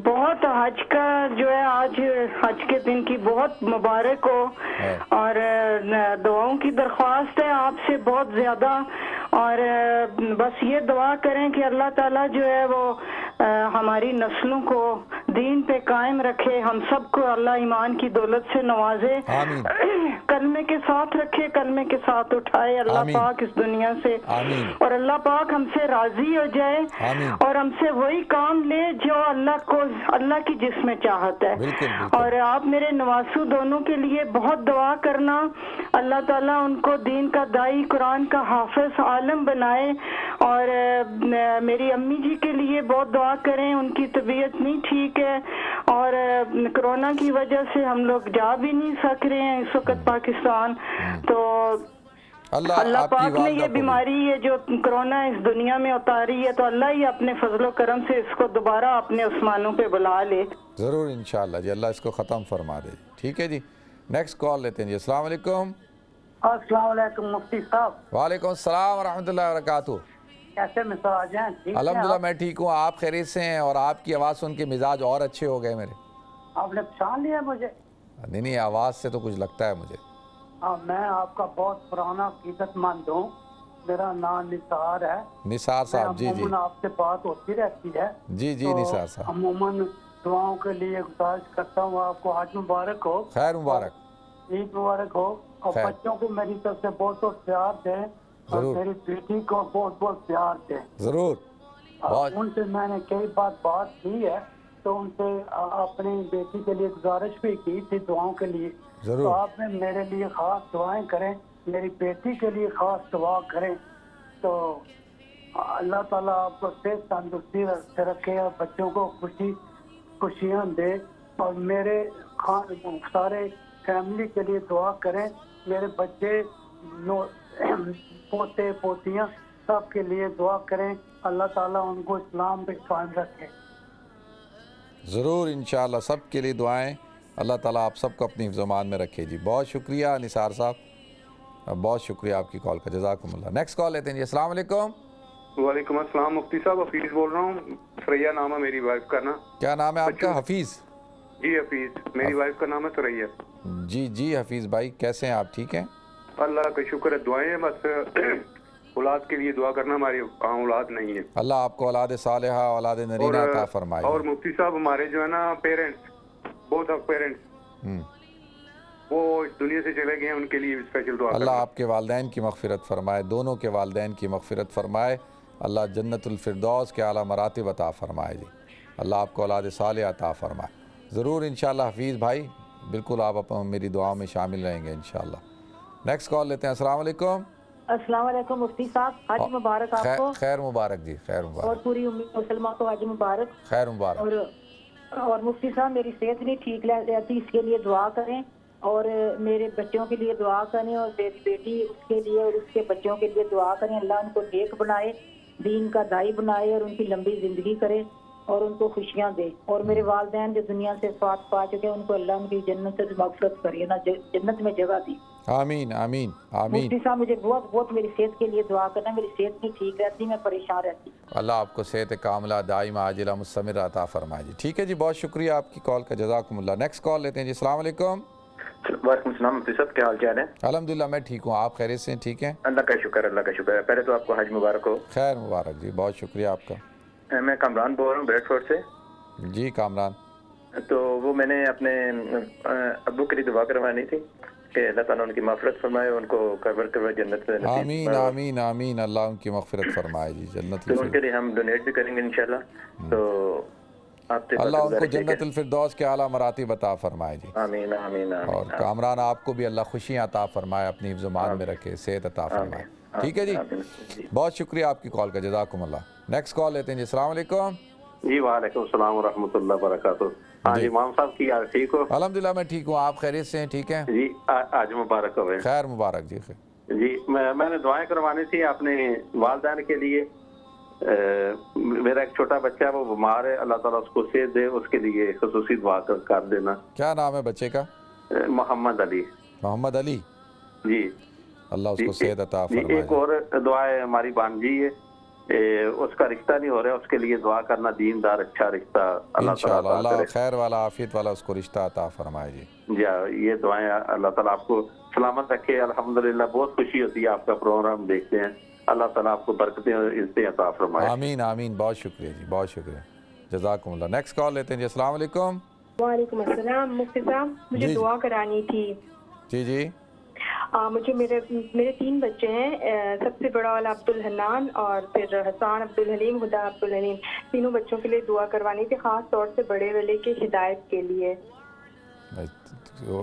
بہت حج کا جو ہے آج حج کے دن کی بہت مبارک ہو اور دعاؤں کی درخواست ہے آپ سے بہت زیادہ. اور بس یہ دعا کریں کہ اللہ تعالیٰ جو ہے وہ ہماری نسلوں کو دین پہ قائم رکھے. ہم سب کو اللہ ایمان کی دولت سے نوازے. کلمے کے ساتھ رکھے کلمے کے ساتھ اٹھائے اللہ پاک اس دنیا سے. اور اللہ پاک ہم سے راضی ہو جائے اور ہم سے وہی کام لے جو اللہ کی جس میں چاہت ہے. اور آپ میرے نواسو دونوں کے لیے بہت دعا کرنا. اللہ تعالیٰ ان کو دین کا دائی قرآن کا حافظ عالم بنائے. اور میری امی جی کے لیے بہت دعا کریں. ان کی طبیعت نہیں ٹھیک ہے اور کرونا کی وجہ سے ہم لوگ جا بھی نہیں سک رہے ہیں اس وقت پاکستان. تو اللہ پاک نے یہ بیماری ہے جو کرونا اس دنیا میں اتاری ہے تو اللہ ہی اپنے فضل و کرم سے اس کو دوبارہ اپنے عثمانوں پہ بلا لے. ضرور انشاءاللہ. جی اللہ اس کو ختم فرما دے. ٹھیک ہے جی نیکسٹ کال لیتے ہیں. جی السلام علیکم. السلام علیکم مفتی صاحب. وعلیکم السلام ورحمۃ اللہ وبرکاتہ. کیسے مزاج ہیں؟ الحمدللہ میں ٹھیک ہوں. آپ خیریت سے ہیں؟ اور آپ کی آواز سن کے مزاج اور اچھے ہو گئے میرے. آپ نے پہچان لیا مجھے؟ نہیں آواز سے تو کچھ لگتا ہے مجھے. میں آپ کا بہت پرانا عقیدت مند ہوں. میرا نام نثار ہے. نثار صاحب. جی جی آپ سے بات ہوتی رہتی ہے. جی جی نثار صاحب. عموماً دعاؤں کے لیے گزارش کرتا ہوں. آپ کو آج مبارک ہو. خیر مبارک. عید مبارک ہو. اور بچوں کو میری طرف سے بہت بہت پیار دیں اور میری بیٹی کو بہت بہت پیار دیں. ضرور. ان سے میں نے کئی بات کی ہے تو ان سے اپنی بیٹی کے لیے گزارش بھی کی تھی دعاؤں کے لیے. تو آپ نے میرے لیے خاص دعائیں کریں. میری بیٹی کے لیے خاص دعا کریں تو اللہ تعالیٰ آپ کو صحت تندرستی سے رکھے اور بچوں کو خوشی خوشیاں دے اور میرے سارے فیملی کے لیے دعا کریں. میرے بچے پوتے پوتیاں سب کے لیے دعا کریں. اللہ تعالیٰ ان کو اسلام پہ قائم رکھے. ضرور انشاءاللہ سب کے لیے دعائیں. اللہ تعالیٰ آپ سب کو اپنی حفظ و امان میں رکھے جی. بہت شکریہ نثار صاحب، بہت شکریہ آپ کی کال کا. جزاکم اللہ. نیکسٹ کال لیتے ہیں جی. السلام علیکم. وعلیکم السلام مفتی صاحب. حفیظ بول رہا ہوں. سریا نام ہے میری وائف کا. نا کیا نام ہے آپ کا؟ حفیظ. جی حفیظ. میری وائف کا نام ہے سریا. جی جی حفیظ بھائی کیسے ہیں آپ؟ ٹھیک ہیں اللہ کا شکر ہے. دعائیں ہیں بس اولاد کے لیے دعا کرنا. ہماری اولاد نہیں ہے. اللہ آپ کو اولاد صالحہ اولاد نرینہ عطا فرمائے. اور مفتی صاحب ہمارے جو ہے نا پیرنٹس، بہت آف پیرنٹس وہ اس دنیا سے چلے گئے ہیں، ان کے لیے اسپیشل دعا. اللہ آپ کے والدین کی مغفرت فرمائے، دونوں کے والدین کی مغفرت فرمائے. اللہ جنت الفردوس کے اعلیٰ مراتب عطا فرمائے جی. اللہ آپ کو اولاد صالحہ عطا فرمائے. ضرور انشاءاللہ حفیظ بھائی، بالکل آپ میری دعاؤں میں شامل رہیں گے انشاءاللہ. نیکسٹ کال لیتے ہیں. السلام علیکم. السلام علیکم مفتی صاحب. حج مبارک آپ کو. خیر مبارک جی. خیر مبارک. اور پوری امت مسلمہ کو حج مبارک. خیر مبارک. اور مفتی صاحب میری صحت نہیں ٹھیک رہتی، اس کے لیے دعا کریں. اور میرے بچوں کے لیے دعا کریں، اور میری بیٹی اس کے لیے اور اس کے بچوں کے لیے دعا کریں. اللہ ان کو نیک بنائے، دین کا داعی بنائے، اور ان کی لمبی زندگی کرے اور ان کو خوشیاں دے. اور میرے والدین جو دنیا سے فات پا چکے ہیں ان کو اللہ ان کی جنت سے مغفرت کرے، نا جنت میں جگہ دی. آمین آمین آمین. مفتی صاحب مجھے بہت میری صحت کے لیے دعا کرنا. میری صحت نہیں ٹھیک رہتی، میں پریشان رہتی. اللہ آپ کو صحت کاملہ دائمہ عاجلہ مستمرہ عطا فرمائے جی. ٹھیک ہے جی، بہت شکریہ آپ کی کال کا. جزاکم اللہ. نیکسٹ کال لیتے ہیں جی. السلام علیکم. وعلیکم السلام مفتی صاحب، کیا حال چال ہے؟ الحمدللہ میں ٹھیک ہوں. آپ خیریت سے ہیں؟ ٹھیک ہیں اللہ کا شکر. اللہ کا شکر ہے. پہلے تو آپ کو حج مبارک ہو. خیر مبارک جی. بہت شکریہ آپ کا. میں کامران بول رہا ہوں بریڈ فورڈ سے. جی کامران. تو وہ میں نے اپنے ابو کے لیے دعا کروانی تھی کہ اللہ تعالیٰ ان کی مغفرت فرمائے، ان کو قبر جنت میں نصیب. آمین آمین آمین. اللہ ان کی مغفرت فرمائے جی. جنت تو ان کے لیے ہم ڈونیٹ بھی کریں گے انشاءاللہ. تو اللہ ان کو جنت الفردوس کے اعلیٰ مراتب عطا فرمائے جی. آمین آمین. اور کامران آپ کو بھی اللہ خوشیاں عطا فرمائے، اپنی حفظ و امان میں رکھے، صحت عطا فرمائے. ٹھیک ہے جی، بہت شکریہ آپ کی کال کا. جزاکم اللہ. نیکسٹ کال لیتے ہیں جی. السلام علیکم. جی وعلیکم السلام ورحمۃ اللہ وبرکاتہ. ہاں جی امام صاحب کی حال ٹھیک ہو؟ الحمدللہ میں ٹھیک ہوں. آپ خیریت سے ہیں؟ ٹھیک ہیں جی. آج مبارک ہو. خیر مبارک جی. جی میں نے دعائیں کروانی تھی اپنے والدین کے لیے. میرا ایک چھوٹا بچہ ہے وہ بیمار ہے، اللہ تعالیٰ اس کو صحت دے، اس کے لیے خصوصی دعا کر دینا. کیا نام ہے بچے کا؟ محمد علی. محمد علی. جی اللہ اس کو صحت عطا فرمائے. ایک اور دعا ہے، ہماری بانجی ہے، اس کا رشتہ نہیں ہو رہا، اس کے لیے دعا کرنا، دیندار اچھا رشتہ اللہ انشاءاللہ. اللہ خیر والا عافیت والا اس کو رشتہ عطا فرمائے جی. جی یہ دعائیں اللہ تعالیٰ آپ کو سلامت رکھے. الحمدللہ بہت خوشی ہوتی ہے آپ کا پروگرام دیکھتے ہیں. اللہ تعالیٰ آپ کو برکتیں اور عزتیں عطا فرمائے. آمین آمین. بہت شکریہ جی. بہت شکریہ. جزاکم اللہ. نیکسٹ کال لیتے ہیں جی. السلام علیکم. وعلیکم السلام. مفتی صاحب مجھے دعا کرانی تھی. جی جی. مجھے میرے 3 بچے ہیں. سب سے بڑا والا عبدالحنان، اور پھر حسان، عبدالحلیم، ہدا، عبدالحلیم. تینوں بچوں کے لیے دعا کروانی تھی، خاص طور سے بڑے والے کی ہدایت کے لیے. ان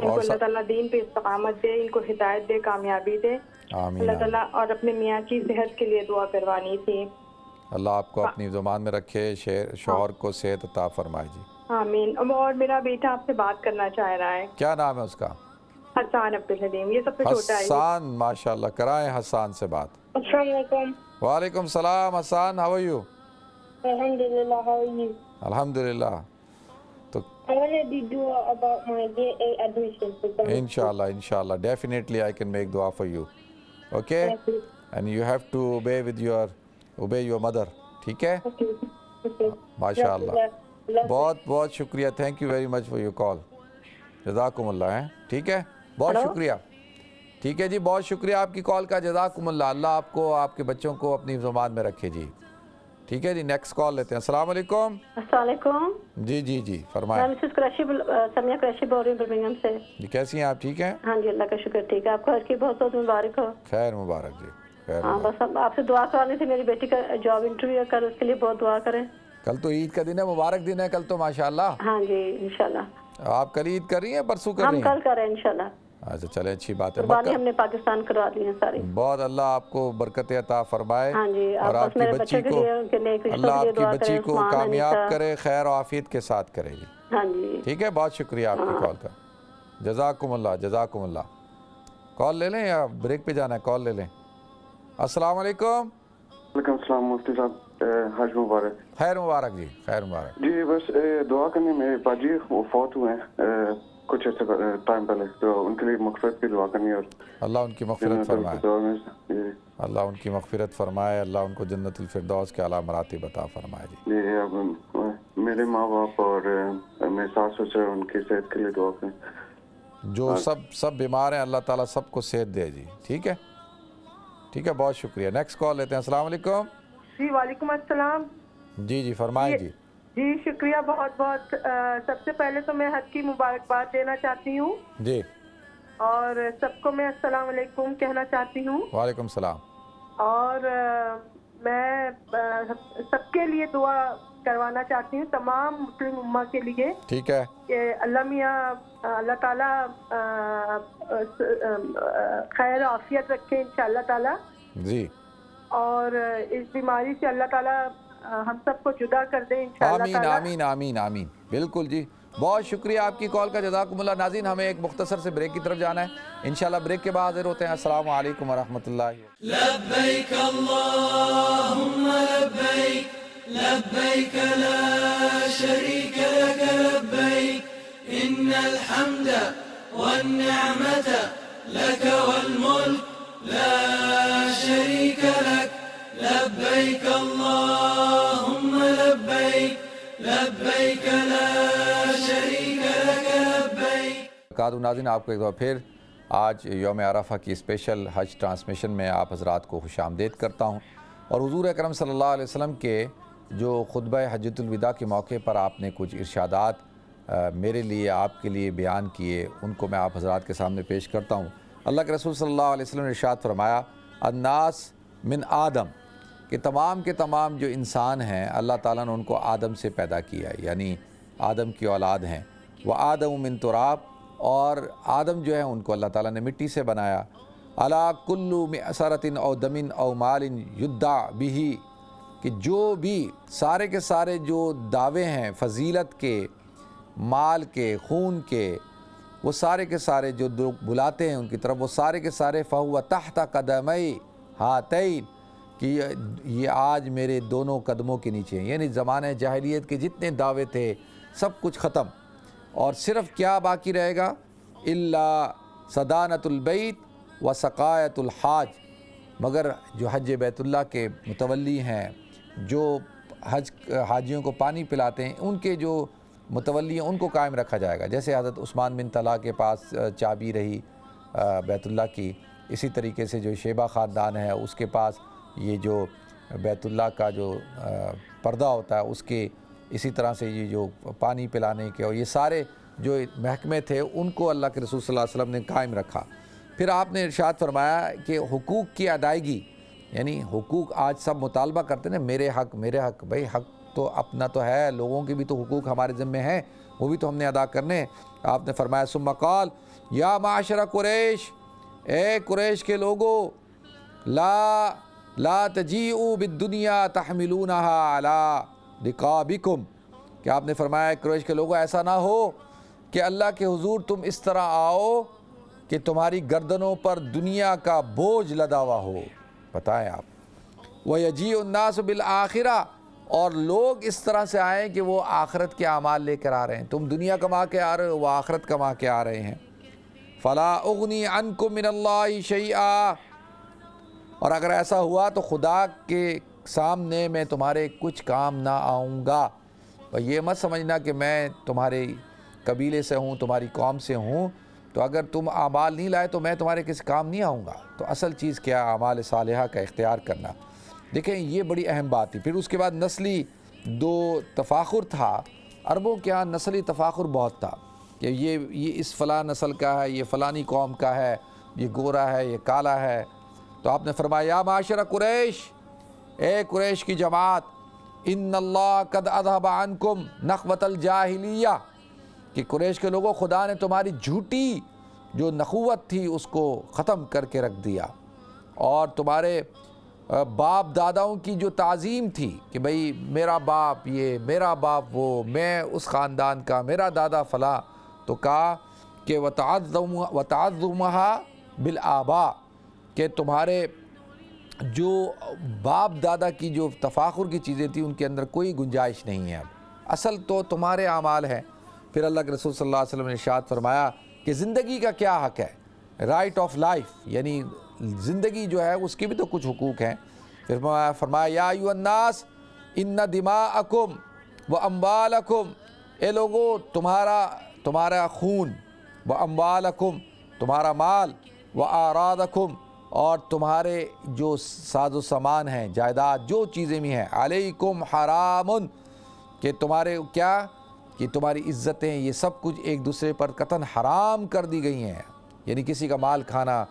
کو اللہ تعالیٰ دین پہ استقامت دے، ان کو ہدایت دے، کامیابی دے اللہ تعالیٰ. اور اپنے میاں کی صحت کے لیے دعا کروانی تھی. اللہ آپ کو اپنی زبان میں رکھے، شوہر کو صحت عطا فرمائے جی. آمین. اور میرا بیٹا آپ سے بات کرنا چاہ رہا ہے. کیا نام ہے اس کا؟ حسان عبدالحلیم. یہ سب سے چھوٹا ہے. حسان. ماشاءاللہ. کرائیں حسان سے بات. السلام علیکم. وعلیکم السلام. حسان how are you? Alhamdulillah. How are you? الحمدللہ. تو I wanted to do about my JA admission. Inshallah. Definitely I can make dua for you. Okay? And you have to obey your mother. ٹھیک ہے؟ ماشاءاللہ. بہت شکریہ. Thank you very much for your call. جزاکم اللہ. ہے ٹھیک ہے، بہت شکریہ. ٹھیک ہے جی، بہت شکریہ آپ کی کال کا. جزاکم اللہ. اللہ آپ کو، آپ کے بچوں کو اپنی زبان میں رکھے جی. ٹھیک ہے جی. نیکسٹ کال لیتے ہیں. السلام علیکم. السلام علیکم. جی فرمائیں. میں مسز سمیہ قریشی بول رہی ہوں برمنگھم سے. جی کیسی ہیں آپ؟ ٹھیک ہیں؟ ہاں جی اللہ کا شکر ٹھیک ہے. آپ کو حج کی بہت بہت مبارک ہو. خیر مبارک جی. ہاں بس آپ سے دعا کرانی تھی. میری بیٹی کا جاب انٹرویو ہے کل، اس کے لیے بہت دعا کریں. کل تو عید کا دن ہے، مبارک دن ہے کل تو ماشاءاللہ. ہاں جی انشاءاللہ. آپ کل عید کر رہی ہیں پرسوں کر رہی ہیں؟ ہم کل کر رہے ہیں انشاءاللہ. اچھا چلے اچھی بات ہے. قربانی ہم نے پاکستان کروا دی ہیں ساری. بہت اللہ آپ کو برکت عطا فرمائے. ہاں جی. اور آپ کی بچی کو اللہ آپ کی بچی کو کامیاب کرے, خیر و عافیت کے ساتھ کرے جی. ہاں جی ٹھیک ہے, بہت شکریہ آپ کی کال کا. جزاکم اللہ جزاکم اللہ. کال لے لیں یا بریک پہ جانا ہے؟ کال لے لیں. السلام علیکم. وعلیکم السلام مفتی صاحب, حج مبارک. خیر مبارک جی, خیر مبارک. جی بس دعا کرنے میں باجی فوت ہوئے ہیں کچھ عرصے ٹائم پہلے, تو ان کے لیے مغفرت کی دعا کرنی ہے. اور اللہ ان کی مغفرت فرمائے, اللہ ان کی مغفرت فرمائے, اللہ ان کو جنت الفردوس کے اعلیٰ مراتب عطا فرمائے جی. جی اب میرے ماں باپ اور میرے ساس سسر ان کی صحت کے لیے دعا کریں. جو سب بیمار ہیں اللہ تعالیٰ سب کو صحت دے جی. ٹھیک ہے ٹھیک ہے, بہت شکریہ. نیکسٹ کال لیتے ہیں. السلام علیکم. جی وعلیکم السلام. جی جی فرمائیں جی. جی شکریہ بہت بہت. سب سے پہلے تو میں حج کی مبارکباد دینا چاہتی ہوں جی, اور سب کو میں السلام علیکم کہنا چاہتی ہوں. وعلیکم السلام. اور میں سب کے لیے دعا کروانا چاہتی ہوں, تمام مسلم امہ کے لیے. ٹھیک ہے. کہ اللہ میاں اللہ تعالیٰ خیر و عافیت رکھے انشاءاللہ تعالیٰ جی, اور اس بیماری سے اللہ تعالیٰ ہم سب کو جدا کر دیں انشاءاللہ آمین تعالیٰ. آمین آمین آمین. بالکل جی, بہت شکریہ آپ کی کال کا, جزاکم اللہ. ناظرین ہمیں ایک مختصر سے بریک کی طرف جانا ہے, انشاءاللہ بریک کے بعد حاضر ہوتے ہیں. السلام علیکم ورحمۃ اللہ. لبیک اللہم لبیک لبیک لا شریک لک لبیک ان الحمد والنعمت لک والملک لا شریک لک لبیک اللہم لبیک لبیک لا شریک لک لبیک. ناظرین آپ کو ایک دفعہ پھر آج یوم عرفہ کی اسپیشل حج ٹرانسمیشن میں آپ حضرات کو خوش آمدید کرتا ہوں. اور حضور اکرم صلی اللہ علیہ وسلم کے جو خطبہ حجۃ الوداع کے موقع پر آپ نے کچھ ارشادات میرے لیے آپ کے لیے بیان کیے, ان کو میں آپ حضرات کے سامنے پیش کرتا ہوں. اللہ کے رسول صلی اللہ علیہ وسلم نے ارشاد فرمایا, الناس من آدم, کہ تمام کے تمام جو انسان ہیں اللہ تعالیٰ نے ان کو آدم سے پیدا کیا ہے, یعنی آدم کی اولاد ہیں. وآدم من تراب, اور آدم جو ہے ان کو اللہ تعالیٰ نے مٹی سے بنایا. علی کل معصرۃ او دم او مال یدعى بہ, کہ جو بھی سارے کے سارے جو دعوے ہیں فضیلت کے, مال کے, خون کے, وہ سارے کے سارے جو لوگ بلاتے ہیں ان کی طرف, وہ سارے کے سارے فہو تحت قدمی ہاتین, کہ یہ آج میرے دونوں قدموں کے نیچے ہیں. یعنی زمانہ جاہلیت کے جتنے دعوے تھے سب کچھ ختم, اور صرف کیا باقی رہے گا, الا صدانۃ البیت و سقایۃ الحاج, مگر جو حج بیت اللہ کے متولی ہیں, جو حاجیوں کو پانی پلاتے ہیں, ان کے جو متولی ہیں ان کو قائم رکھا جائے گا. جیسے حضرت عثمان بن طلحہ کے پاس چابی رہی بیت اللہ کی, اسی طریقے سے جو شیبہ خاندان ہے اس کے پاس یہ جو بیت اللہ کا جو پردہ ہوتا ہے اس کے, اسی طرح سے یہ جو پانی پلانے کے اور یہ سارے جو محکمے تھے ان کو اللہ کے رسول صلی اللہ علیہ وسلم نے قائم رکھا. پھر آپ نے ارشاد فرمایا کہ حقوق کی ادائیگی, یعنی حقوق آج سب مطالبہ کرتے ہیں نا, میرے حق میرے حق. بھائی حق تو اپنا تو ہے, لوگوں کے بھی تو حقوق ہمارے ذمے ہیں, وہ بھی تو ہم نے ادا کرنے. آپ نے فرمایا ثم قال یا معاشر قریش, اے قریش کے لوگوں, لا تجیئوا بالدنیا تحملونها علی رقابکم, کہ آپ نے فرمایا قریش کے لوگوں ایسا نہ ہو کہ اللہ کے حضور تم اس طرح آؤ کہ تمہاری گردنوں پر دنیا کا بوجھ لدا ہوا ہو. بتائیں آپ. وَيَجِيءُ النَّاسُ بِالْآخِرَةِ, اور لوگ اس طرح سے آئیں کہ وہ آخرت کے اعمال لے کر آ رہے ہیں. تم دنیا کما کے آ رہے ہو, وہ آخرت کما کے آ رہے ہیں. فَلَا أُغْنِي عَنْكُم مِّنَ اللَّهِ شَيْئًا, اور اگر ایسا ہوا تو خدا کے سامنے میں تمہارے کچھ کام نہ آؤں گا. یہ مت سمجھنا کہ میں تمہارے قبیلے سے ہوں, تمہاری قوم سے ہوں, تو اگر تم اعمال نہیں لائے تو میں تمہارے کسی کام نہیں آؤں گا. تو اصل چیز کیا, اعمال صالحہ کا اختیار کرنا. دیکھیں یہ بڑی اہم بات تھی. پھر اس کے بعد نسلی دو تفاخر تھا. عربوں کے ہاں نسلی تفاخر بہت تھا کہ یہ اس فلاں نسل کا ہے, یہ فلانی قوم کا ہے, یہ گورا ہے, یہ کالا ہے. تو آپ نے فرمایا یا معاشر قریش, اے قریش کی جماعت, ان اللہ قد اذهب عنکم نخوۃ الجاہلیہ, کہ قریش کے لوگوں خدا نے تمہاری جھوٹی جو نخوت تھی اس کو ختم کر کے رکھ دیا، اور تمہارے باپ داداؤں کی جو تعظیم تھی کہ بھئی میرا باپ یہ، میرا باپ وہ، میں اس خاندان کا، میرا دادا فلاں، تو کہا کہ وَتَعَظُّمَهَا بِالْآبَاءِ، کہ تمہارے جو باپ دادا کی جو تفاخر کی چیزیں تھیں ان کے اندر کوئی گنجائش نہیں ہے، اب اصل تو تمہارے اعمال ہیں۔ پھر اللہ کے رسول صلی اللہ علیہ وسلم نے ارشاد فرمایا کہ زندگی کا کیا حق ہے، رائٹ آف لائف، یعنی زندگی جو ہے اس کی بھی تو کچھ حقوق ہیں۔ پھر فرمایا یا ایھا الناس ان دماءکم و اموالکم، اے لوگو تمہارا خون، و اموالکم تمہارا مال، و اعراضکم اور تمہارے جو ساز و سامان ہیں، جائیداد، جو چیزیں بھی ہیں، علیکم حرام، کہ تمہارے کیا، کہ تمہاری عزتیں، یہ سب کچھ ایک دوسرے پر قطعاً حرام کر دی گئی ہیں، یعنی کسی کا مال کھانا،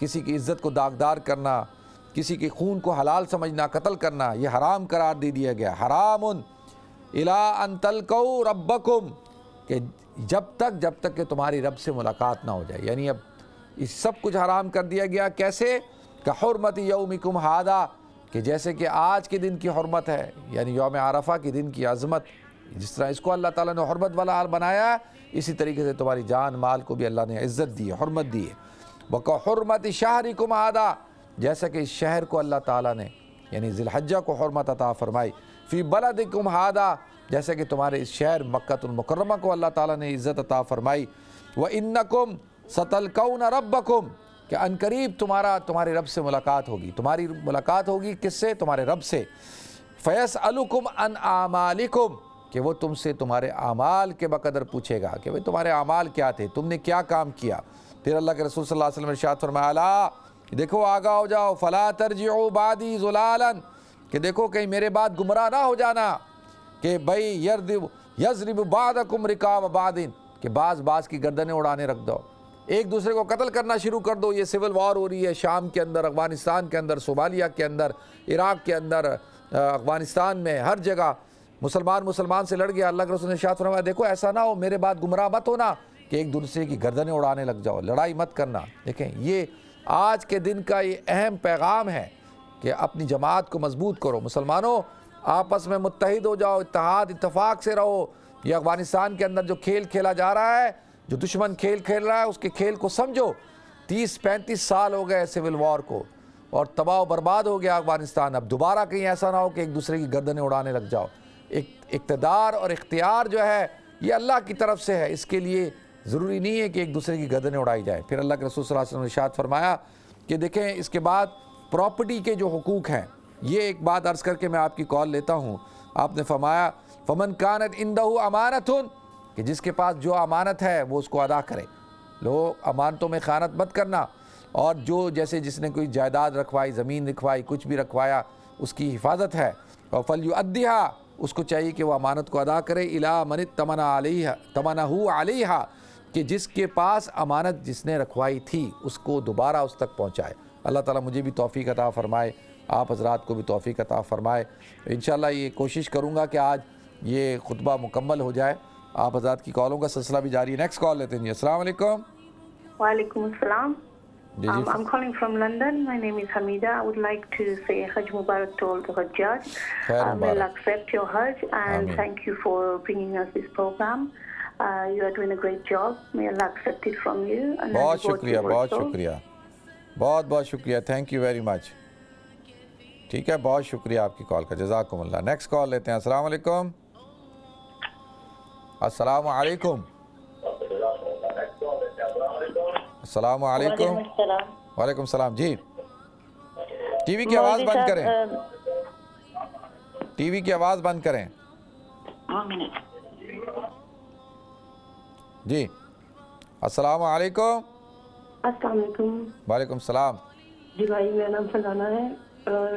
کسی کی عزت کو داغدار کرنا، کسی کے خون کو حلال سمجھنا، قتل کرنا، یہ حرام قرار دے دیا گیا، حرام الی ان تلقوا ربکم، کہ جب تک کہ تمہاری رب سے ملاقات نہ ہو جائے، یعنی اب اس سب کچھ حرام کر دیا گیا۔ کیسے؟ کہ حرمت یومکم ھذا، کہ جیسے کہ آج کے دن کی حرمت ہے، یعنی یوم عرفہ کے دن کی عظمت، جس طرح اس کو اللہ تعالیٰ نے حرمت والا حال بنایا، اسی طریقے سے تمہاری جان مال کو بھی اللہ نے عزت دی ہے، حرمت دی ہے۔ وَكَحُرْمَتِ شَهْرِكُمْ هَذَا، جیسا کہ اس شہر کو اللہ تعالیٰ نے یعنی ذی الحجہ کو حرمت عطا فرمائی، فی بلدکم ھذا، جیسا کہ تمہارے اس شہر مکۃ المکرمہ کو اللہ تعالیٰ نے عزت عطا فرمائی، وَإِنَّكُمْ سَتَلْقَوْنَ رَبَّكُمْ، کہ عنقریب تمہارے رب سے ملاقات ہوگی، تمہاری ملاقات ہوگی کس سے؟ تمہارے رب سے۔ فَيَسْأَلُكُمْ عَنْ أَعْمَالِكُمْ، کہ وہ تم سے تمہارے اعمال کے بقدر پوچھے گا کہ بھئی تمہارے اعمال کیا تھے، تم نے کیا کام کیا۔ پھر اللہ کے رسول صلی اللہ علیہ وسلم نے ارشاد فرمایا الا، دیکھو آگاہ ہو جاؤ، فلا ترجعوا بعدی ضلالا، کہ دیکھو کہیں میرے بعد گمراہ نہ ہو جانا، کہ بھئی یضرب بعضکم رقاب بعض، کہ بعض کی گردنیں اڑانے رکھ دو، ایک دوسرے کو قتل کرنا شروع کر دو۔ یہ سول وار ہو رہی ہے شام کے اندر، افغانستان کے اندر، صومالیہ کے اندر، عراق کے اندر، افغانستان میں، ہر جگہ مسلمان سے لڑ گیا۔ اللہ کے رسول نے ارشاد فرمایا دیکھو ایسا نہ ہو، میرے بعد گمراہ مت ہونا کہ ایک دوسرے کی گردنیں اڑانے لگ جاؤ، لڑائی مت کرنا۔ دیکھیں یہ آج کے دن کا یہ اہم پیغام ہے کہ اپنی جماعت کو مضبوط کرو، مسلمانوں آپس میں متحد ہو جاؤ، اتحاد اتفاق سے رہو۔ یہ افغانستان کے اندر جو کھیل کھیلا جا رہا ہے، جو دشمن کھیل کھیل رہا ہے، اس کے کھیل کو سمجھو۔ 30-35 سال ہو گئے سول وار کو، اور تباہ و برباد ہو گیا افغانستان۔ اب دوبارہ کہیں ایسا نہ ہو کہ ایک دوسرے کی گردنیں اڑانے لگ جاؤ۔ اقتدار اور اختیار جو ہے یہ اللہ کی طرف سے ہے، اس کے لیے ضروری نہیں ہے کہ ایک دوسرے کی گردنیں اڑائی جائے۔ پھر اللہ کے رسول صلی اللہ علیہ وسلم نے ارشاد فرمایا کہ دیکھیں اس کے بعد پراپرٹی کے جو حقوق ہیں، یہ ایک بات عرض کر کے میں آپ کی کال لیتا ہوں۔ آپ نے فرمایا فمن کانت عندہ امانۃ، کہ جس کے پاس جو امانت ہے وہ اس کو ادا کرے، لوگ امانتوں میں خیانت مت کرنا، اور جو جیسے جس نے کوئی جائیداد رکھوائی، زمین رکھوائی، کچھ بھی رکھوایا، اس کی حفاظت ہے، اور فلیؤدیھا، اس کو چاہیے کہ وہ امانت کو ادا کرے، الی من ائتمنہ علیہا، کہ جس کے پاس امانت جس نے رکھوائی تھی اس کو دوبارہ اس تک پہنچائے۔ اللہ تعالیٰ مجھے بھی توفیق عطا فرمائے، آپ حضرات کو بھی توفیق عطا فرمائے۔ انشاءاللہ یہ کوشش کروں گا کہ آج یہ خطبہ مکمل ہو جائے۔ آپ حضرات کی کالوں کا سلسلہ بھی جاری ہے۔ نیکسٹ کال لیتے ہیں جی۔ السلام علیکم۔ وعلیکم السلام۔ I'm calling from London. My name is Hamida. I would like to say Hajj Mubarak to all the Hajjaj. May Allah accept your Hajj and thank you for bringing us this program. You are doing a great job. May Allah accept it from you. بہت شکریہ، بہت شکریہ، بہت شکریہ، thank you very much. ٹھیک ہے، بہت شکریہ آپ کی کال کا، جزاکم اللہ۔ نیکسٹ کال لیتے ہیں۔ السلام علیکم۔ السلام علیکم۔ السلام علیکم۔ وعلیکم السلام۔ جی ٹی وی کی آواز بند کریں، ٹی وی کی آواز بند کریں۔ جی السلام علیکم۔ السلام علیکم۔ وعلیکم السلام۔ جی بھائی میرا نام فردانہ ہے،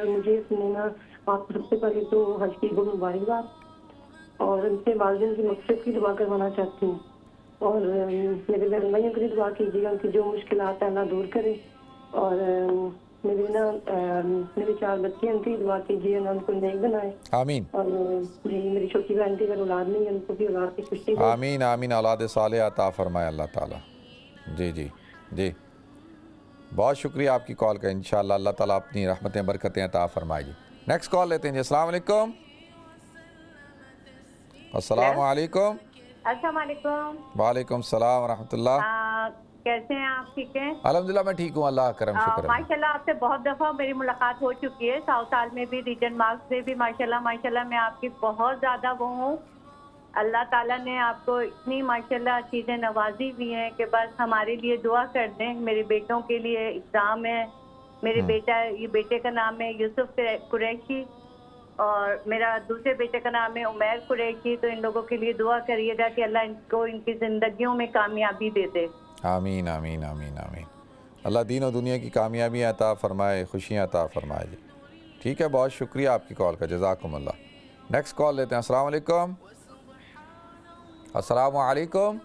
مجھے اپنے نا آپ سب سے پہلے تو حج کی بہت مبارکباد، اور ان سے والدین کی مغفرت کی دعا کروانا چاہتی ہوں، اور میرے بہن بھائیوں کے لیے دعا کیجیے گا کہ جو مشکلات ہیں اللہ دور کرے، اور میری 4 بچے ہیں ان کی دعا کیجیے اللہ ان کو نیک بنائے، آمین۔ اور جی میری چھوٹی بہن کی اگر اولاد نہیں ہے ان کو بھی اولاد کی خوشی دے، آمین آمین، اولاد صالح عطا فرمائے اللہ تعالیٰ۔ جی جی جی بہت شکریہ آپ کی کال کا. انشاءاللہ اللہ تعالیٰ اپنی رحمتیں برکتیں عطا فرمائے جی. نیکسٹ کال لیتے ہیں جی. السلام علیکم. السلام علیکم. السلام علیکم. وعلیکم السلام ورحمۃ اللہ. کیسے ہیں آپ؟ ٹھیک ہیں الحمدللہ میں ٹھیک ہوں, اللہ کرم شکر ہے. ماشاءاللہ آپ سے بہت دفعہ میری ملاقات ہو چکی ہے, ساؤتھ سال میں بھی, ریجن مارکس میں بھی. ماشاءاللہ میں آپ کی بہت زیادہ وہ ہوں. اللہ تعالیٰ نے آپ کو اتنی ماشاءاللہ چیزیں نوازی بھی ہیں کہ بس ہمارے لیے دعا کر دیں. میرے بیٹوں کے لیے ایگزام ہے. میرے بیٹے کا نام ہے یوسف قریشی اور میرا دوسرے بیٹے کا نام ہے عمیر قریشی. تو ان لوگوں کے لیے دعا کریے گا کہ اللہ ان کو ان کی زندگیوں میں کامیابی دے دے. آمین آمین آمین آمین. اللہ دین و دنیا کی کامیابی عطا فرمائے, خوشیاں عطا فرمائے جی. ٹھیک ہے, بہت شکریہ آپ کی کال کا, جزاکم اللہ. نیکسٹ کال لیتے ہیں. السلام علیکم. السلام علیکم.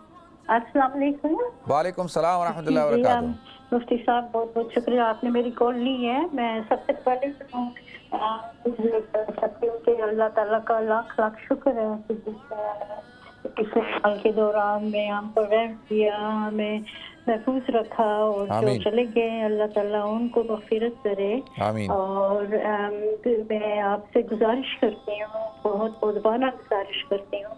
السلام علیکم. وعلیکم السلام ورحمۃ اللہ وبرکاتہ. مفتی صاحب بہت بہت شکریہ, آپ نے میری کال لی ہے. میں سب سے پہلے اللہ تعالیٰ کا لاکھ لاکھ شکر ہے پچھلے سال کے دوران میں ہم پر رحم کیا, ہمیں محفوظ رکھا, اور جو چلے گئے اللہ تعالیٰ ان کو مغفرت کرے. اور میں آپ سے گزارش کرتی ہوں, بہت بہت گزارش کرتی ہوں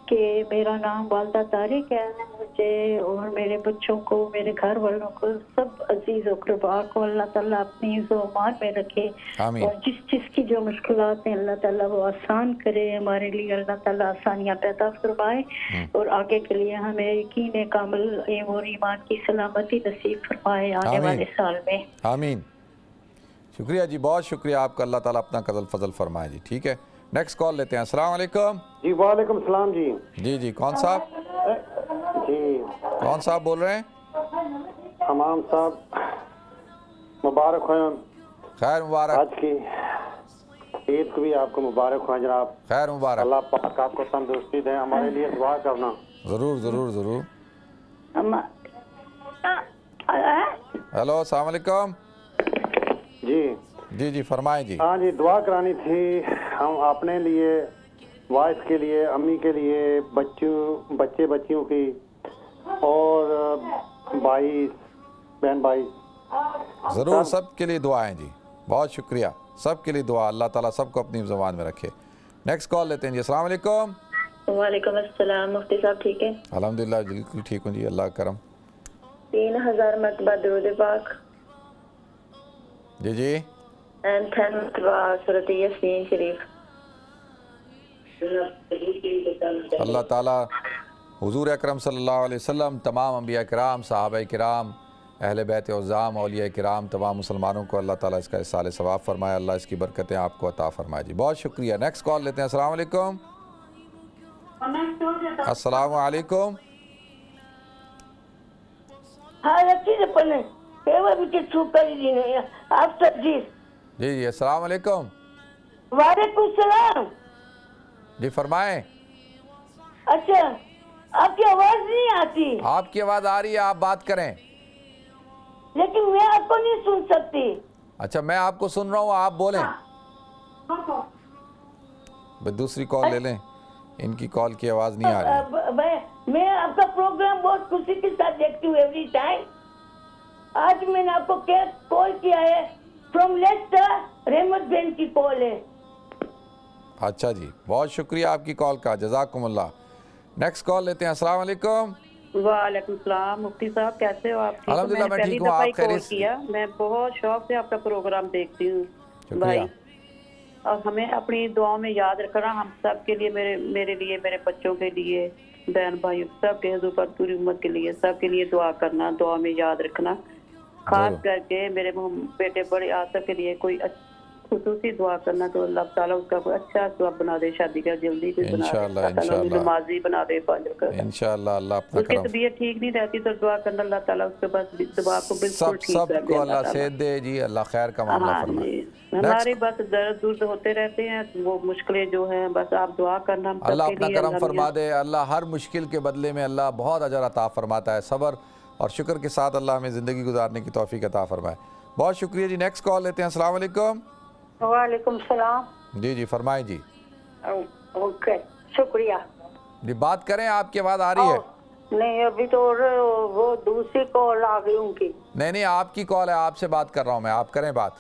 کہ میرا نام والدہ طارق ہے. مجھے اور میرے بچوں کو, میرے گھر والوں کو, سب عزیز و اقربا کو اللہ تعالیٰ اپنی عزت و امان میں رکھے. اور جس کی جو مشکلات ہیں اللہ تعالیٰ وہ آسان کرے ہمارے لیے. اللہ تعالیٰ آسانیاں پیدا فرمائے اور آگے کے لیے ہمیں یقین کامل اور ایمان کی سلامتی نصیب فرمائے آنے والے سال میں. آمین. شکریہ جی, بہت شکریہ آپ کا. اللہ تعالیٰ اپنا قدر فضل فرمائے جی. ٹھیک ہے, نیکسٹ کال لیتے ہیں. السلام علیکم. جی وعلیکم السلام. جی جی کون صاحب؟ جی کون صاحب بول رہے ہیں؟ حمام صاحب, مبارک ہو. خیر مبارک. آج کی عید کو بھی آپ کو مبارک ہو جناب. خیر مبارک. اللہ پاک آپ کو تندرستی دے. ہمارے لیے دعا کرنا. ضرور ضرور ضرور. ہیلو السلام علیکم. جی جی فرمائیں جی. ہاں جی, دعا کرانی تھی ہم اپنے لیے, وائف کے لیے, امی کے لیے, بچے بچیوں کی, اور بھائی بہن بھائی. ضرور, سب کے لیے دعائیں جی. بہت شکریہ, سب کے لیے دعا. اللہ تعالیٰ سب کو اپنی زبان میں رکھے. نیکسٹ کال لیتے ہیں جی. السلام علیکم. وعلیکم السلام. مفتی صاحب ٹھیک ہے؟ الحمدللہ بالکل ٹھیک ہوں جی, اللہ کرم. 3000 مرتبہ درود پاک. جی جی. and 10 مرتبہ سورۃ یاسین شریف. اللہ تعالیٰ حضور اکرم صلی اللہ علیہ وسلم, تمام انبیاء کرام, صحابہ کرام, اہل بیت عظام, اولیاء کرام, تمام مسلمانوں کو اللہ تعالیٰ اس کا احصال ثواب فرمائے. اللہ اس کی برکتیں آپ کو عطا فرمائے جی. بہت شکریہ. نیکسٹ کال لیتے ہیں. السلام علیکم. السلام علیکم. جی جی السلام علیکم. وعلیکم السلام. جی فرمائیں. اچھا, آپ کی آواز نہیں آتی. آپ کی آواز آ رہی ہے, آپ بات کریں. لیکن میں آپ کو نہیں سن سکتی. اچھا میں آپ کو سن رہا ہوں, آپ بولیں. دوسری کال لے لیں, ان کی کال کی آواز نہیں آ رہی. میں آپ کا پروگرام بہت خوشی کے ساتھ دیکھتی ہوں ایوری ٹائم. آج میں نے آپ کو کال کیا ہے فرام لیسٹر, رحمت بہن کی کال ہے. اچھا جی, بہت شکریہ آپ کی کال کا, جزاکم اللہ. نیکسٹ کال لیتے ہیں. السلام علیکم. وعلیکم السلام. مفتی صاحب کیسے ہو آپ؟ الحمدللہ میں ٹھیک ہوں, آپ خیریت سے؟ میں بہت شوق سے آپ کا پروگرام دیکھتی ہوں بھائی, اور ہمیں اپنی دعاؤں میں یاد رکھنا. ہم سب کے لیے, میرے لیے, میرے بچوں کے لیے, بہن بھائی سب کے, حضور پر پوری امت کے لیے, سب کے لیے دعا کرنا, دعا میں یاد رکھنا. خاص کر کے میرے بیٹے بڑے آصف کے لیے کوئی خصوصی دعا کرنا, تو اللہ تعالیٰ اس کا کوئی اچھا سبب بنا دے, شادی کا جلدی کوئی بنا دے, نمازی بنا دے, انشاءاللہ. اللہ اپنا کرم. اس کی طبیعت ٹھیک نہیں رہتی تو دعا کرنا, اللہ تعالیٰ اس کے پاس دعا کو بالکل ٹھیک کر دے. سب کو اللہ صحت دے جی, اللہ خیر کا معاملہ فرمائے. ہمارے بس درد ہوتے رہتے ہیں, وہ مشکلیں جو ہیں, بس آپ دعا کرنا. اللہ اپنا کرم فرما دے. اللہ ہر مشکل کے بدلے میں اللہ بہت اجر عطا فرماتا ہے. صبر اور شکر کے ساتھ اللہ ہمیں زندگی گزارنے کی توفیق عطا فرمائے. بہت شکریہ جی. نیکسٹ کال لیتے ہیں. السلام علیکم. وعلیکم السلام. جی جی فرمائیں جی. اوکے, شکریہ جی. بات کریں, آپ کی آواز آ رہی ہے. نہیں ابھی تو وہ دوسری کال آ گئی ان کی. نہیں آپ کی کال ہے, آپ سے بات کر رہا ہوں میں, آپ کریں بات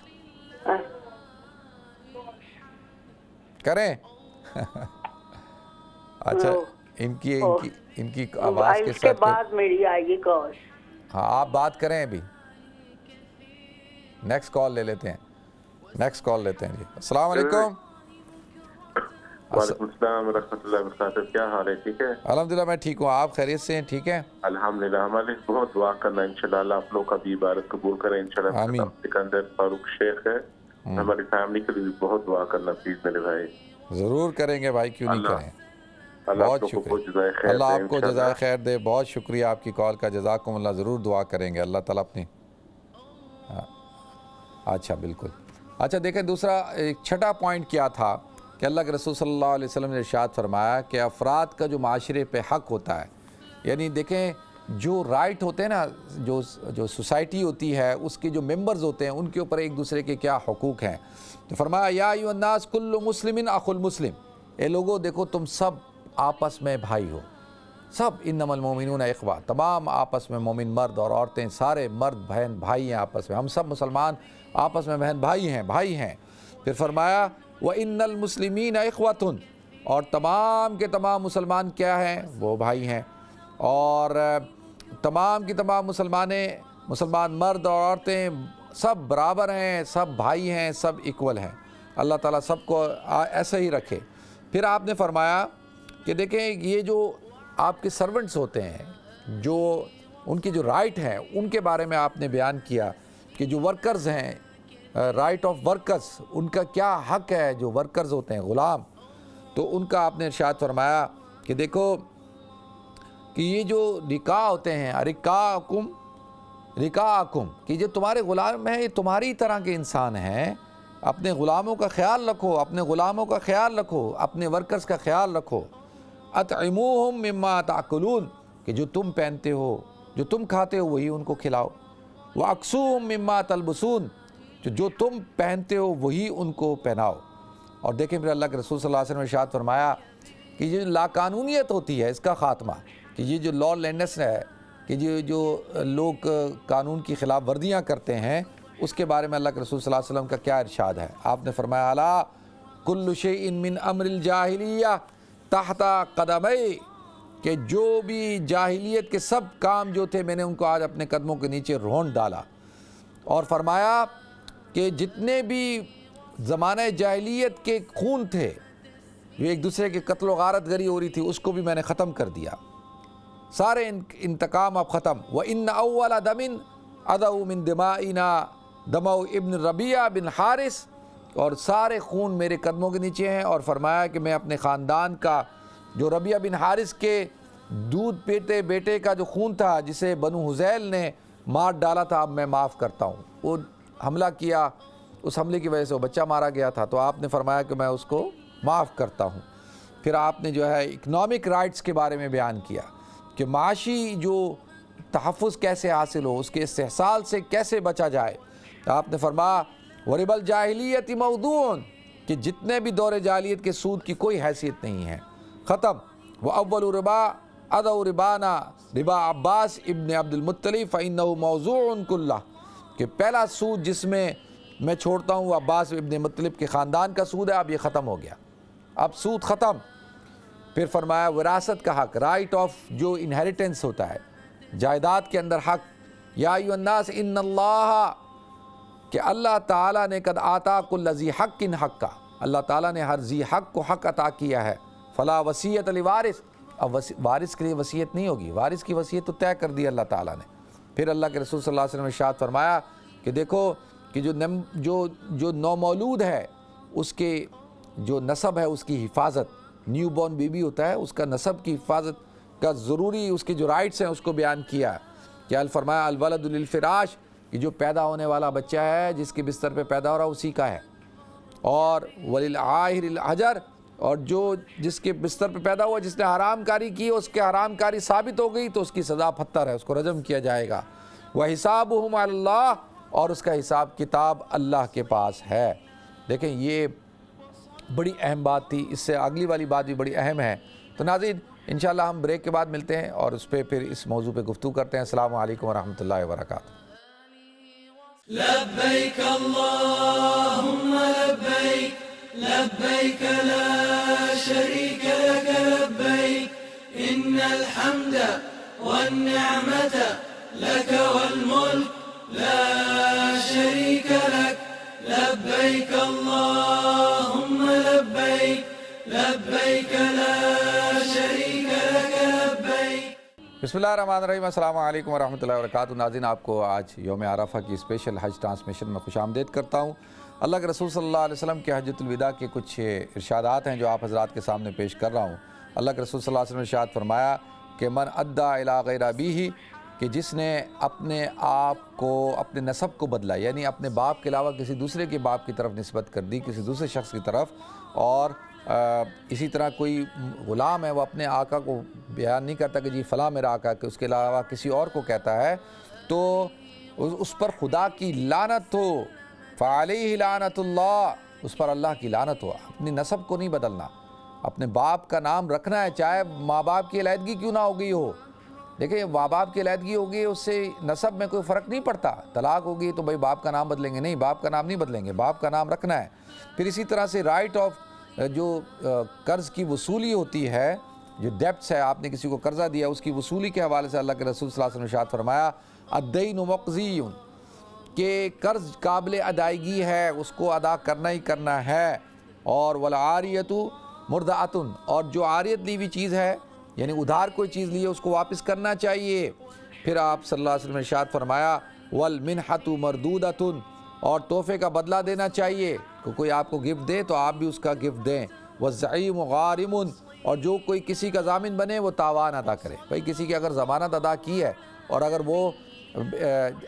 کریں. اچھا ان کی آواز کے ساتھ بعد میری آئے گی کال. ہاں آپ بات کریں ابھی, نیکسٹ کال لے لیتے ہیں, نیکسٹ کال لیتے ہیں جی. السلام علیکم. وعلیکم السلام ورحمۃ اللہ وبرکاتہ. کیا حال ہے؟ ٹھیک ہے الحمدللہ, میں ٹھیک ہوں. آپ خیریت سے ہیں؟ ٹھیک ہے الحمدللہ. ہمارے بہت دعا کرنا انشاءاللہ, اللہ آپ لوگ کا بھی عبادت قبول کریں انشاءاللہ. آمین. سکندر فاروق شیخ ہے, ہماری فیملی کے لیے بہت دعا کرنا پلیز میرے بھائی. ضرور کریں گے بھائی, کیوں نہیں کریں. بہت شکریہ, اللہ آپ کو جزائے خیر دے. بہت شکریہ آپ کی کال کا, جزاکم اللہ. ضرور دعا کریں گے اللہ تعالیٰ اپنی. اچھا بالکل. اچھا دیکھیں دوسرا ایک چھٹا پوائنٹ کیا تھا کہ اللہ کے رسول صلی اللہ علیہ وسلم نے ارشاد فرمایا کہ افراد کا جو معاشرے پہ حق ہوتا ہے, یعنی دیکھیں جو رائٹ ہوتے ہیں نا, جو سوسائٹی ہوتی ہے اس کے جو ممبرز ہوتے ہیں ان کے اوپر ایک دوسرے کے کیا حقوق ہیں. تو فرمایا یا ایھا الناس کل مسلم اخو المسلم, اے لوگوں دیکھو تم سب آپس میں بھائی ہو, سب انما المؤمنون اخوہ, تمام آپس میں مومن مرد اور عورتیں سارے مرد بہن بھائی ہیں آپس میں, ہم سب مسلمان آپس میں بہن بھائی ہیں. پھر فرمایا وَإِنَّ الْمُسْلِمِينَ إِخْوَةٌ, اور تمام کے تمام مسلمان کیا ہیں, وہ بھائی ہیں. اور تمام کی تمام مسلمان مرد اور عورتیں سب برابر ہیں, سب بھائی ہیں, سب ایکول ہیں. اللہ تعالیٰ سب کو ایسا ہی رکھے. پھر آپ نے فرمایا کہ دیکھیں یہ جو آپ کے سرونٹس ہوتے ہیں, جو ان کی جو رائٹ ہیں ان کے بارے میں آپ نے بیان کیا کہ جو ورکرز ہیں, رائٹ آف ورکرز, ان کا کیا حق ہے. جو ورکرز ہوتے ہیں غلام, تو ان کا آپ نے ارشاد فرمایا کہ دیکھو کہ یہ جو نکاح ہوتے ہیں, رکاءکم, کہ جو تمہارے غلام ہیں یہ تمہاری طرح کے انسان ہیں. اپنے غلاموں کا خیال رکھو, اپنے ورکرز کا خیال رکھو. اطعموہم مما تاکلون, کہ جو تم پہنتے ہو, جو تم کھاتے ہو وہی ان کو کھلاؤ. واکسوہم مما تلبسون, جو تم پہنتے ہو وہی ان کو پہناؤ. اور دیکھیں پھر اللہ کے رسول صلی اللہ علیہ وسلم نے ارشاد فرمایا کہ یہ لا قانونیت ہوتی ہے اس کا خاتمہ, کہ یہ جو لا لینڈنس ہے, کہ جو لوگ قانون کی خلاف ورزیاں کرتے ہیں, اس کے بارے میں اللہ کے رسول صلی اللہ علیہ وسلم کا کیا ارشاد ہے. آپ نے فرمایا الا کل شیء من امر الجاہلیہ تحت قدمی, کہ جو بھی جاہلیت کے سب کام جو تھے میں نے ان کو آج اپنے قدموں کے نیچے رونڈ ڈالا. اور فرمایا کہ جتنے بھی زمانہ جاہلیت کے خون تھے, جو ایک دوسرے کے قتل و غارت گری ہو رہی تھی, اس کو بھی میں نے ختم کر دیا. سارے انتقام اب ختم. وَإِنَّ أَوَّلَ دَمٍ أَدَوْ مِن دِمَائِنَا دَمَوْ ابن ربیعہ بن حارث, اور سارے خون میرے قدموں کے نیچے ہیں. اور فرمایا کہ میں اپنے خاندان کا جو ربیعہ بن حارث کے دودھ پیتے بیٹے کا جو خون تھا, جسے بنو حذیل نے مار ڈالا تھا, اب میں معاف کرتا ہوں. وہ حملہ کیا, اس حملے کی وجہ سے وہ بچہ مارا گیا تھا, تو آپ نے فرمایا کہ میں اس کو معاف کرتا ہوں. پھر آپ نے جو ہے اکنامک رائٹس کے بارے میں بیان کیا کہ معاشی جو تحفظ کیسے حاصل ہو, اس کے استحصال سے کیسے بچا جائے. آپ نے فرمایا وَرِبَ الْجَاهِلِيَّةِ مَوْضُوعٌ, کہ جتنے بھی دور جاہلیت کے سود کی کوئی حیثیت نہیں ہے, ختم. وَأَوَّلُ رِبَا أَدَوْ رِبَانَا رِبَا عباس ابن عبد المطلب فَإِنَّهُ مَوْضُوعٌ كُلَّهُ, کہ پہلا سود جس میں میں چھوڑتا ہوں عباس ابن مطلب کے خاندان کا سود ہے, اب یہ ختم ہو گیا, اب سود ختم. پھر فرمایا وراثت کا حق, رائٹ آف جو انہیریٹنس ہوتا ہے, جائیداد کے اندر حق. یا ایھا الناس ان اللہ, کہ اللہ تعالیٰ نے قد آتا کل ذی حق حقا, اللہ تعالیٰ نے ہر ذی حق کو حق عطا کیا ہے. فلا وصیت لوارث, اب وارث کے لیے وصیت نہیں ہوگی, وارث کی وصیت تو طے کر دی اللہ تعالیٰ نے. پھر اللہ کے رسول صلی اللہ علیہ وسلم نے ارشاد فرمایا کہ دیکھو کہ جو نومولود ہے اس کے جو نسب ہے اس کی حفاظت, نیو بورن بیبی ہوتا ہے, اس کا نسب کی حفاظت کا ضروری, اس کے جو رائٹس ہیں اس کو بیان کیا. کہ فرمایا الولد للفراش, کہ جو پیدا ہونے والا بچہ ہے جس کے بستر پہ پیدا ہو رہا اسی کا ہے. اور وللعاہر الحجر, اور جو جس کے بستر پہ پیدا ہوا جس نے حرام کاری کی, اس کے حرام کاری ثابت ہو گئی تو اس کی سزا پتھر ہے, اس کو رجم کیا جائے گا. وحسابہم علی اللہ, اور اس کا حساب کتاب اللہ کے پاس ہے. دیکھیں یہ بڑی اہم بات تھی, اس سے اگلی والی بات بھی بڑی اہم ہے. تو ناظرین انشاءاللہ ہم بریک کے بعد ملتے ہیں اور اس پہ پھر اس موضوع پہ گفتگو کرتے ہیں. السلام علیکم ورحمۃ اللہ وبرکاتہ. لبيك اللهم لبيك لبيك لا شريك لك لبيك إن الحمد والنعمة لك والملك لا شريك لك لبيك اللهم لبيك لبيك لا شريك لك لبيك. بسم اللہ الرحمن الرحیم. السلام علیکم ورحمۃ اللہ وبرکاتہ. ناظرین آپ کو آج یوم عرفہ کی اسپیشل حج ٹرانسمیشن میں خوش آمدید کرتا ہوں. اللہ کے رسول صلی اللہ علیہ وسلم کے حجۃ الوداع کے کچھ ارشادات ہیں جو آپ حضرات کے سامنے پیش کر رہا ہوں. اللہ کے رسول صلی اللہ علیہ وسلم نے ارشاد فرمایا کہ من ادّا الی غیر ابیہ، کہ جس نے اپنے آپ کو اپنے نسب کو بدلا، یعنی اپنے باپ کے علاوہ کسی دوسرے کے باپ کی طرف نسبت کر دی، کسی دوسرے شخص کی طرف. اور اسی طرح کوئی غلام ہے وہ اپنے آقا کو بیان نہیں کرتا کہ جی فلاں میرا آقا، کہ اس کے علاوہ کسی اور کو کہتا ہے، تو اس پر خدا کی لعنت ہو. فعلیہ لعنت اللہ، اس پر اللہ کی لعنت ہو. اپنی نسب کو نہیں بدلنا، اپنے باپ کا نام رکھنا ہے، چاہے ماں باپ کی علیحدگی کیوں نہ ہو گئی ہو. دیکھیں ماں باپ کی علیحدگی ہو گئی، اس سے نسب میں کوئی فرق نہیں پڑتا. طلاق ہو گئی تو بھائی باپ کا نام بدلیں گے؟ نہیں، باپ کا نام نہیں بدلیں گے، باپ کا نام رکھنا ہے. پھر اسی طرح سے رائٹ آف جو قرض کی وصولی ہوتی ہے، جو ڈیپٹس ہے، آپ نے کسی کو قرضہ دیا، اس کی وصولی کے حوالے سے اللہ کے رسول صلی اللہ علیہ وسلم نے ارشاد فرمایا الدین مقضی، کہ قرض قابل ادائیگی ہے، اس کو ادا کرنا ہی کرنا ہے. اور والعاریۃ مردعۃ، اور جو عاریت لی ہوئی چیز ہے، یعنی ادھار کوئی چیز لی ہے، اس کو واپس کرنا چاہیے. پھر آپ صلی اللہ علیہ وسلم نے ارشاد فرمایا والمنحۃ مردودۃ، اور تحفے کا بدلہ دینا چاہیے، کہ کوئی آپ کو گفٹ دے تو آپ بھی اس کا گفٹ دیں. والزعیم غارم، اور جو کوئی کسی کا ضامن بنے وہ تاوان ادا کرے. بھائی کسی کی اگر ضمانت ادا کی ہے اور اگر وہ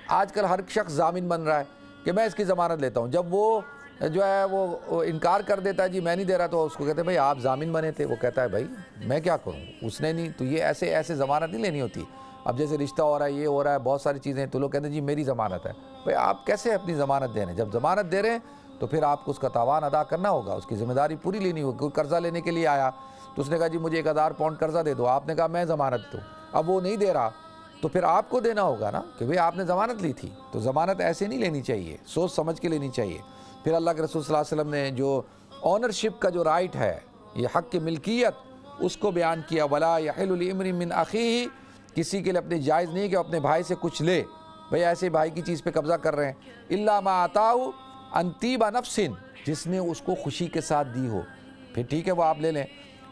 آج کل ہر شخص ضامن بن رہا ہے کہ میں اس کی ضمانت لیتا ہوں، جب وہ جو ہے وہ انکار کر دیتا ہے جی میں نہیں دے رہا، تو اس کو کہتے ہیں بھائی آپ ضامن بنے تھے. وہ کہتا ہے بھائی میں کیا کروں، اس نے نہیں. تو یہ ایسے ضمانت نہیں لینی ہوتی. اب جیسے رشتہ ہو رہا ہے، یہ ہو رہا ہے، بہت ساری چیزیں، تو لوگ کہتے ہیں جی میری ضمانت ہے. بھائی آپ کیسے اپنی ضمانت دے رہے ہیں؟ جب ضمانت دے رہے ہیں تو پھر آپ کو اس کا تاوان ادا کرنا ہوگا، اس کی ذمہ داری پوری لینی ہوگی. کوئی قرضہ لینے کے لیے آیا تو اس نے کہا جی مجھے 1000 پاؤنڈ قرضہ دے دو، آپ نے کہا میں ضمانت دوں. اب وہ نہیں دے رہا تو پھر آپ کو دینا ہوگا نا، کہ بھئی آپ نے ضمانت لی تھی. تو ضمانت ایسے نہیں لینی چاہیے، سوچ سمجھ کے لینی چاہیے. پھر اللہ کے رسول صلی اللہ علیہ وسلم نے جو آنرشپ کا جو رائٹ ہے، یہ حق کی ملکیت، اس کو بیان کیا. ولا یحل لامرئ من اخیہ، کسی کے لیے اپنے جائز نہیں کہ اپنے بھائی سے کچھ لے. بھئی ایسے بھائی کی چیز پہ قبضہ کر رہے ہیں. الا ما آتاہ عن طیب نفس، جس نے اس کو خوشی کے ساتھ دی ہو، پھر ٹھیک ہے وہ آپ لے لیں.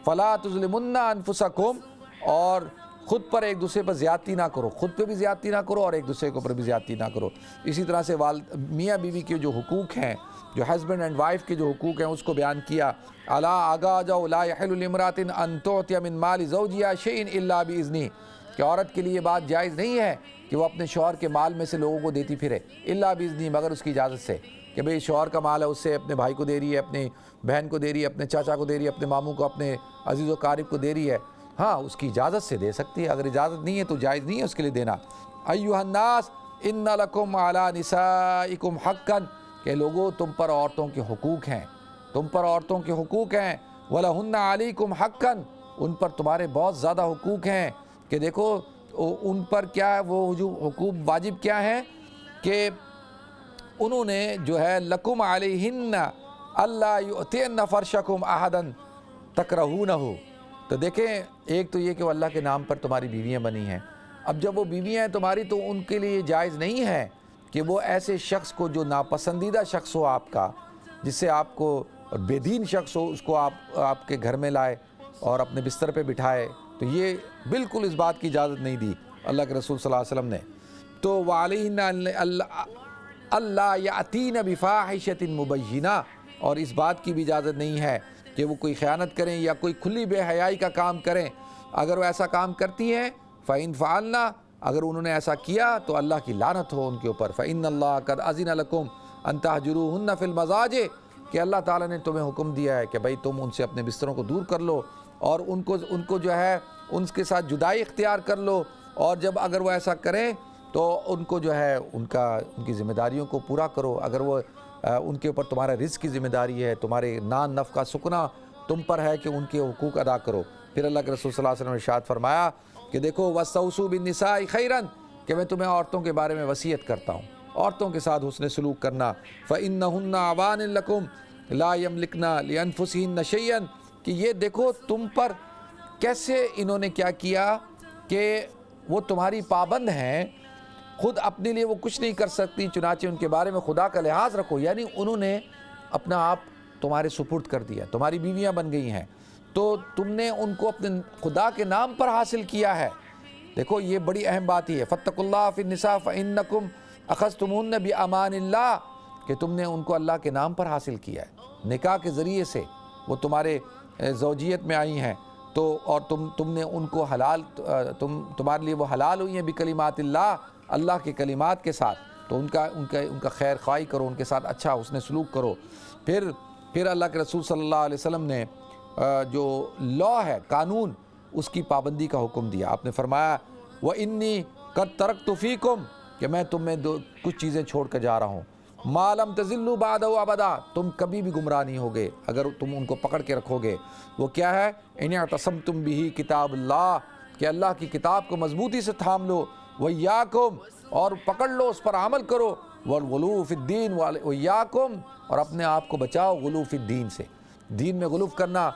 فلا تظلمن انفسکم، اور خود پر ایک دوسرے پر زیادتی نہ کرو، خود پہ بھی زیادتی نہ کرو اور ایک دوسرے کے اوپر بھی زیادتی نہ کرو. اسی طرح سے میاں بیوی کے جو حقوق ہیں، جو ہسبینڈ اینڈ وائف کے جو حقوق ہیں، اس کو بیان کیا. الا آگاہ جاؤ لا یحل لامرأۃ ان تعطی من مال زوجها شیئا الا باذنہ، کہ عورت کے لیے بات جائز نہیں ہے کہ وہ اپنے شوہر کے مال میں سے لوگوں کو دیتی پھرے، الا باذنہ، مگر اس کی اجازت سے. کہ بھئی شوہر کا مال ہے، اس سے اپنے بھائی کو دے رہی ہے، اپنی بہن کو دے رہی ہے، اپنے چاچا کو دے رہی ہے، اپنے ماموں کو، اپنے عزیز و قارب کو دے رہی ہے. ہاں اس کی اجازت سے دے سکتی ہے، اگر اجازت نہیں ہے تو جائز نہیں ہے اس کے لیے دینا. ایھا الناس ان لکم علی نسائکم حقا، کہ لوگوں تم پر عورتوں کے حقوق ہیں، تم پر عورتوں کے حقوق ہیں. ولہن علیکم حقا، ان پر تمہارے بہت زیادہ حقوق ہیں. کہ دیکھو ان پر کیا ہے وہ حقوق واجب کیا ہیں، کہ انہوں نے جو ہے لکم علیہن اللہ یؤتین فرشکم احدا تکرہونہ. تو دیکھیں ایک تو یہ کہ وہ اللہ کے نام پر تمہاری بیویاں بنی ہیں. اب جب وہ بیویاں ہیں تمہاری تو ان کے لیے جائز نہیں ہے کہ وہ ایسے شخص کو جو ناپسندیدہ شخص ہو آپ کا، جس سے آپ کو بے دین شخص ہو، اس کو آپ کے گھر میں لائے اور اپنے بستر پہ بٹھائے. تو یہ بالکل اس بات کی اجازت نہیں دی اللہ کے رسول صلی اللہ علیہ وسلم نے. تو وعلیہن اللہ یأتین بفاحشۃ مبینہ، اور اس بات کی بھی اجازت نہیں ہے کہ وہ کوئی خیانت کریں یا کوئی کھلی بے حیائی کا کام کریں. اگر وہ ایسا کام کرتی ہیں فَإِنْ فَعَلْنَا، اگر انہوں نے ایسا کیا تو اللہ کی لعنت ہو ان کے اوپر. فَإِنَّ اللَّهَ قَدْ أَذِنَ لَكُمْ أَن تَهْجُرُوهُنَّ فِي الْمَضَاجِعِ، کہ اللہ تعالیٰ نے تمہیں حکم دیا ہے کہ بھئی تم ان سے اپنے بستروں کو دور کر لو اور ان کو جو ہے ان کے ساتھ جدائی اختیار کر لو. اور جب اگر وہ ایسا کریں تو ان کو جو ہے ان کی ذمہ داریوں کو پورا کرو. اگر وہ ان کے اوپر تمہارا رزق کی ذمہ داری ہے، تمہارے نان نفقہ سکنا تم پر ہے کہ ان کے حقوق ادا کرو. پھر اللہ کے رسول صلی اللہ علیہ وسلم نے ارشاد فرمایا کہ دیکھو وَاسْتَوْصُوا بِالنِّسَاءِ خَيْرًا، کہ میں تمہیں عورتوں کے بارے میں وصیت کرتا ہوں، عورتوں کے ساتھ حسن سلوک کرنا، فَإِنَّهُنَّ عَوَانٌ لَكُمْ لَا يَمْلِكْنَ لِأَنفُسِهِنَّ شَيْئًا، کہ یہ دیکھو تم پر کیسے انہوں نے کیا کیا کہ وہ تمہاری پابند ہیں، خود اپنے لیے وہ کچھ نہیں کر سکتی، چنانچہ ان کے بارے میں خدا کا لحاظ رکھو، یعنی انہوں نے اپنا آپ تمہارے سپرد کر دیا، تمہاری بیویاں بن گئی ہیں، تو تم نے ان کو اپنے خدا کے نام پر حاصل کیا ہے۔ دیکھو یہ بڑی اہم بات ہی ہے، فَاتَّقُوا اللَّهَ فِي النِّسَاءِ فَإِنَّكُمْ أَخَذْتُمُوهُنَّ بِأَمَانِ اللَّهِ، کہ تم نے ان کو اللہ کے نام پر حاصل کیا ہے، نکاح کے ذریعے سے وہ تمہارے زوجیت میں آئی ہیں، تو اور تم نے ان کو حلال، تمہارے لیے وہ حلال ہوئی ہیں بکلمات اللہ، اللہ کے کلمات کے ساتھ، تو ان کا خیر خواہی کرو، ان کے ساتھ اچھا حسن سلوک کرو۔ پھر اللہ کے رسول صلی اللہ علیہ وسلم نے جو لا ہے، قانون، اس کی پابندی کا حکم دیا۔ آپ نے فرمایا وَإِنِّي قَدْ تَرَكْتُ فِيكُمْ، کہ میں تم میں کچھ چیزیں چھوڑ کر جا رہا ہوں، مَا لَمْ تَزِلُّوا بَعْدَهُ أَبَدًا، تم کبھی بھی گمراہ نہیں ہوگے اگر تم ان کو پکڑ کے رکھو گے۔ وہ کیا ہے؟ اِنْ اعْتَصَمْتُمْ بِهِ کتاب اللہ، کہ اللہ کی کتاب کو مضبوطی سے تھام لو، وَإِيَّاكُمْ، اور پکڑ لو، اس پر عمل کرو، وَالْغُلُوُ فِي الدِّينِ، وَإِيَّاكُمْ، اور اپنے آپ کو بچاؤ غلو فی الدین سے، دین میں غلو کرنا،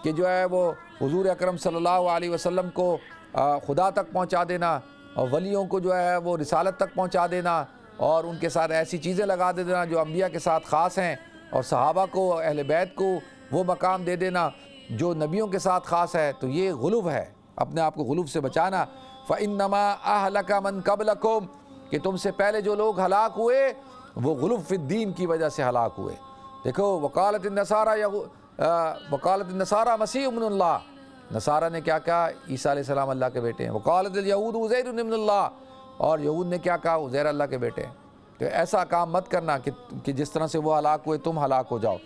کہ جو ہے وہ حضور اکرم صلی اللہ علیہ وسلم کو خدا تک پہنچا دینا، اور ولیوں کو جو ہے وہ رسالت تک پہنچا دینا، اور ان کے ساتھ ایسی چیزیں لگا دے دینا جو انبیاء کے ساتھ خاص ہیں، اور صحابہ کو، اہل بیت کو وہ مقام دے دینا جو نبیوں کے ساتھ خاص ہے، تو یہ غلو ہے، اپنے آپ کو غلو سے بچانا۔ فَإِنَّمَا أَهْلَكَ مَنْ قَبْلَكُمْ، کہ تم سے پہلے جو لوگ ہلاک ہوئے وہ غلو فی الدین کی وجہ سے ہلاک ہوئے۔ دیکھو وقالت النصارى مسیح ابن اللہ، نصارہ نے کیا کہا؟ عیسیٰ علیہ السلام اللہ کے بیٹے ہیں۔ وقالت الیہود عزیر ابن اللہ، اور یہود نے کیا کہا؟ عزیر اللہ کے بیٹے ہیں۔ تو ایسا کام مت کرنا کہ جس طرح سے وہ ہلاک ہوئے تم ہلاک ہو جاؤ۔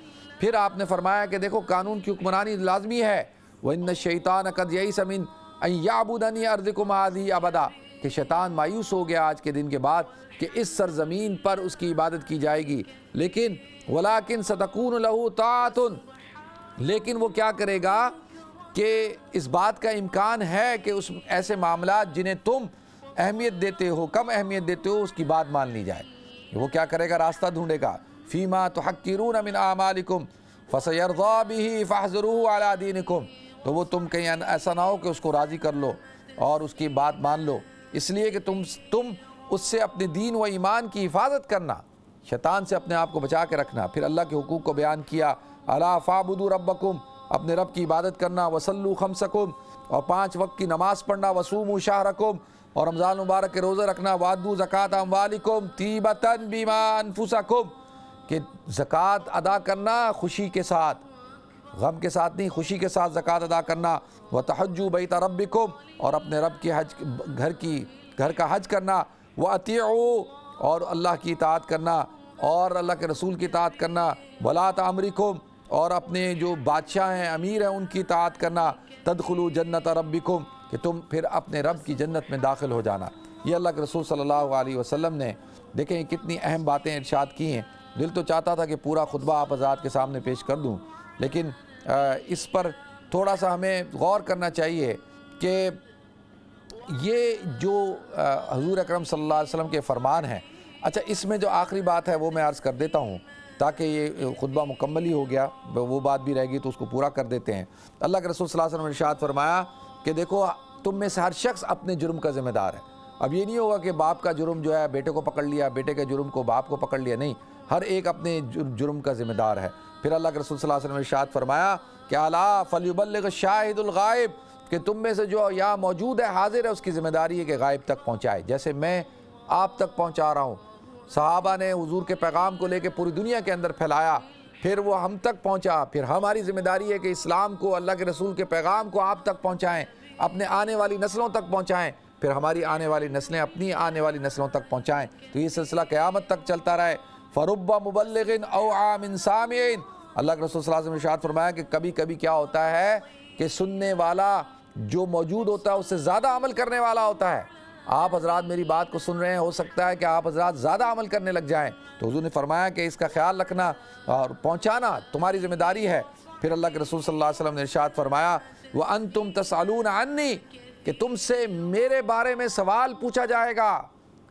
پھر آپ نے فرمایا کہ دیکھو قانون کی حکمرانی لازمی ہے، وَإِنَّ الشَّيْطَانَ قَدْ يَئِسَ مِنْ أَنْ يَعْبُدَنِي أَرْضِكُمْ هَٰذِهِ أَبَدًا، کہ شیطان مایوس ہو گیا آج کے دن کے بعد کہ اس سرزمین پر اس کی عبادت کی جائے گی، لیکن وَلَٰكِنْ سَتَكُونُ لَهُ طَاعَةٌ، لیکن وہ کیا کرے گا کہ اس بات کا امکان ہے کہ اس ایسے معاملات جنہیں تم اہمیت دیتے ہو، کم اہمیت دیتے ہو، اس کی بات مان لی جائے۔ وہ کیا کرے گا؟ راستہ ڈھونڈے گا، فِيمَا تُحَقِّرُونَ مِنْ أَعْمَالِكُمْ فَسَيَرْضَىٰ بِهِ فَاحْذَرُوهُ عَلَىٰ دِينِكُمْ، تو وہ تم کہیں ایسا نہ ہو کہ اس کو راضی کر لو اور اس کی بات مان لو، اس لیے کہ تم اس سے اپنے دین و ایمان کی حفاظت کرنا، شیطان سے اپنے آپ کو بچا کے رکھنا۔ پھر اللہ کے حقوق کو بیان کیا، الا فاعبدوا ربکم، اپنے رب کی عبادت کرنا، وصلوا خمسکم، اور 5 وقت کی نماز پڑھنا، وصوموا شہرکم، اور رمضان مبارک کے روزے رکھنا، وادوا زکات اموالکم طیبۃ بما انفسکم، کہ زکوٰۃ ادا کرنا خوشی کے ساتھ، غم کے ساتھ نہیں، خوشی کے ساتھ زکوٰۃ ادا کرنا، وتحجوا بیت ربکم، اور اپنے رب کے گھر کا حج کرنا، واطیعوا، اور اللہ کی اطاعت کرنا اور اللہ کے رسول کی اطاعت کرنا، ولاۃ امرکم، اور اپنے جو بادشاہ ہیں، امیر ہیں، ان کی اطاعت کرنا، تدخلوا جنت ربکم، کہ تم پھر اپنے رب کی جنت میں داخل ہو جانا۔ یہ اللہ کے رسول صلی اللہ علیہ وسلم نے دیکھیں کتنی اہم باتیں ارشاد کی ہیں۔ دل تو چاہتا تھا کہ پورا خطبہ آپ حضرات کے سامنے پیش کر دوں، لیکن اس پر تھوڑا سا ہمیں غور کرنا چاہیے کہ یہ جو حضور اکرم صلی اللہ علیہ وسلم کے فرمان ہیں، اچھا اس میں جو آخری بات ہے وہ میں عرض کر دیتا ہوں تاکہ یہ خطبہ مکمل ہی ہو گیا، وہ بات بھی رہ گئی تو اس کو پورا کر دیتے ہیں۔ اللہ کے رسول صلی اللہ علیہ وسلم نے ارشاد فرمایا کہ دیکھو تم میں سے ہر شخص اپنے جرم کا ذمہ دار ہے۔ اب یہ نہیں ہوگا کہ باپ کا جرم جو ہے بیٹے کو پکڑ لیا، بیٹے کے جرم کو باپ کو پکڑ لیا، نہیں، ہر ایک اپنے جرم کا ذمہ دار ہے۔ پھر اللہ کے رسول صلی اللہ علیہ وسلم نے ارشاد فرمایا کہ الا فلیبلغ الشاہد الغائب، کہ تم میں سے جو یہاں موجود ہے، حاضر ہے، اس کی ذمہ داری ہے کہ غائب تک پہنچائے، جیسے میں آپ تک پہنچا رہا ہوں۔ صحابہ نے حضور کے پیغام کو لے کے پوری دنیا کے اندر پھیلایا، پھر وہ ہم تک پہنچا، پھر ہماری ذمہ داری ہے کہ اسلام کو، اللہ کے رسول کے پیغام کو آپ تک پہنچائیں، اپنے آنے والی نسلوں تک پہنچائیں، پھر ہماری آنے والی نسلیں اپنی آنے والی نسلوں تک پہنچائیں، تو یہ سلسلہ قیامت تک چلتا رہے۔ فرب مبلغ اوعى من سامع، اللہ کے رسول صلی اللہ علیہ وسلم نے ارشاد فرمایا کہ کبھی کبھی کیا ہوتا ہے کہ سننے والا جو موجود ہوتا ہے اس سے زیادہ عمل کرنے والا ہوتا ہے۔ آپ حضرات میری بات کو سن رہے ہیں، ہو سکتا ہے کہ آپ حضرات زیادہ عمل کرنے لگ جائیں، تو حضور نے فرمایا کہ اس کا خیال رکھنا اور پہنچانا تمہاری ذمہ داری ہے۔ پھر اللہ کے رسول صلی اللہ علیہ وسلم نے ارشاد فرمایا وَأَنْتُمْ تَسْأَلُونَ عَنِّي کہ تم سے میرے بارے میں سوال پوچھا جائے گا۔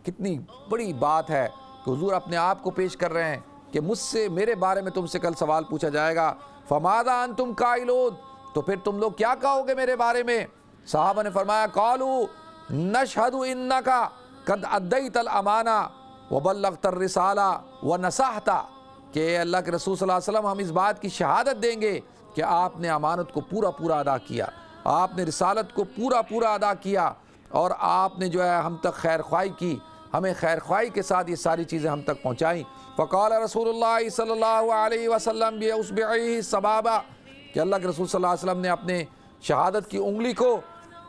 کتنی بڑی بات ہے کہ حضور اپنے آپ کو پیش کر رہے ہیں کہ مجھ سے میرے بارے میں تم سے کل سوال پوچھا جائے گا۔ فَمَاذَا أَنْتُمْ قَائِلُونَ تو پھر تم لوگ کیا کہو گے میرے بارے میں؟ صحابہ نے فرمایا قَالُوا نَشْهَدُ إِنَّكَ قَدْ أَدَّيْتَ الْأَمَانَةَ وَبَلَّغْتَ الرِّسَالَةَ وَنَصَحْتَ کہ اللہ کے رسول صلی اللہ علیہ وسلم ہم اس بات کی شہادت دیں گے کہ آپ نے امانت کو پورا ادا کیا، آپ نے رسالت کو پورا ادا کیا، اور آپ نے جو ہے ہم تک خیر خواہی کی، ہمیں خیر خواہی کے ساتھ یہ ساری چیزیں ہم تک پہنچائیں۔ فقال رسول اللہ صلی اللہ علیہ وسلم بِأُصْبِعِهِ السَّبَابَةِ کہ اللہ کے رسول صلی اللہ علیہ وسلم نے اپنے شہادت کی انگلی کو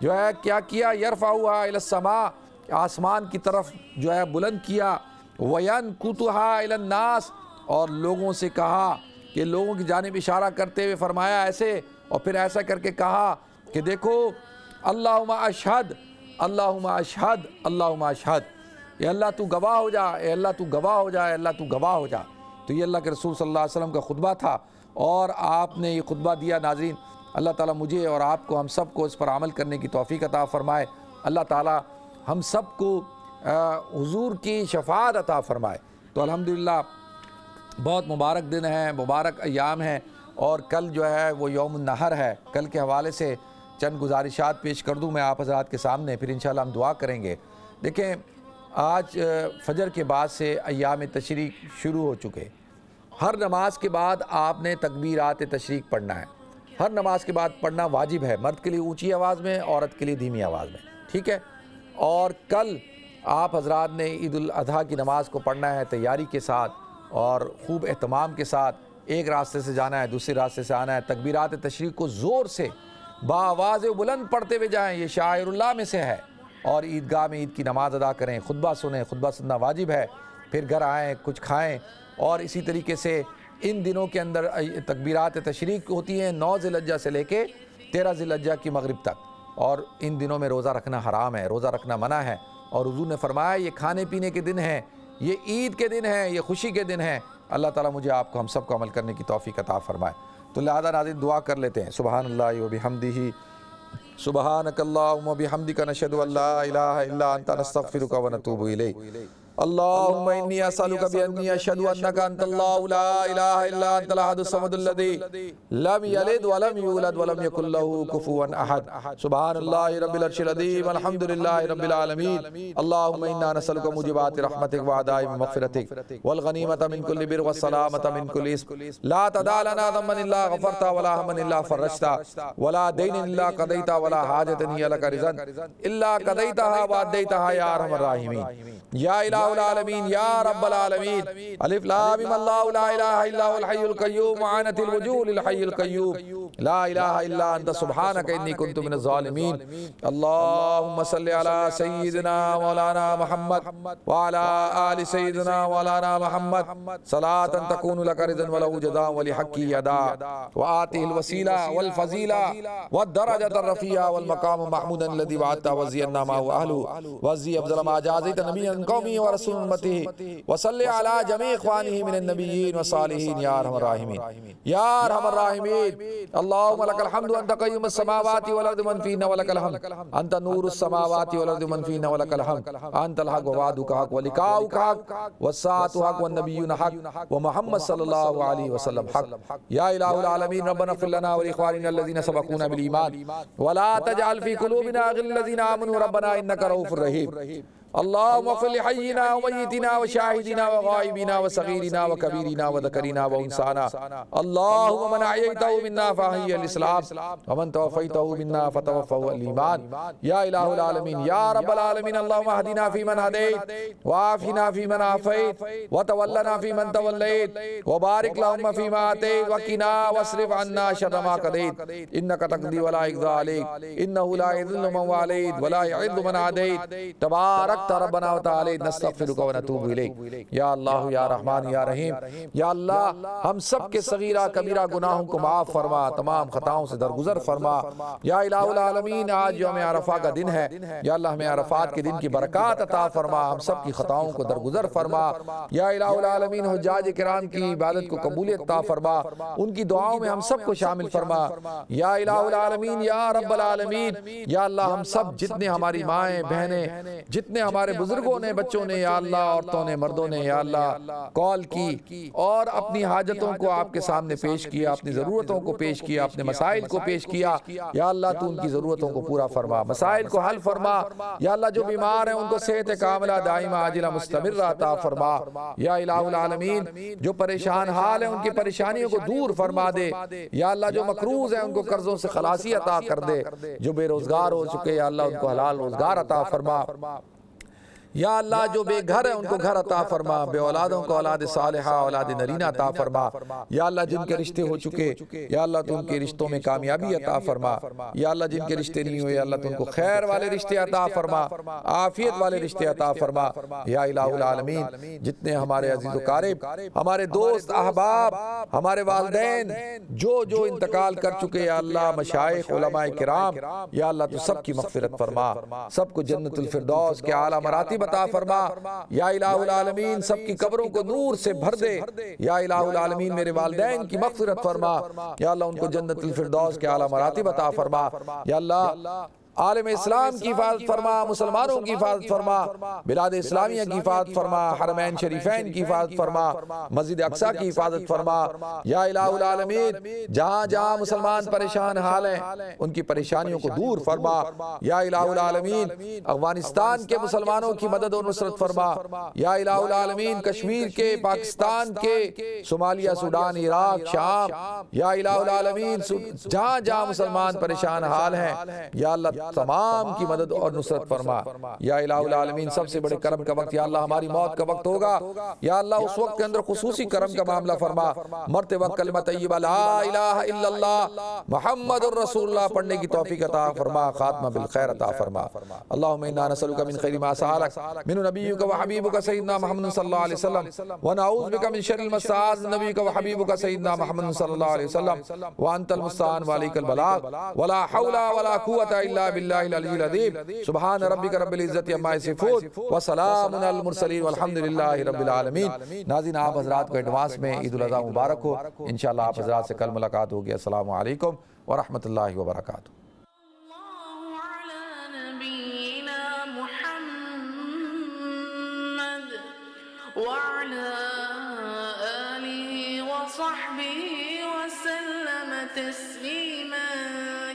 جو ہے کیا کیا، يَرْفَعُهَا إِلَى السَّمَاءِ آسمان کی طرف جو ہے بلند کیا، وَيَنْكُتُهَا إِلَى النَّاسِ اور لوگوں سے کہا کہ لوگوں کی جانب اشارہ کرتے ہوئے فرمایا ایسے، اور پھر ایسا کر کے کہا کہ دیکھو اللہم اشہد اللہم اشہد اللہم اشہد، اے اللہ تو گواہ ہو جا، اے اللہ تو گواہ ہو جا، اے اللہ تو گواہ ہو جا۔ تو یہ اللہ کے رسول صلی اللہ علیہ وسلم کا خطبہ تھا، اور آپ نے یہ خطبہ دیا۔ ناظرین، اللہ تعالیٰ مجھے اور آپ کو، ہم سب کو اس پر عمل کرنے کی توفیق عطا فرمائے۔ اللہ تعالیٰ ہم سب کو حضور کی شفاعت عطا فرمائے۔ تو الحمدللہ بہت مبارک دن ہے، مبارک ایام ہیں، اور کل جو ہے وہ یوم النحر ہے۔ کل کے حوالے سے چند گزارشات پیش کر دوں میں آپ حضرات کے سامنے، پھر انشاءاللہ ہم دعا کریں گے۔ دیکھیں، آج فجر کے بعد سے ایام تشریق شروع ہو چکے۔ ہر نماز کے بعد آپ نے تکبیرات تشریق پڑھنا ہے، ہر نماز کے بعد پڑھنا واجب ہے، مرد کے لیے اونچی آواز میں، عورت کے لیے دھیمی آواز میں، ٹھیک ہے؟ اور کل آپ حضرات نے عید الاضحیٰ کی نماز کو پڑھنا ہے تیاری کے ساتھ اور خوب اہتمام کے ساتھ۔ ایک راستے سے جانا ہے، دوسرے راستے سے آنا ہے۔ تکبیرات تشریق کو زور سے بآواز بلند پڑھتے ہوئے جائیں، یہ شاعر اللہ میں سے ہے، اور عیدگاہ میں عید کی نماز ادا کریں، خطبہ سنیں، خطبہ سننا واجب ہے، پھر گھر آئیں، کچھ کھائیں۔ اور اسی طریقے سے ان دنوں کے اندر تکبیرات تشریق ہوتی ہیں 9 ذی الحجہ سے لے کے 13 ذی الحجہ کی مغرب تک، اور ان دنوں میں روزہ رکھنا حرام ہے، روزہ رکھنا منع ہے۔ اور حضور نے فرمایا یہ کھانے پینے کے دن ہیں، یہ عید کے دن ہیں، یہ خوشی کے دن ہیں۔ اللہ تعالیٰ مجھے آپ کو، ہم سب کو عمل کرنے کی توفیق عطا فرمائے۔ تو لہذا ناظرین دعا کر لیتے ہیں۔ سبحان اللہ وبحمدہ، سبحانک اللہم وبحمدک، نشہد ان لا الہ الا انت، نستغفرک ونتوب الیک۔ اللہم انی اسألک بانی اشہد انک انت اللہ لا الہ الا انت الاحد الصمد الذی لم یلد ولم یولد ولم یکن لہ کفوا احد۔ سبحان اللہ رب العرش العظیم، الحمدللہ رب العالمین۔ اللہم انا نسألک موجبات رحمتک وعزائم مغفرتک والغنیمۃ من کل بر والسلامۃ من کل اسم، لا تدع لنا ذنبا الا غفرتہ ولا ہما الا فرجتہ ولا دین الا قضیتہ ولا حاجۃ ہی لک رضا الا قضیتہا وادیتہا یا ارحم الراحمین یا الہ العالمین یا رب العالمین۔ الف لام میم اللہ لا الہ الا هو الحی القیوم وعنت الوجوہ للحی القیوم لا الہ الا انت سبحانک انی کنت من الظالمین۔ اللہم صلی علی سیدنا مولانا محمد وعلی آل سیدنا مولانا محمد صلاۃ تکون لک رضا ولہ جزاء ولحقہ ادا وآتہ الوسیلہ والفضیلہ والدرجۃ الرفیعہ والمقام محمودا الذی وعدتہ وزینا معه اہلہ وزی افضل ما جازیت نبیا قومی ورسول امته وصلی علی جمیع اخوانہ من النبیین والصالحین یا ارحم الراحمین یا ارحم الراحمین۔ اللہم لک الحمد انت قیوم السماوات والارض من فیہن ولک الحمد انت نور السماوات والارض من فیہن ولک الحمد انت الحق ووعدک حق ولقاؤک حق والساعۃ حق والنبیون حق ومحمد صلی اللہ علیہ وسلم حق۔ یا الہ العالمین ربنا اغفر لنا ولاخواننا الذین سبقونا بالایمان ولا تجعل فی قلوبنا غلا للذین آمنوا ربنا انک رؤوف رحیم۔ اللہم اغفر لحینا ومیتنا وشاہدنا وغائبنا وصغیرنا وکبیرنا وذکرنا وانسانا۔ اللہم من احییتہ منا فاحیہ الاسلام ومن توفیتہ منا فتوفہ الایمان۔ یا الہ العالمین یا رب العالمین اللہم اہدنا فیمن ہدیت وعافنا فیمن عافیت وتولنا فیمن تولیت وبارک لہم فیما آتیت وقنا واصرف عنا شر ما قضیت انک تقضی ولا یقضی علیک انہ لا یذل من والیت ولا یعز من عادیت تبارک بارکت ربنا وتعالی نستغفرک ونتوب الیک۔ یا اللہ یا رحمان یا رحیم، یا اللہ ہم سب کے صغیرہ کبیرہ گناہوں کو معاف فرما، تمام خطاؤں سے درگزر فرما۔ یا الہ العالمین آج یوم عرفہ کا دن ہے، یا اللہ ہمیں عرفات کے دن کی برکات عطا فرما، ہم سب کی خطاؤں کو درگزر فرما۔ یا الہ العالمین حجاج کرام کی عبادت کو قبولیت عطا فرما، ان کی دعاؤں میں ہم سب کو شامل فرما۔ یا الہ العالمین یا رب العالمین، یا اللہ ہم سب جتنے ہماری مائیں بہنیں، جتنے ہمارے بزرگوں نے، بچوں نے، یا اللہ عورتوں نے، مردوں نے، یا اللہ کال کی اور اپنی حاجتوں کو آپ کے سامنے پیش کیا، اپنی ضرورتوں کو پیش کیا، اپنے مسائل کو پیش کیا، یا اللہ تو ان کی ضرورتوں کو پورا فرما، مسائل کو حل فرما۔ یا اللہ جو بیمار ہیں ان کو صحت کاملہ دائمہ عاجلہ مستمرہ عطا فرما۔ یا الہ العالمین جو پریشان حال ہیں ان کی پریشانیوں کو دور فرما دے۔ یا اللہ جو مقروض ہیں ان کو قرضوں سے خلاصی عطا کر دے، جو بے روزگار ہو چکے یا اللہ ان کو حلال روزگار عطا فرما۔ یا اللہ جو بے گھر ہیں ان کو گھر عطا فرما، بے اولادوں کو اولاد صالحہ اولاد نرینہ عطا فرما۔ یا اللہ جن کے رشتے ہو چکے یا اللہ تو ان کے رشتوں میں کامیابی عطا فرما۔ یا اللہ جن کے رشتے نہیں ہوئے یا اللہ تو ان کو خیر والے رشتے عطا فرما، عافیت والے رشتے عطا فرما۔ یا الہ العالمین جتنے ہمارے عزیز و قارب، ہمارے دوست احباب، ہمارے والدین جو انتقال کر چکے یا اللہ مشائخ علماء کرام، یا اللہ تو سب کی مغفرت فرما، سب کو جنت الفردوس کے اعلیٰ مراتب عطا فرما۔ یا الہ العالمین سب کی قبروں کو نور سے بھر دے۔ یا الہ العالمین میرے والدین کی مغفرت فرما، یا اللہ ان کو جنت الفردوس کے اعلیٰ مراتب عطا فرما۔ یا اللہ عالم اسلام کی حفاظت فرما، مسلمانوں کی حفاظت فرما، بلاد اسلامیہ کی حفاظت فرما، حرمین شریفین کی حفاظت فرما، مسجد اقصیٰ کی حفاظت فرما۔ یا الہ العالمین جہاں جہاں مسلمان پریشان حال ہیں ان کی پریشانیوں کو دور فرما۔ یا الہ العالمین افغانستان کے مسلمانوں کی مدد و نصرت فرما۔ یا الہ العالمین کشمیر کے، پاکستان کے، صومالیہ، سوڈان، عراق، شام، یا الہ العالمین جہاں جہاں مسلمان پریشان حال ہیں یا اللہ تمام کی مدد اور نصرت فرما۔ یا الہ العالمین سب سے بڑے کرم کا وقت یا اللہ ہماری موت کا وقت ہوگا، یا اللہ اس وقت کے اندر خصوصی کرم کا معاملہ فرما۔ مرتے وقت کلمہ طیبہ لا الہ الا اللہ محمد الرسول اللہ پڑھنے کی توفیق عطا فرما، خاتمہ بالخیر عطا فرما۔ اللہم انا نسألک من خیر ما سألک من نبیک و حبیبک سیدنا محمد صلی اللہ علیہ وسلم، ونعوذ بک من شر المستعاذ من نبیک و حبیبک سیدنا محمد صلی اللہ علیہ وسلم، وانت المستعان وعلیک البلاغ، ولا حول ولا قوة الا باللہ العلی العظیم۔ سبحان ربک رب العزت عما یصفون وسلام علی المرسلین والحمدللہ رب العالمین۔ ناظرین آپ حضرات کو ایڈوانس میں عید الاضحیٰ مبارک ہو، انشاءاللہ آپ حضرات سے کل ملاقات ہوگی۔ السلام علیکم ورحمۃ اللہ وبرکاتہ۔ وعلى آله وصحبه وسلم تسليما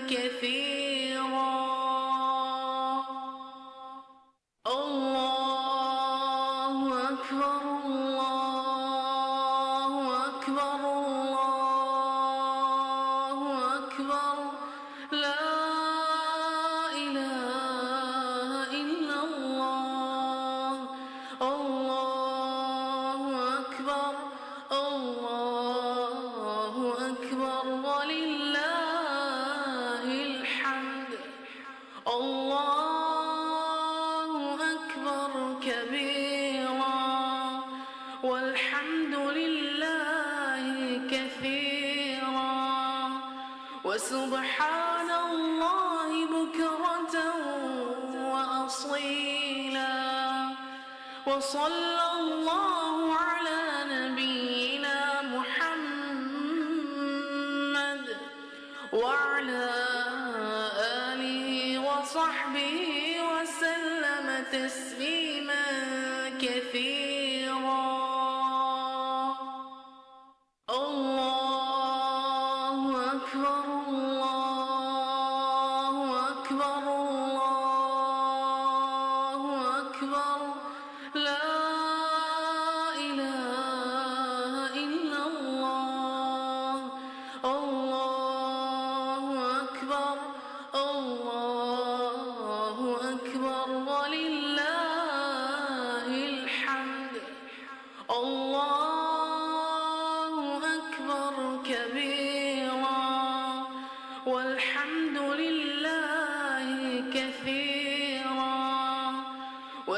كثيرا۔ الله أكبر الله أكبر الله أكبر، لا إله إلا الله، الله أكبر الله أكبر ولله الحمد۔ الله أكبر كبيرا والحمد لله كثيرا وسبحان الله بكرة وأصيلا، وصلى الله على نبينا محمد وعلى آله وصحبه وسلم تسليما كثيرا۔ الله أكبر الله أكبر الله أكبر، لا إله إلا الله، الله أكبر الله أكبر ولله الحمد۔ الله أكبر كبيرا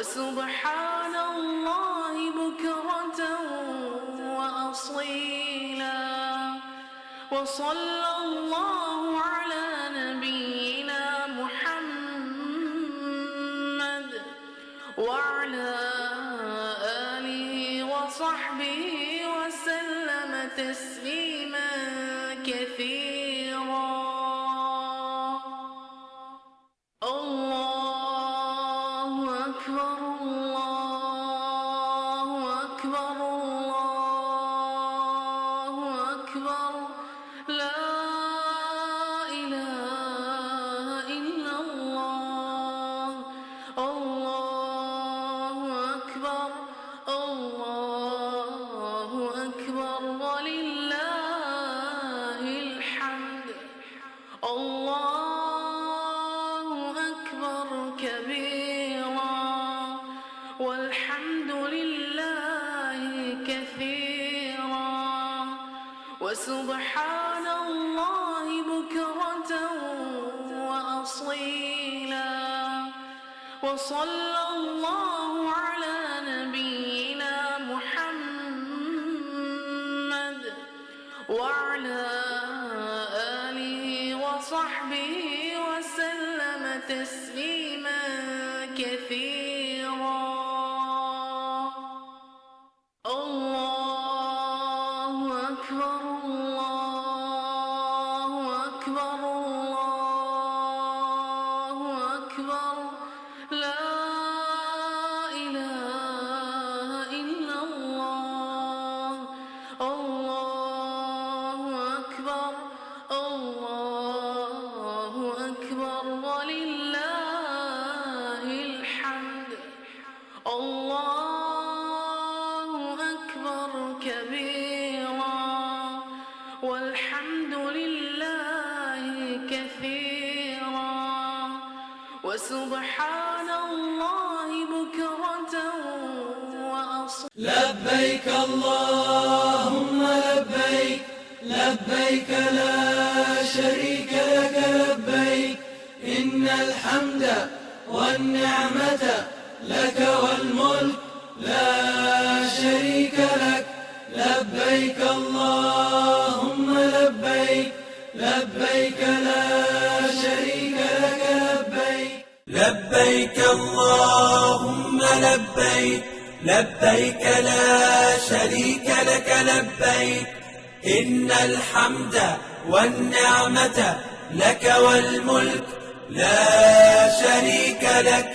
وسبحان الله بكرة وأصيلا وصلى الله على نبينا محمد وعلى آله وصحبه وسلم تسليما كثيرا. الله أكبر الله أكبر الله أكبر لا إله إلا الله. الله أكبر الله أكبر ولله الحمد. الله أكبر كبيرا والحمد لله كثيرا وسبحان الله بكرة وأصيلا وصلى الله على نبينا محمد وعلى آله وصحبه وسلم تسليما كثيرا. الله أكبر الله أكبر الله أكبر لا إله إلا الله. الله أكبر الله أكبر ولله الحمد. الله أكبر كبيرا والحمد لله كثيرا وسبحان الله بكرة وأصيلا. لبيك اللهم لبيك لبيك لا شريك لك لبيك إن الحمد والنعمة لك والملك لا شريك لك. لبيك اللهم لبيك لبيك لا شريك لك لبيك. لبيك اللهم لبيك لبيك لا شريك لك لبيك إن الحمد والنعمة لك والملك لا شريك لك.